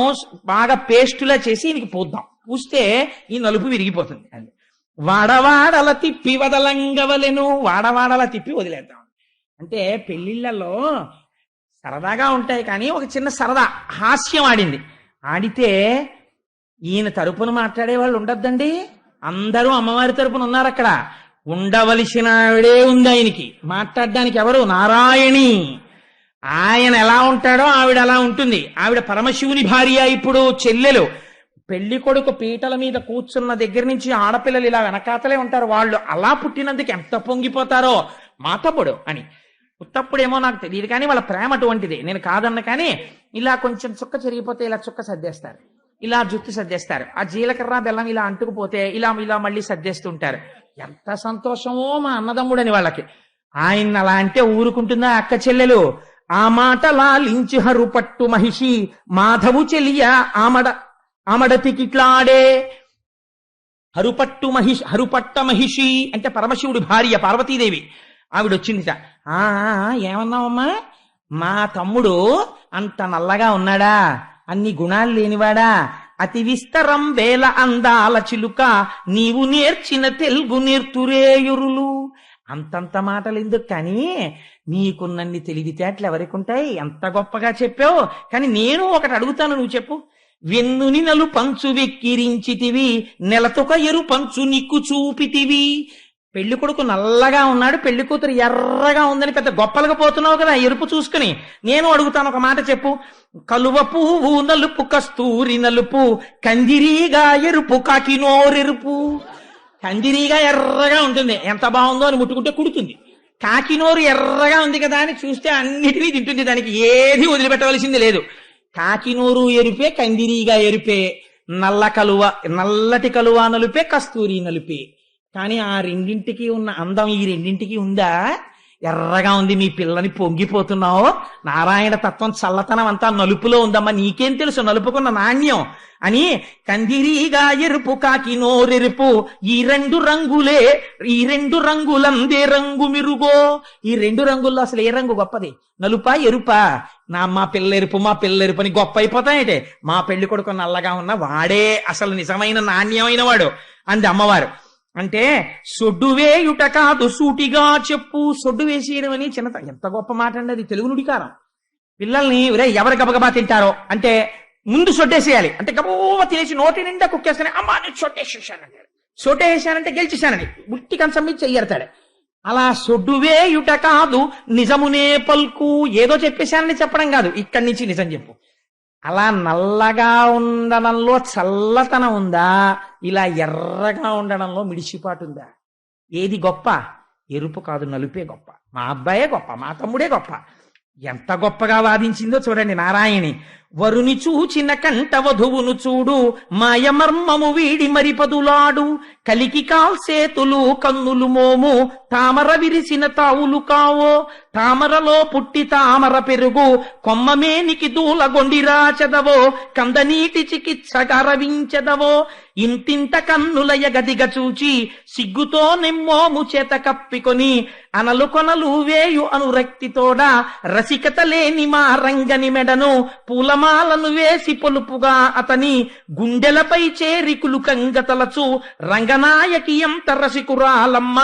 బాగా పేస్టులా చేసి ఈయనకి పూద్దాం. పూస్తే ఈ నలుపు విరిగిపోతుంది. వాడవాడల తిప్పి వదలంగవలెను. వాడవాడల తిప్పి వదిలేద్దాం. అంటే పెళ్లిళ్లలో సరదాగా ఉంటాయి కానీ ఒక చిన్న సరదా హాస్యం ఆడింది. ఆడితే ఈయన తరపున మాట్లాడే వాళ్ళు ఉండద్దండి, అందరూ అమ్మవారి తరపున ఉన్నారు అక్కడ. ఉండవలసిన ఆవిడే ఉంది ఆయనకి మాట్లాడడానికి. ఎవరు? నారాయణి. ఆయన ఎలా ఉంటాడో ఆవిడ అలా ఉంటుంది. ఆవిడ పరమశివుని భార్య, ఇప్పుడు చెల్లెలు. పెళ్లి కొడుకు పీటల మీద కూర్చున్న దగ్గర నుంచి ఆడపిల్లలు ఇలా వెనకాతలే ఉంటారు. వాళ్ళు అలా పుట్టినందుకు ఎంత పొంగిపోతారో మా తమ్ముడు అని. ఉత్తప్పుడేమో నాకు తెలియదు కానీ వాళ్ళ ప్రేమ అటువంటిది, నేను కాదన్న. కానీ ఇలా కొంచెం చుక్క చెరిగిపోతే ఇలా చుక్క సర్దేస్తారు, ఇలా జుట్టు సర్దేస్తారు. ఆ జీలకర్ర బెల్లం ఇలా అంటుకుపోతే ఇలా ఇలా మళ్ళీ సర్దేస్తుంటారు. ఎంత సంతోషమో మా అన్నదమ్ముడని వాళ్ళకి. ఆయన అలా అంటే ఊరుకుంటుందా అక్క చెల్లెలు? ఆ మాట లాలించి హరుపట్టు మహిషి మాధవు చెలియ ఆమడతికిట్లాడే. హరుపట్ట మహిషి అంటే పరమశివుడి భార్య పార్వతీదేవి. ఆవిడొచ్చిందిట. ఏమన్నావమ్మా? మా తమ్ముడు అంత నల్లగా ఉన్నాడా, అన్ని గుణాలు లేనివాడా, అతి విస్తరం వేల అందాల చిలుక నీవు నేర్చిన తెలుగు నేర్తురేయురులు. అంతంత మాటలు ఎందుకు కానీ నీకున్నన్ని తెలివితేటలు ఎవరికుంటాయి? ఎంత గొప్పగా చెప్పావు. కానీ నేను ఒకటి అడుగుతాను, నువ్వు చెప్పు. వెన్నుని నలు పంచు వెక్కిరించితివి నెలతొక ఎరు పంచు నిక్కు చూపితివి. పెళ్లి కొడుకు నల్లగా ఉన్నాడు, పెళ్లి కూతురు ఎర్రగా ఉందని పెద్ద గొప్పలుగా పోతున్నావు కదా ఎరుపు చూసుకుని. నేను అడుగుతాను, ఒక మాట చెప్పు. కలువ పువ్వు నలుపు కస్తూరి నలుపు కందిరీగా ఎరుపు కాకినోరెరుపు. కందిరీగా ఎర్రగా ఉంటుంది, ఎంత బాగుందో అని ముట్టుకుంటే కుడుతుంది. కాకినోరు ఎర్రగా ఉంది కదా అని చూస్తే అన్నిటినీ తింటుంది, దానికి ఏది వదిలిపెట్టవలసింది లేదు. కాకినోరు ఎరుపే, కందిరీగా ఎరుపే. నల్లటి కలువ నలుపే, కస్తూరి నలుపే. కానీ ఆ రెండింటికి ఉన్న అందం ఈ రెండింటికి ఉందా? ఎర్రగా ఉంది, మీ పిల్లని పొంగిపోతున్నావు. నారాయణ తత్వం చల్లతనం అంతా నలుపులో ఉందమ్మా, నీకేం తెలుసు నలుపుకున్న నాణ్యం అని. కందిరీగా ఎరుపు కాకి నోరెరుపు ఈ రెండు రంగులందే రంగు మిరుగో. ఈ రెండు రంగుల్లో అసలు ఏ రంగు గొప్పది? నలుపా ఎరుపా? మా పిల్ల ఎరుపు అని గొప్ప అయిపోతాయంటే. మా పెళ్లి కొడుకు నల్లగా ఉన్న వాడే అసలు నిజమైన నాణ్యమైన వాడు అంది అమ్మవారు. అంటే సొడ్డు వేయుట కాదు సూటిగా చెప్పు. సొడ్డు వేసేయడం అని చిన్నత, ఎంత గొప్ప మాట అండి అది, తెలుగు నుడికారం. పిల్లల్ని ఎవరు గబగబా తింటారో అంటే ముందు సొడ్డేసేయాలి. అంటే గబగబా తినేసి నోటి నిండా కుక్కేస్తానే, అమ్మా నేను సొట్టేసేసానంటాడు. సొట్టేసానంటే గెలిచేశానని బుట్టి కంచం మీద చెయ్యడతాడు. అలా సొడ్డు వేయుట కాదు నిజమునే పల్కు. ఏదో చెప్పేశానని చెప్పడం కాదు, ఇక్కడి నుంచి నిజం చెప్పు. అలా నల్లగా ఉండడంలో చల్లతనం ఉందా, ఇలా ఎర్రగా ఉండడంలో మిడిసిపాటు ఉందా? ఏది గొప్ప? ఎరుపు కాదు నలుపే గొప్ప. మా అబ్బాయే గొప్ప, మా తమ్ముడే గొప్ప. ఎంత గొప్పగా వాదించిందో చూడండి నారాయణి. వరుని చూచిన కంట వధువును చూడు, మాయమర్మము వీడి మరిపదులాడు, కలికి కాల్సేతులు కన్నులు మోము, తామర విరిసిన తావులు కావో, తామరలో పుట్టి తామర పెరుగు, కొమ్మమేనికి దూలగొండిరా చెదవో, కందనీటి చికిత్స గరవించెదవో, ఇంతింత కన్నుల ఎగదిగ చూచి సిగ్గుతో నిమ్మోము చేత కప్పికొని, అనలు కొనలు వేయు అనురక్తితోడ రసికత లేని మా రంగని మెడను పూలమాలను వేసి పొలుపుగా అతని గుండెలపై చేరి కులుకంగతలచు, రంగనాయకి ఎంత రసికురాలమ్మ,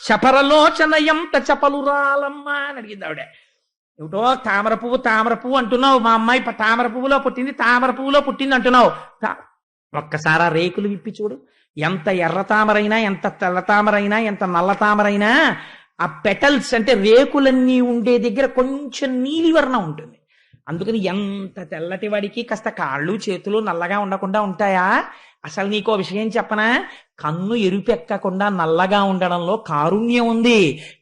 శపరలోచన ఎంత చపలురాలమ్మ అని అడిగింది ఆవిడ. ఏమిటో తామర పువ్వు అంటున్నావు, మా అమ్మాయి తామర పువ్వులో పుట్టింది, తామర పువ్వులో పుట్టింది అంటున్నావు. ఒక్కసారి ఆ రేకులు విప్పి చూడు. ఎంత ఎర్ర తామరైనా, ఎంత తెల్ల తామరైనా, ఎంత నల్ల తామరైనా ఆ పెటల్స్ అంటే రేకులన్నీ ఉండే దగ్గర కొంచెం నీలివర్ణం ఉంటుంది. అందుకని ఎంత తెల్లటి వాడికి కాస్త కాళ్ళు చేతులు నల్లగా ఉండకుండా ఉంటాయా? అసలు నీకో విషయం చెప్పనా? కన్ను ఎరుపెక్కకుండా నల్లగా ఉండడంలో కారుణ్యం ఉంది.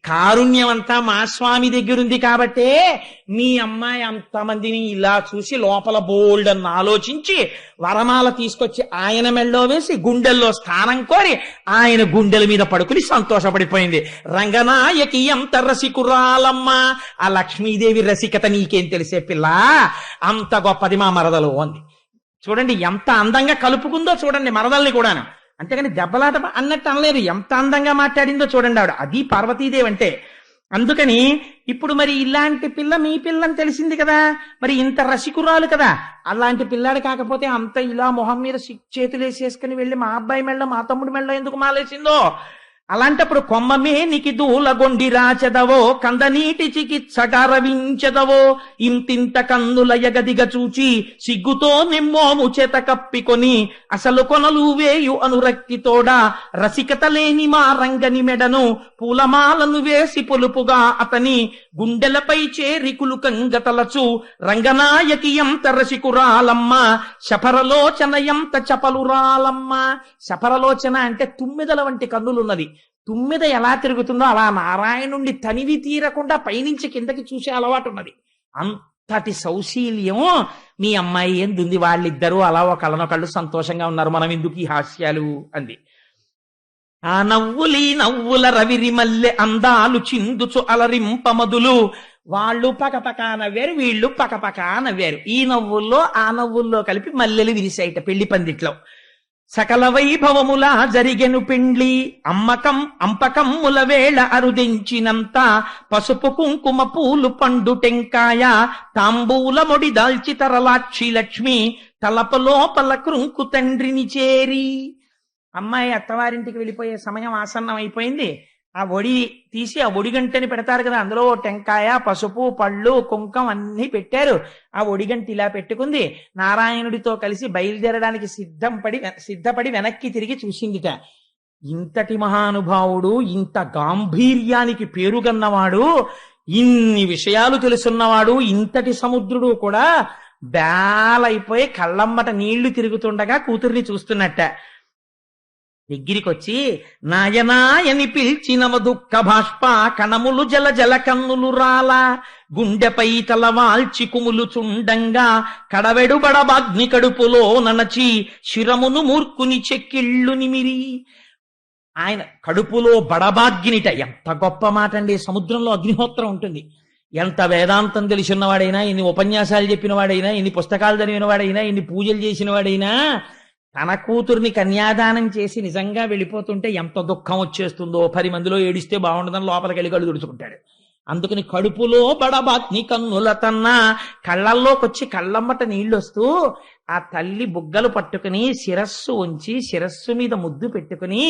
కారుణ్యం అంతా మా స్వామి దగ్గరుంది కాబట్టే మీ అమ్మాయి అంతమందిని ఇలా చూసి లోపల బోల్డ్ అని ఆలోచించి వరమాల తీసుకొచ్చి ఆయన మెళ్ళో వేసి గుండెల్లో స్థానం కోరి ఆయన గుండెల మీద పడుకుని సంతోషపడిపోయింది. రంగనాయకి ఎంత రసికురాలమ్మ, ఆ లక్ష్మీదేవి రసికత నీకేం తెలిసే పిల్ల, అంత గొప్పది మా మరదలు అంది. చూడండి ఎంత అందంగా కలుపుకుందో చూడండి మరదల్ని కూడాను. అంతేగాని దెబ్బలాట అన్నట్టు అనలేదు. ఎంత అందంగా మాట్లాడిందో చూడండి ఆవిడ. అది పార్వతీదేవి అంటే. అందుకని ఇప్పుడు మరి ఇలాంటి పిల్ల మీ పిల్లని తెలిసింది కదా, మరి ఇంత రసికురాలు కదా, అలాంటి పిల్లాడు కాకపోతే అంత ఇలా మొహం మీద చేతులేసేసుకుని వెళ్ళి మా అబ్బాయి మెళ్ళ మా తమ్ముడి మెళ్ళ ఎందుకు మాలేసిందో. అలాంటప్పుడు కొమ్మమేనికి దూలగొండిరా చెదవో, కందనీటి చికిత్స గరవించెదవో, ఇంతింత కన్నుల ఎగదిగ చూచి సిగ్గుతో నిమ్మోము చేత కప్పికొని, అసలు కొనలు వేయు అనురక్తితోడ రసికత లేని మా రంగని మెడను పూలమాలను వేసి పొలుపుగా అతని గుండెలపై చేరి కులుకంగతలచు, రంగనాయకి ఎంత రసికురాలమ్మ, శపరలోచన ఎంత చపలురాలమ్మ. శపరలోచన అంటే తుమ్మిదల వంటి కన్నులున్నది. తుమ్మిద ఎలా తిరుగుతుందో అలా నారాయణుండి తనివి తీరకుండా పైనుంచి కిందకి చూసే అలవాటు ఉన్నది. అంతటి సౌశీల్యం మీ అమ్మాయి ఎందుంది. వాళ్ళిద్దరూ అలా ఒకళ్ళనొకళ్ళు సంతోషంగా ఉన్నారు, మనం ఎందుకు ఈ హాస్యాలు అంది. ఆ నవ్వులీ నవ్వుల రవిరి మల్లె అందాలు చిందుచు అలరింపమదులు, వాళ్ళు పకపకా నవ్వారు, వీళ్ళు పకపకా నవ్వారు. ఈ నవ్వుల్లో ఆ నవ్వుల్లో కలిపి మల్లెలు విరిసాయిట పెళ్లి పందిట్లో. సకల వైభవములా జరిగెను పెండ్లి, అంపకమ్ముల వేళ అరుదించినంత, పసుపు కుంకుమ పూలు పండు టెంకాయ, తాంబూల మొడి దాల్చి తరలాక్షి లక్ష్మి, తలపు లోపల కృంకు తండ్రిని చేరి. అమ్మాయి అత్తవారింటికి వెళ్ళిపోయే సమయం ఆసన్నం అయిపోయింది. ఆ ఒడి తీసి ఆ ఒడిగంటని పెడతారు కదా, అందులో టెంకాయ పసుపు పళ్ళు కుంకం అన్ని పెట్టారు. ఆ ఒడిగంట ఇలా పెట్టుకుంది. నారాయణుడితో కలిసి బయలుదేరడానికి సిద్ధపడి వెనక్కి తిరిగి చూసిందిట. ఇంతటి మహానుభావుడు, ఇంత గాంభీర్యానికి పేరుగన్నవాడు, ఇన్ని విషయాలు తెలుసున్నవాడు, ఇంతటి సముద్రుడు కూడా బేలైపోయి కళ్ళమ్మట నీళ్లు తిరుగుతుండగా కూతుర్ని చూస్తున్నట్ట. దగ్గరికొచ్చి నాయనాయని పిలిచినవ దుఃఖ బాష్ప, కణములు జల జల కన్నులు రాల, గుండెపై తలవాల్చి కుములు చుండంగా, కడవెడు బడబాగ్ని కడుపులో ననచి శిరమును మూర్కుని చెక్కిళ్ళు నిమిరి. ఆయన కడుపులో బడబాగ్నిట. ఎంత గొప్ప మాట అండి. సముద్రంలో అగ్నిహోత్రం ఉంటుంది. ఎంత వేదాంతం తెలిసినవాడైనా, ఎన్ని ఉపన్యాసాలు చెప్పిన వాడైనా, ఎన్ని పుస్తకాలు చదివిన వాడైనా, ఎన్ని పూజలు చేసిన వాడైనా తన కూతుర్ని కన్యాదానం చేసి నిజంగా వెళ్ళిపోతుంటే ఎంత దుఃఖం వచ్చేస్తుందో. 10 మందిలో ఏడిస్తే బాగుండదని లోపలికి వెళ్ళి కళ్ళు తుడుచుకుంటాడు. అందుకని కడుపులో బడబాగ్ని కన్నుల తన్నా, కళ్ళల్లోకొచ్చి కళ్ళమ్మట నీళ్ళొస్తూ ఆ తల్లి బుగ్గలు పట్టుకుని శిరస్సు ఉంచి శిరస్సు మీద ముద్దు పెట్టుకుని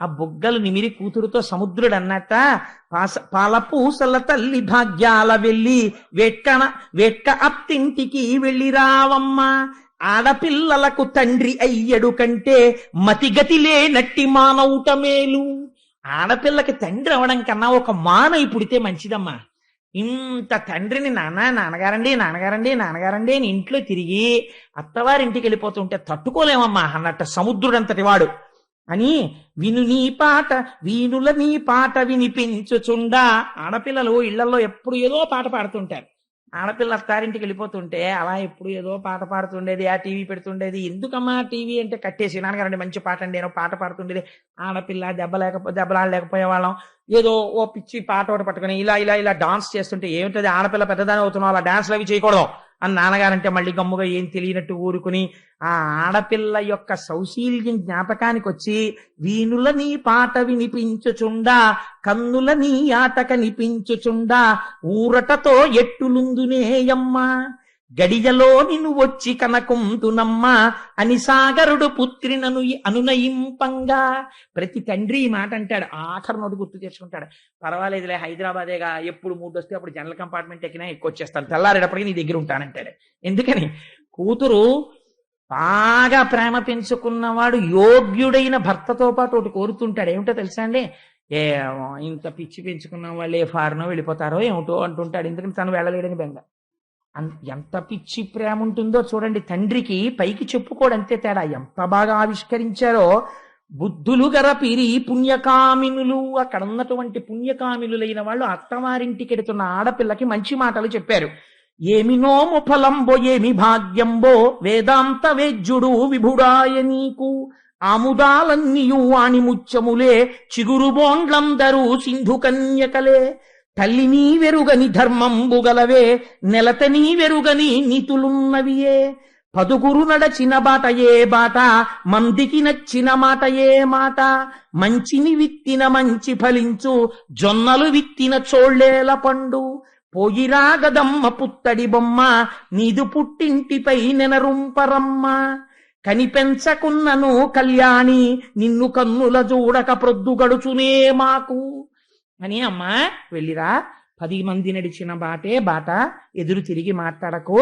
ఆ బుగ్గలు నిమిరి కూతురుతో సముద్రుడు అన్నట్ట, పాలపూసల తల్లి భాగ్యాల వెళ్ళి వేట్క అత్తింటికి వెళ్ళి రావమ్మ, ఆడపిల్లలకు తండ్రి అయ్యడు కంటే మతిగతి లేనట్టి మానవుట మేలు. ఆడపిల్లకి తండ్రి అవడం కన్నా ఒక మానవి పుడితే మంచిదమ్మా. ఇంత తండ్రిని నాన్నగారండి అని ఇంట్లో తిరిగి అత్తవారింటికి వెళ్ళిపోతుంటే తట్టుకోలేమమ్మా అన్నట్టు సముద్రుడంతటి వాడు అని వీనుల నీ పాట వినిపించుచుండా. ఆడపిల్లలు ఇళ్లలో ఎప్పుడు ఏదో పాట పాడుతుంటారు. ఆడపిల్ల అత్తారింటికి వెళ్ళిపోతుంటే అలా ఎప్పుడు ఏదో పాట పాడుతుండేది, ఆ టీవీ పెడుతుండేది. ఎందుకమ్మా టీవీ అంటే కట్టేసి, నాన్నగారండి మంచి పాట అండి ఏదో పాట పాడుతుండేది. ఆడపిల్ల దెబ్బలాడలేకపోయే వాళ్ళం. ఏదో ఓ పిచ్చి పాట ఒకటి పట్టుకుని ఇలా ఇలా ఇలా డాన్స్ చేస్తుంటే, ఏమిటది ఆడపిల్ల పెద్దదాని అవుతున్నావు, అలా డాన్స్లు అవి చేయకూడదు అని నాన్నగారంటే మళ్ళీ గమ్ముగా ఏం తెలియనట్టు ఊరుకుని, ఆ ఆడపిల్ల యొక్క సౌశీల్యం జ్ఞాపకానికి వచ్చి, వీణుల నీ పాట వినిపించుచుండా, కన్నుల నీ ఆట కనిపించుచుండా, ఊరటతో ఎట్టులుందునేయమ్మ, గడియలో నిన్ను వచ్చి కనకుందునమ్మా అని సాగరుడు పుత్రినను అనునయింపంగా. ప్రతి తండ్రి ఈ మాట అంటాడు, ఆఖరి నోటి గుర్తు తెచ్చుకుంటాడు. పర్వాలేదులే హైదరాబాదేగా, ఎప్పుడు మూడు వస్తే అప్పుడు జనరల్ కంపార్ట్మెంట్ ఎక్కినా ఎక్కువ వచ్చేస్తాను, తెల్లారేటప్పటికి నీ దగ్గర ఉంటానంటాడు. ఎందుకని? కూతురు బాగా ప్రేమ పెంచుకున్నవాడు యోగ్యుడైన భర్తతో పాటు ఒకటి కోరుతుంటాడు. ఏమిటో తెలుసా అండి? ఏ ఇంత పిచ్చి పెంచుకున్న వాళ్ళు ఏ ఫారినో వెళ్ళిపోతారో ఏమిటో అంటుంటాడు. ఎందుకంటే తను వెళ్ళలేడని బెంగ. ఎంత పిచ్చి ప్రేమ ఉంటుందో చూడండి. తండ్రికి పైకి చెప్పుకోడు, అంతే తేడా. ఎంత బాగా ఆవిష్కరించారో. బుద్ధులు గరపిరి పుణ్యకామినులు, అక్కడ ఉన్నటువంటి పుణ్యకామినులైన వాళ్ళు అత్తవారింటికి ఎడుతున్న ఆడపిల్లకి మంచి మాటలు చెప్పారు. ఏమి నోము ఫలంబో ఏమి భాగ్యంబో, వేదాంత వేద్యుడు విభుడాయ నీకు, ఆముదాలన్నీయు వాణిముత్యములే, చిగురు బోండ్లందరూ సింధు కన్యకలే, తల్లి నీ వెరుగని ధర్మంబుగలవే, నెలత నీ వెరుగని నీతులున్నవియే, పదుగురు నడచిన బాట ఏ బాట, మందికి నచ్చిన మాట ఏ మాట, మంచిని విత్తిన మంచి ఫలించు, జొన్నలు విత్తిన చోళ్ళేల పండు, పోయిరాగదమ్మ పుత్తడి బొమ్మ, నీదు పుట్టింటిపై నెనరుంపరమ్మ, కనిపెంచకున్నను కళ్యాణి, నిన్ను కన్నుల చూడక ప్రొద్దు గడుచునే మాకు అని. అమ్మా వెళ్ళిరా, 10 మంది నడిచిన బాటే బాట, ఎదురు తిరిగి మాట్లాడకు.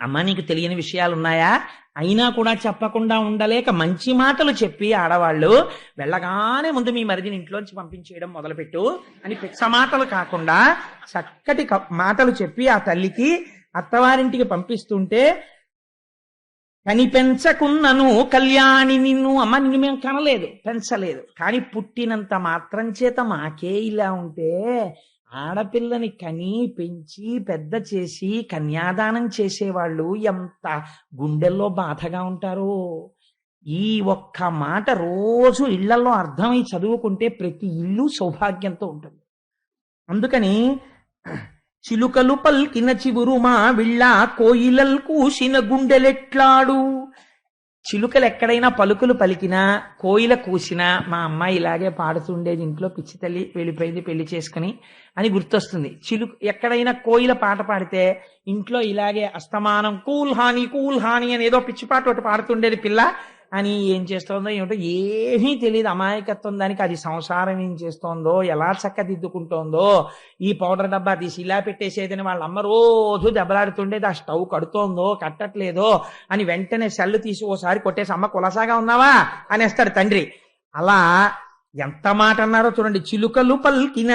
అమ్మ నీకు తెలియని విషయాలున్నాయా? అయినా కూడా చెప్పకుండా ఉండలేక మంచి మాటలు చెప్పి ఆడవాళ్ళు వెళ్ళగానే ముందు మీ మరిదిని ఇంట్లోంచి పంపించేయడం మొదలుపెట్టు అని పిచ్చ మాటలు కాకుండా చక్కటి మాటలు చెప్పి ఆ తల్లికి అత్తవారింటికి పంపిస్తుంటే, కనిపెంచకున్నను కళ్యాణి నిన్ను, అమ్మ నిన్ను మేము కనలేదు, పెంచలేదు, కానీ పుట్టినంత మాత్రం చేత మాకే ఇలా ఉంటే, ఆడపిల్లని కని పెంచి పెద్ద చేసి కన్యాదానం చేసేవాళ్ళు ఎంత గుండెల్లో బాధగా ఉంటారో. ఈ ఒక్క మాట రోజు ఇళ్లలో అర్థమై చదువుకుంటే ప్రతి ఇల్లు సౌభాగ్యంతో ఉంటుంది. అందుకని చిలుకలు పల్కిన చివురుమా విళ్ళ, కోయిలల్ కూసిన గుండెలెట్లాడు. చిలుకలు ఎక్కడైనా పలుకులు పలికినా, కోయిల కూసినా, మా అమ్మాయి ఇలాగే పాడుతుండేది ఇంట్లో, పిచ్చి తల్లి వెళ్ళిపోయింది పెళ్లి చేసుకుని అని గుర్తొస్తుంది. ఎక్కడైనా కోయిల పాట పాడితే ఇంట్లో ఇలాగే అస్తమానం కూల్ హాని అని ఏదో పిచ్చి పాట ఒకటి పాడుతుండేది పిల్ల అని. ఏం చేస్తోందో ఏమిటో ఏమీ తెలియదు, అమాయకత్వం దానికి. అది సంసారం ఏం చేస్తోందో, ఎలా చక్కదిద్దుకుంటోందో, ఈ పౌడర్ డబ్బా తీసి ఇలా పెట్టేసేదని వాళ్ళ అమ్మ రోజు దెబ్బలాడుతుండేది. ఆ స్టవ్ కడుతోందో కట్టట్లేదో అని వెంటనే సెల్లు తీసి ఓసారి కొట్టేసి, అమ్మ కులసాగా ఉన్నావా అనేస్తాడు తండ్రి. అలా ఎంత మాట అన్నారో చూడండి. చిలుకలు పల్కిన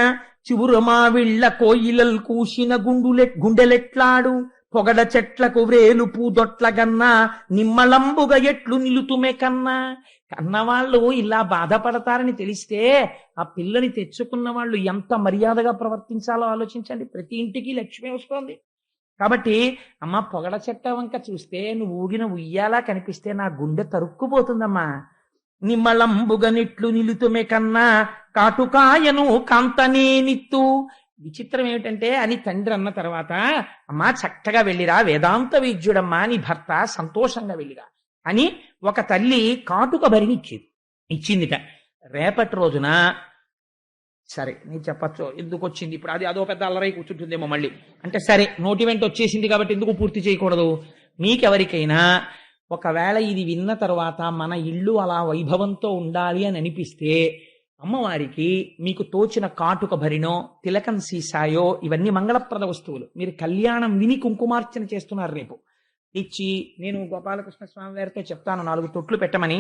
చివురమా విళ్ళ, కోయిలల్ కూసిన గుండెలెట్లాడు, పొగడ చెట్లకు వ్రేలు పూదొట్ల గన్నా, నిమ్మళంబుగా ఎట్లు నిలుతుమే కన్నా. కన్నవాళ్ళు ఇలా బాధపడతారని తెలిస్తే ఆ పిల్లని తెచ్చుకున్న వాళ్ళు ఎంత మర్యాదగా ప్రవర్తించాలో ఆలోచించండి. ప్రతి ఇంటికి లక్ష్మి వస్తోంది కాబట్టి, అమ్మ పొగడ చెట్ట వంక చూస్తే నువ్వు ఊగిన ఉయ్యాలా కనిపిస్తే నా గుండె తరుక్కుపోతుందమ్మా. నిమ్మళంబుగా నిట్లు నిలుతుమే కన్నా, కాటుకాయను కాంతనే నిత్తు. విచిత్రం ఏమిటంటే అని తండ్రి అన్న తర్వాత, అమ్మా చక్కగా వెళ్ళిరా, వేదాంత వైద్యుడమ్మా నీ భర్త, సంతోషంగా వెళ్ళిరా అని ఒక తల్లి కాటుక భరిని ఇచ్చిందిట. రేపటి రోజున సరే నేను చెప్పచ్చు ఎందుకు వచ్చింది ఇప్పుడు, అదో పెద్ద అల్లరై కూర్చుంటుందేమో మళ్ళీ అంటే, సరే నోటి వెంట వచ్చేసింది కాబట్టి ఎందుకు పూర్తి చేయకూడదు. మీకెవరికైనా ఒకవేళ ఇది విన్న తర్వాత మన ఇల్లు అలా వైభవంతో ఉండాలి అని అనిపిస్తే, అమ్మవారికి మీకు తోచిన కాటుక భరినో, తిలకం సీసాయో, ఇవన్నీ మంగళప్రద వస్తువులు. మీరు కళ్యాణం విని కుంకుమార్చన చేస్తున్నారు రేపు, ఇచ్చి నేను గోపాలకృష్ణ స్వామి వారితో చెప్తాను 4 తొట్లు పెట్టమని,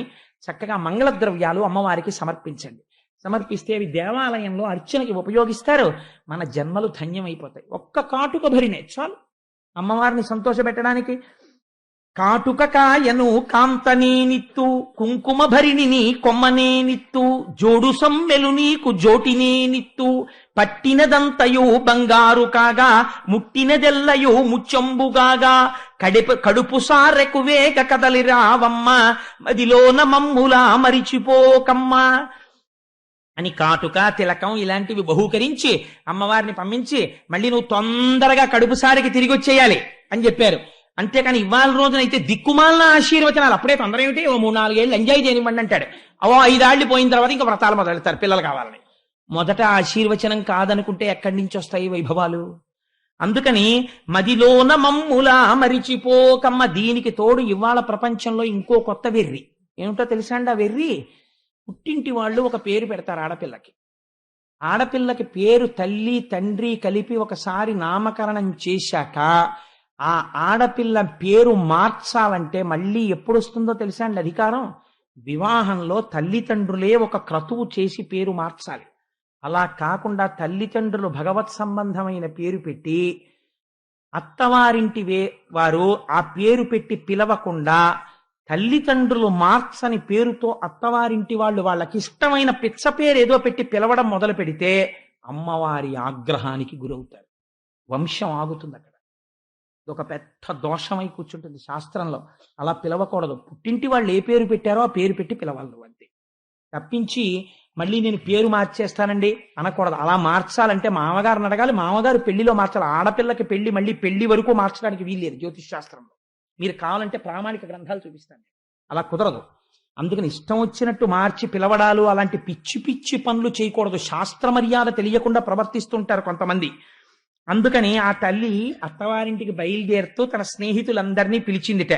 చక్కగా మంగళ ద్రవ్యాలు అమ్మవారికి సమర్పించండి. సమర్పిస్తే అవి దేవాలయంలో అర్చనకి ఉపయోగిస్తారు. మన జన్మలు ధన్యమైపోతాయి. ఒక్క కాటుక భరినే చాలు అమ్మవారిని సంతోషపెట్టడానికి. కాటుక కాయను కాంతనేనిత్తు కుంకుమ భరిణిని కొమ్మనేనిత్తు జోడు సమ్మెలు నీకు జోటినేనిత్తు పట్టినదంతయు బంగారు కాగా ముట్టినదెల్లయు ముచ్చంబుగాగా కడుపు సారెకు వేగ కదలి రావమ్మ మదిలోన మమ్ములా మరిచిపోకమ్మా అని కాటుక తిలకం ఇలాంటివి బహూకరించి అమ్మవారిని పంపించి మళ్ళీ నువ్వు తొందరగా కడుపుసారికి తిరిగి వచ్చేయాలి అని చెప్పారు. అంతేకాని ఇవాళ రోజునైతే దిక్కుమాలిన ఆశీర్వచనాలు అప్పుడే తొందర ఏమిటి, ఓ 3-4 ఏళ్ళు ఎంజాయ్ చేయనివ్వండి అంటాడు. అవో 5 ఏళ్ళు పోయిన తర్వాత ఇంకా వ్రతాలు మొదలెడతారు పిల్లలు కావాలని. మొదట ఆశీర్వచనం కాదనుకుంటే ఎక్కడి నుంచి వస్తాయి వైభవాలు? అందుకని మదిలోన మమ్ములా మరిచిపోకమ్మ. దీనికి తోడు ఇవాళ ప్రపంచంలో ఇంకో కొత్త వెర్రి ఏమిటో తెలుసా అండి? ఆ వెర్రి పుట్టింటి వాళ్ళు ఒక పేరు పెడతారు ఆడపిల్లకి. ఆడపిల్లకి పేరు తల్లి తండ్రి కలిపి ఒకసారి నామకరణం చేశాక ఆ ఆడపిల్ల పేరు మార్చాలంటే మళ్ళీ ఎప్పుడు వస్తుందో తెలుసా అండి అధికారం? వివాహంలో తల్లిదండ్రులే ఒక క్రతువు చేసి పేరు మార్చాలి. అలా కాకుండా తల్లిదండ్రులు భగవత్ సంబంధమైన పేరు పెట్టి అత్తవారింటి వారు ఆ పేరు పెట్టి పిలవకుండా తల్లిదండ్రులు మార్చని పేరుతో అత్తవారింటి వాళ్ళు వాళ్ళకి ఇష్టమైన పిచ్చ పేరు ఏదో పెట్టి పిలవడం మొదలు పెడితే అమ్మవారి ఆగ్రహానికి గురవుతారు. వంశం ఆగుతుంది అక్కడ. ఒక పెద్ద దోషమై కూర్చుంటుంది శాస్త్రంలో. అలా పిలవకూడదు. పుట్టింటి వాళ్ళు ఏ పేరు పెట్టారో ఆ పేరు పెట్టి పిలవాలి అంతే. తప్పించి మళ్ళీ నేను పేరు మార్చేస్తానండి అనకూడదు. అలా మార్చాలంటే మామగారిని అడగాలి, మామగారు పెళ్లిలో మార్చాలి. ఆడపిల్లకి పెళ్లి మళ్ళీ పెళ్లి వరకు మార్చడానికి వీల్లేదు జ్యోతిష్ శాస్త్రంలో. మీరు కావాలంటే ప్రామాణిక గ్రంథాలు చూపిస్తాను. అలా కుదరదు. అందుకని ఇష్టం వచ్చినట్టు మార్చి పిలవడాలు అలాంటి పిచ్చి పిచ్చి పనులు చేయకూడదు. శాస్త్ర మర్యాద తెలియకుండా ప్రవర్తిస్తుంటారు కొంతమంది. అందుకని ఆ తల్లి అత్తవారింటికి బయలుదేరుతూ తన స్నేహితులందరినీ పిలిచిందిట.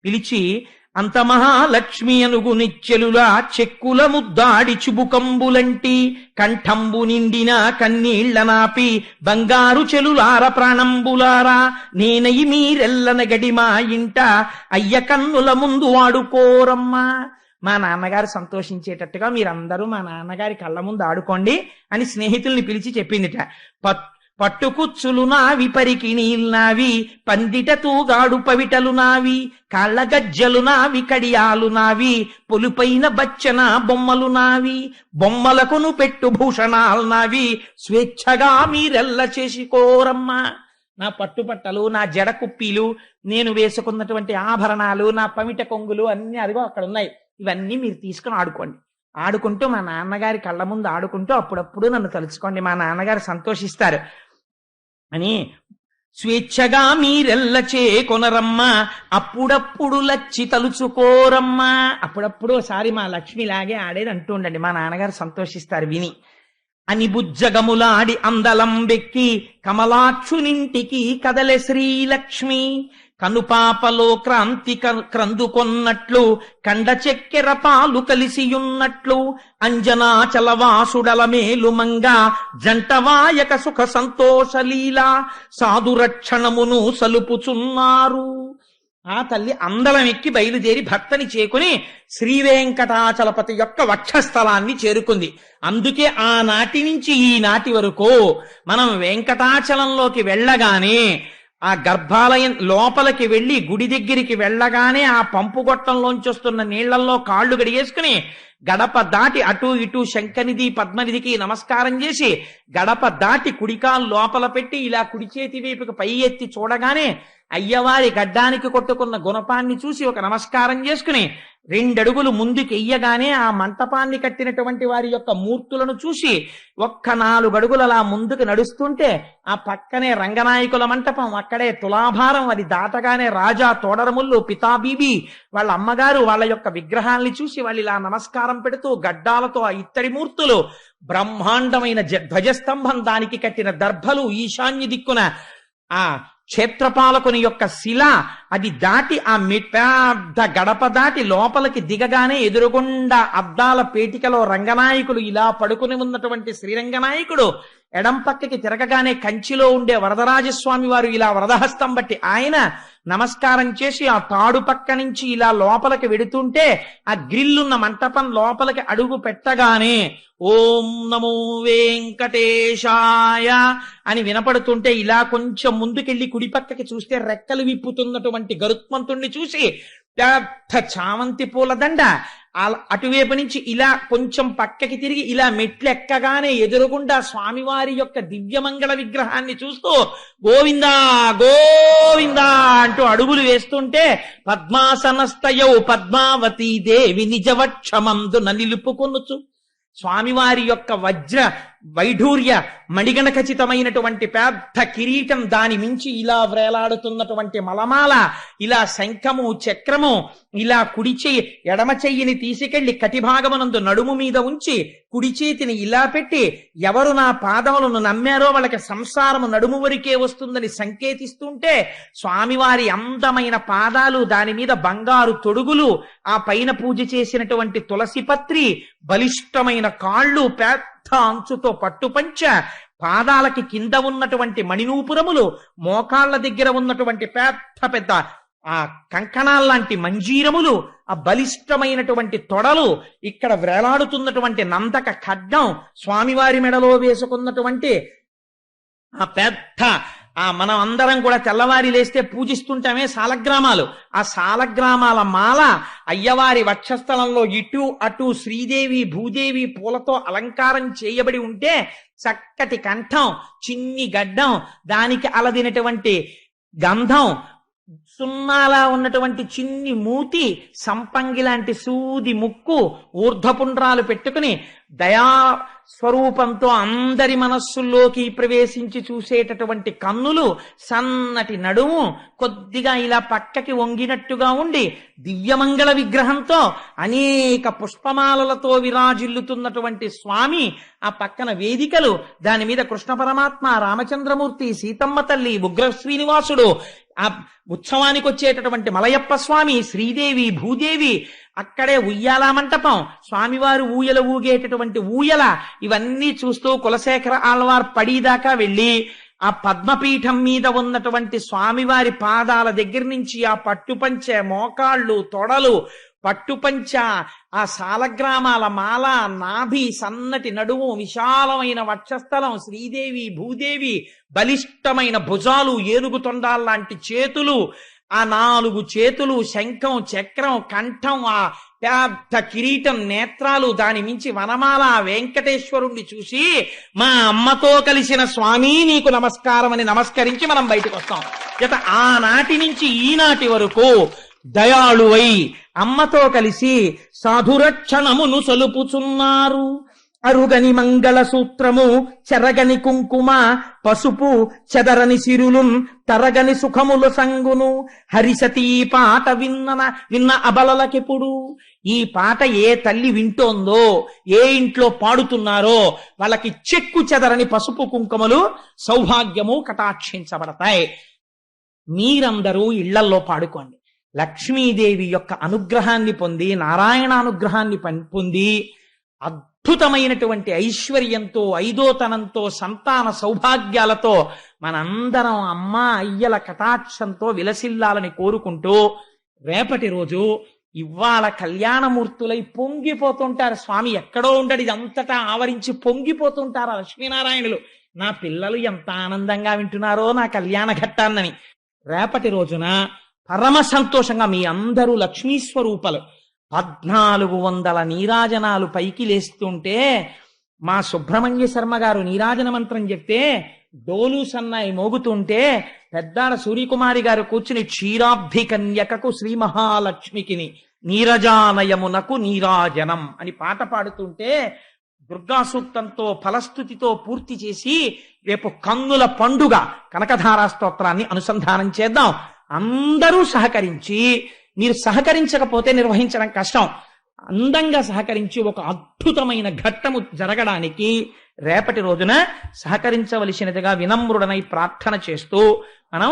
పిలిచి అంత మహాలక్ష్మి అనుగు నిచ్చెలులా చెక్కుల ముద్దాడి చుబుకంబులంటి కంఠంబు నిండిన కన్నీళ్ల నాపి బంగారు చెలులార ప్రాణంబులారా నేనయి మీరెల్లన గడి మా ఇంట అయ్య కన్నుల ముందు ఆడుకోరమ్మా. మా నాన్నగారు సంతోషించేటట్టుగా మీరందరూ మా నాన్నగారి కళ్ళ ముందు ఆడుకోండి అని స్నేహితుల్ని పిలిచి చెప్పిందిట. పట్టుకుచ్చులు నావి పరికి నీల్నావి పందిట తూగాడు పవిటలు నావి కాళ్ళ గజ్జలు నావి కడియాలు నావి పొలుపైన బచ్చన బొమ్మలు నావి బొమ్మలకును పెట్టు భూషణాలు నావి స్వేచ్ఛగా మీరెల్ల చేసుకోరమ్మా. నా పట్టుపట్టలు, నా జడ కుప్పీలు, నేను వేసుకున్నటువంటి ఆభరణాలు, నా పమిట కొంగులు అన్ని అదిగో అక్కడ ఉన్నాయి. ఇవన్నీ మీరు తీసుకుని ఆడుకోండి. ఆడుకుంటూ మా నాన్నగారి కళ్ళ ముందు ఆడుకుంటూ అప్పుడప్పుడు నన్ను తలుచుకోండి, మా నాన్నగారు సంతోషిస్తారు అని స్వేచ్ఛగా మీరెల్ల చేకొనరమ్మా అప్పుడప్పుడు లచ్చి తలుచుకోరమ్మా. అప్పుడప్పుడు ఒకసారి మా లక్ష్మిలాగే ఆడేది అంటూ ఉండండి, మా నాన్నగారు సంతోషిస్తారు విని అని బుజ్జగములాడి అందలం బెక్కి కమలాక్షునింటికి కదలె శ్రీలక్ష్మి కనుపాపలో క్రాంతి క్రందుకొన్నట్లు కండ చెక్కెర పాలు కలిసియున్నట్లు అంజనాచలవాసుడల మేలుమంగా జంటవాయక సుఖ సంతోషలీలా సాధురక్షణమును సలుపుచున్నారు. ఆ తల్లి అందలం ఎక్కి బయలుదేరి భర్తని చేకుని శ్రీవేంకటాచలపతి యొక్క వక్షస్థలాన్ని చేరుకుంది. అందుకే ఆనాటి నుంచి ఈనాటి వరకు మనం వెంకటాచలంలోకి వెళ్ళగానే ఆ గర్భాలయం లోపలికి వెళ్లి గుడి దగ్గరికి వెళ్ళగానే ఆ పంపు గొట్టంలోంచి వస్తున్న నీళ్లలో కాళ్లు గడిగేసుకుని గడప దాటి అటు ఇటు శంఖనిధి పద్మనిధికి నమస్కారం చేసి గడప దాటి కుడికాలు లోపల పెట్టి ఇలా కుడి చేతి వైపుకి పై ఎత్తి చూడగానే అయ్యవారి గడ్డానికి కొట్టుకున్న గుణపాన్ని చూసి ఒక నమస్కారం చేసుకుని 2 అడుగులు ముందుకు ఎయ్యగానే ఆ మంటపాన్ని కట్టినటువంటి వారి యొక్క మూర్తులను చూసి ఒక్క 4 అడుగులు అలా ముందుకు నడుస్తుంటే ఆ పక్కనే రంగనాయకుల మంటపం, అక్కడే తులాభారం, అది దాటగానే రాజా తోడరముళ్ళు పితాబీబీ వాళ్ళ అమ్మగారు వాళ్ళ యొక్క విగ్రహాల్ని చూసి వాళ్ళు ఇలా నమస్కారం పెడుతూ గడ్డాలతో ఆ ఇత్తడి మూర్తులు, బ్రహ్మాండమైన ధ్వజస్తంభం, దానికి కట్టిన దర్భలు, ఈశాన్య దిక్కున ఆ క్షేత్రపాలకుని యొక్క శిల, అది దాటి ఆ పెద్ద గడప దాటి లోపలికి దిగగానే ఎదురుగుండా అద్దాల పేటికలో రంగనాయకులు ఇలా పడుకుని ఉన్నటువంటి శ్రీరంగనాయకుడు, ఎడం పక్కకి తిరగగానే కంచిలో ఉండే వరదరాజస్వామి వారు ఇలా వరదహస్తం బట్టి ఆయన నమస్కారం చేసి ఆ తాడు పక్క నుంచి ఇలా లోపలికి వెడుతుంటే ఆ గ్రిల్లున్న మంటపం లోపలికి అడుగు పెట్టగానే ఓం నమో వెంకటేశాయ అని వినపడుతుంటే ఇలా కొంచెం ముందుకెళ్ళి కుడి పక్కకి చూస్తే రెక్కలు విప్పుతున్నటువంటి గరుత్మంతుణ్ణి చూసి పెద్ద చామంతి పూలదండ అటువైపు నుంచి ఇలా కొంచెం పక్కకి తిరిగి ఇలా మెట్లు ఎక్కగానే ఎదురుగుండా స్వామివారి యొక్క దివ్యమంగళ విగ్రహాన్ని చూస్తూ గోవిందా గోవిందా అంటూ అడుగులు వేస్తుంటే పద్మాసనస్తయౌ పద్మావతీ దేవి నిజవక్షమందున నిలుపుకొనుచు స్వామివారి యొక్క వజ్ర వైఢూర్య మణిగణ ఖచ్చితమైనటువంటి పెద్ద కిరీటం, దాని మించి ఇలా వ్రేలాడుతున్నటువంటి మలమాల, ఇలా శంఖము చక్రము, ఇలా కుడి చెయ్యి ఎడమ చెయ్యిని తీసుకెళ్లి కటిభాగమునందు నడుము మీద ఉంచి కుడి చేతిని ఇలా పెట్టి ఎవరు నా పాదములను నమ్మారో వాళ్ళకి సంసారము నడుము వరకే వస్తుందని సంకేతిస్తుంటే స్వామివారి అందమైన పాదాలు, దాని మీద బంగారు తొడుగులు, ఆ పైన పూజ చేసినటువంటి తులసి పత్రి, బలిష్టమైన కాళ్ళు, పెద్ద అంచుతో పట్టుపంచ, పాదాలకి కింద ఉన్నటువంటి మణినూపురములు, మోకాళ్ల దగ్గర ఉన్నటువంటి పెద్ద పెద్ద ఆ కంకణాల్లాంటి మంజీరములు, ఆ బలిష్టమైనటువంటి తొడలు, ఇక్కడ వేలాడుతున్నటువంటి నందక ఖడ్గం, స్వామివారి మెడలో వేసుకున్నటువంటి ఆ పెద్ద మనం అందరం కూడా తెల్లవారి లేస్తే పూజిస్తుంటామే సాలగ్రామాలు, ఆ సాలగ్రామాల మాల అయ్యవారి వక్షస్థలంలో ఇటు అటు శ్రీదేవి భూదేవి పూలతో అలంకారం చేయబడి ఉంటే చక్కటి కంఠం, చిన్ని గడ్డం, దానికి అలదినటువంటి గంధం, సున్నాలా ఉన్నటువంటి చిన్ని మూతి, సంపంగి లాంటి సూది ముక్కు, ఊర్ధపుండ్రాలు పెట్టుకుని దయా స్వరూపంతో అందరి మనస్సుల్లోకి ప్రవేశించి చూసేటటువంటి కన్నులు, సన్నటి నడుము, కొద్దిగా ఇలా పక్కకి వంగినట్టుగా ఉండి దివ్యమంగళ విగ్రహంతో అనేక పుష్పమాలలతో విరాజిల్లుతున్నటువంటి స్వామి, ఆ పక్కన వేదికలు, దాని మీద కృష్ణ పరమాత్మ, రామచంద్రమూర్తి, సీతమ్మ తల్లి, ఉగ్ర శ్రీనివాసుడు, ఆ ఉత్సవానికి వచ్చేటటువంటి మలయప్ప స్వామి, శ్రీదేవి భూదేవి, అక్కడే ఉయ్యాల మంటపం, స్వామివారు ఊయల ఊగేటటువంటి ఊయల, ఇవన్నీ చూస్తూ కులశేఖర ఆళ్వార్ పడిదాకా వెళ్ళి ఆ పద్మపీఠం మీద ఉన్నటువంటి స్వామివారి పాదాల దగ్గర నుంచి ఆ పట్టుపంచె, మోకాళ్ళు, తొడలు, పట్టుపంచ, ఆ సాలగ్రామాల మాల, నాభి, సన్నటి నడుము, విశాలమైన వక్షస్థలం, శ్రీదేవి భూదేవి, బలిష్టమైన భుజాలు, ఏనుగు తొండాల్లాంటి చేతులు, ఆ 4 చేతులు, శంఖం చక్రం, కంఠం, ఆ పెద్ద కిరీటం, నేత్రాలు, దాని మించి వనమాల, వెంకటేశ్వరుణ్ణి చూసి మా అమ్మతో కలిసిన స్వామి నీకు నమస్కారం అని నమస్కరించి మనం బయటకు వస్తాం. ఆనాటి నుంచి ఈనాటి వరకు దయాళువై అమ్మతో కలిసి సాధురక్షణమును సలుపుచున్నారు. అరుగని మంగళ సూత్రము, చెరగని కుంకుమ, పసుపు, చెదరని సిరులున్, తరగని సుఖముల సంగును, హరిసతీ పాట విన్న అబలలకెప్పుడు. ఈ పాట ఏ తల్లి వింటోందో, ఏ ఇంట్లో పాడుతున్నారో వాళ్ళకి చెక్కు చెదరని పసుపు కుంకుమలు, సౌభాగ్యము కటాక్షించబడతాయి. మీరందరూ ఇళ్లల్లో పాడుకోండి. లక్ష్మీదేవి యొక్క అనుగ్రహాన్ని పొంది, నారాయణ అనుగ్రహాన్ని పొంది, అద్భుతమైనటువంటి ఐశ్వర్యంతో, ఐదోతనంతో, సంతాన సౌభాగ్యాలతో మనందరం అమ్మ అయ్యల కటాక్షంతో విలసిల్లాలని కోరుకుంటూ, రేపటి రోజు ఇవాళ కళ్యాణమూర్తులై పొంగిపోతుంటారు. స్వామి ఎక్కడో ఉండడు, ఇది అంతటా ఆవరించి పొంగిపోతుంటారు లక్ష్మీనారాయణులు. నా పిల్లలు ఎంత ఆనందంగా వింటున్నారో నా కళ్యాణ ఘట్టాన్నని. రేపటి రోజున పరమ సంతోషంగా మీ అందరూ లక్ష్మీ స్వరూపాలు 1400 నీరాజనాలు పైకి లేస్తుంటే మా సుబ్రహ్మణ్య శర్మ గారు నీరాజన మంత్రం చెప్తే డోలు సన్నాయి మోగుతుంటే పెద్దాడ సూర్యకుమారి గారు కూర్చుని క్షీరాబ్ధి కన్యకకు శ్రీ మహాలక్ష్మికిని నీరజానయమునకు నీరాజనం అని పాట పాడుతుంటే దుర్గా సూక్తంతో ఫలస్థుతితో పూర్తి చేసి రేపు కన్నుల పండుగ కనకధారా స్తోత్రాన్ని అనుసంధానం చేద్దాం. అందరూ సహకరించి, మీరు సహకరించకపోతే నిర్వహించడం కష్టం, అందంగా సహకరించి ఒక అద్భుతమైన ఘట్టము జరగడానికి రేపటి రోజున సహకరించవలసినదిగా వినమ్రుడనై ప్రార్థన చేస్తూ మనం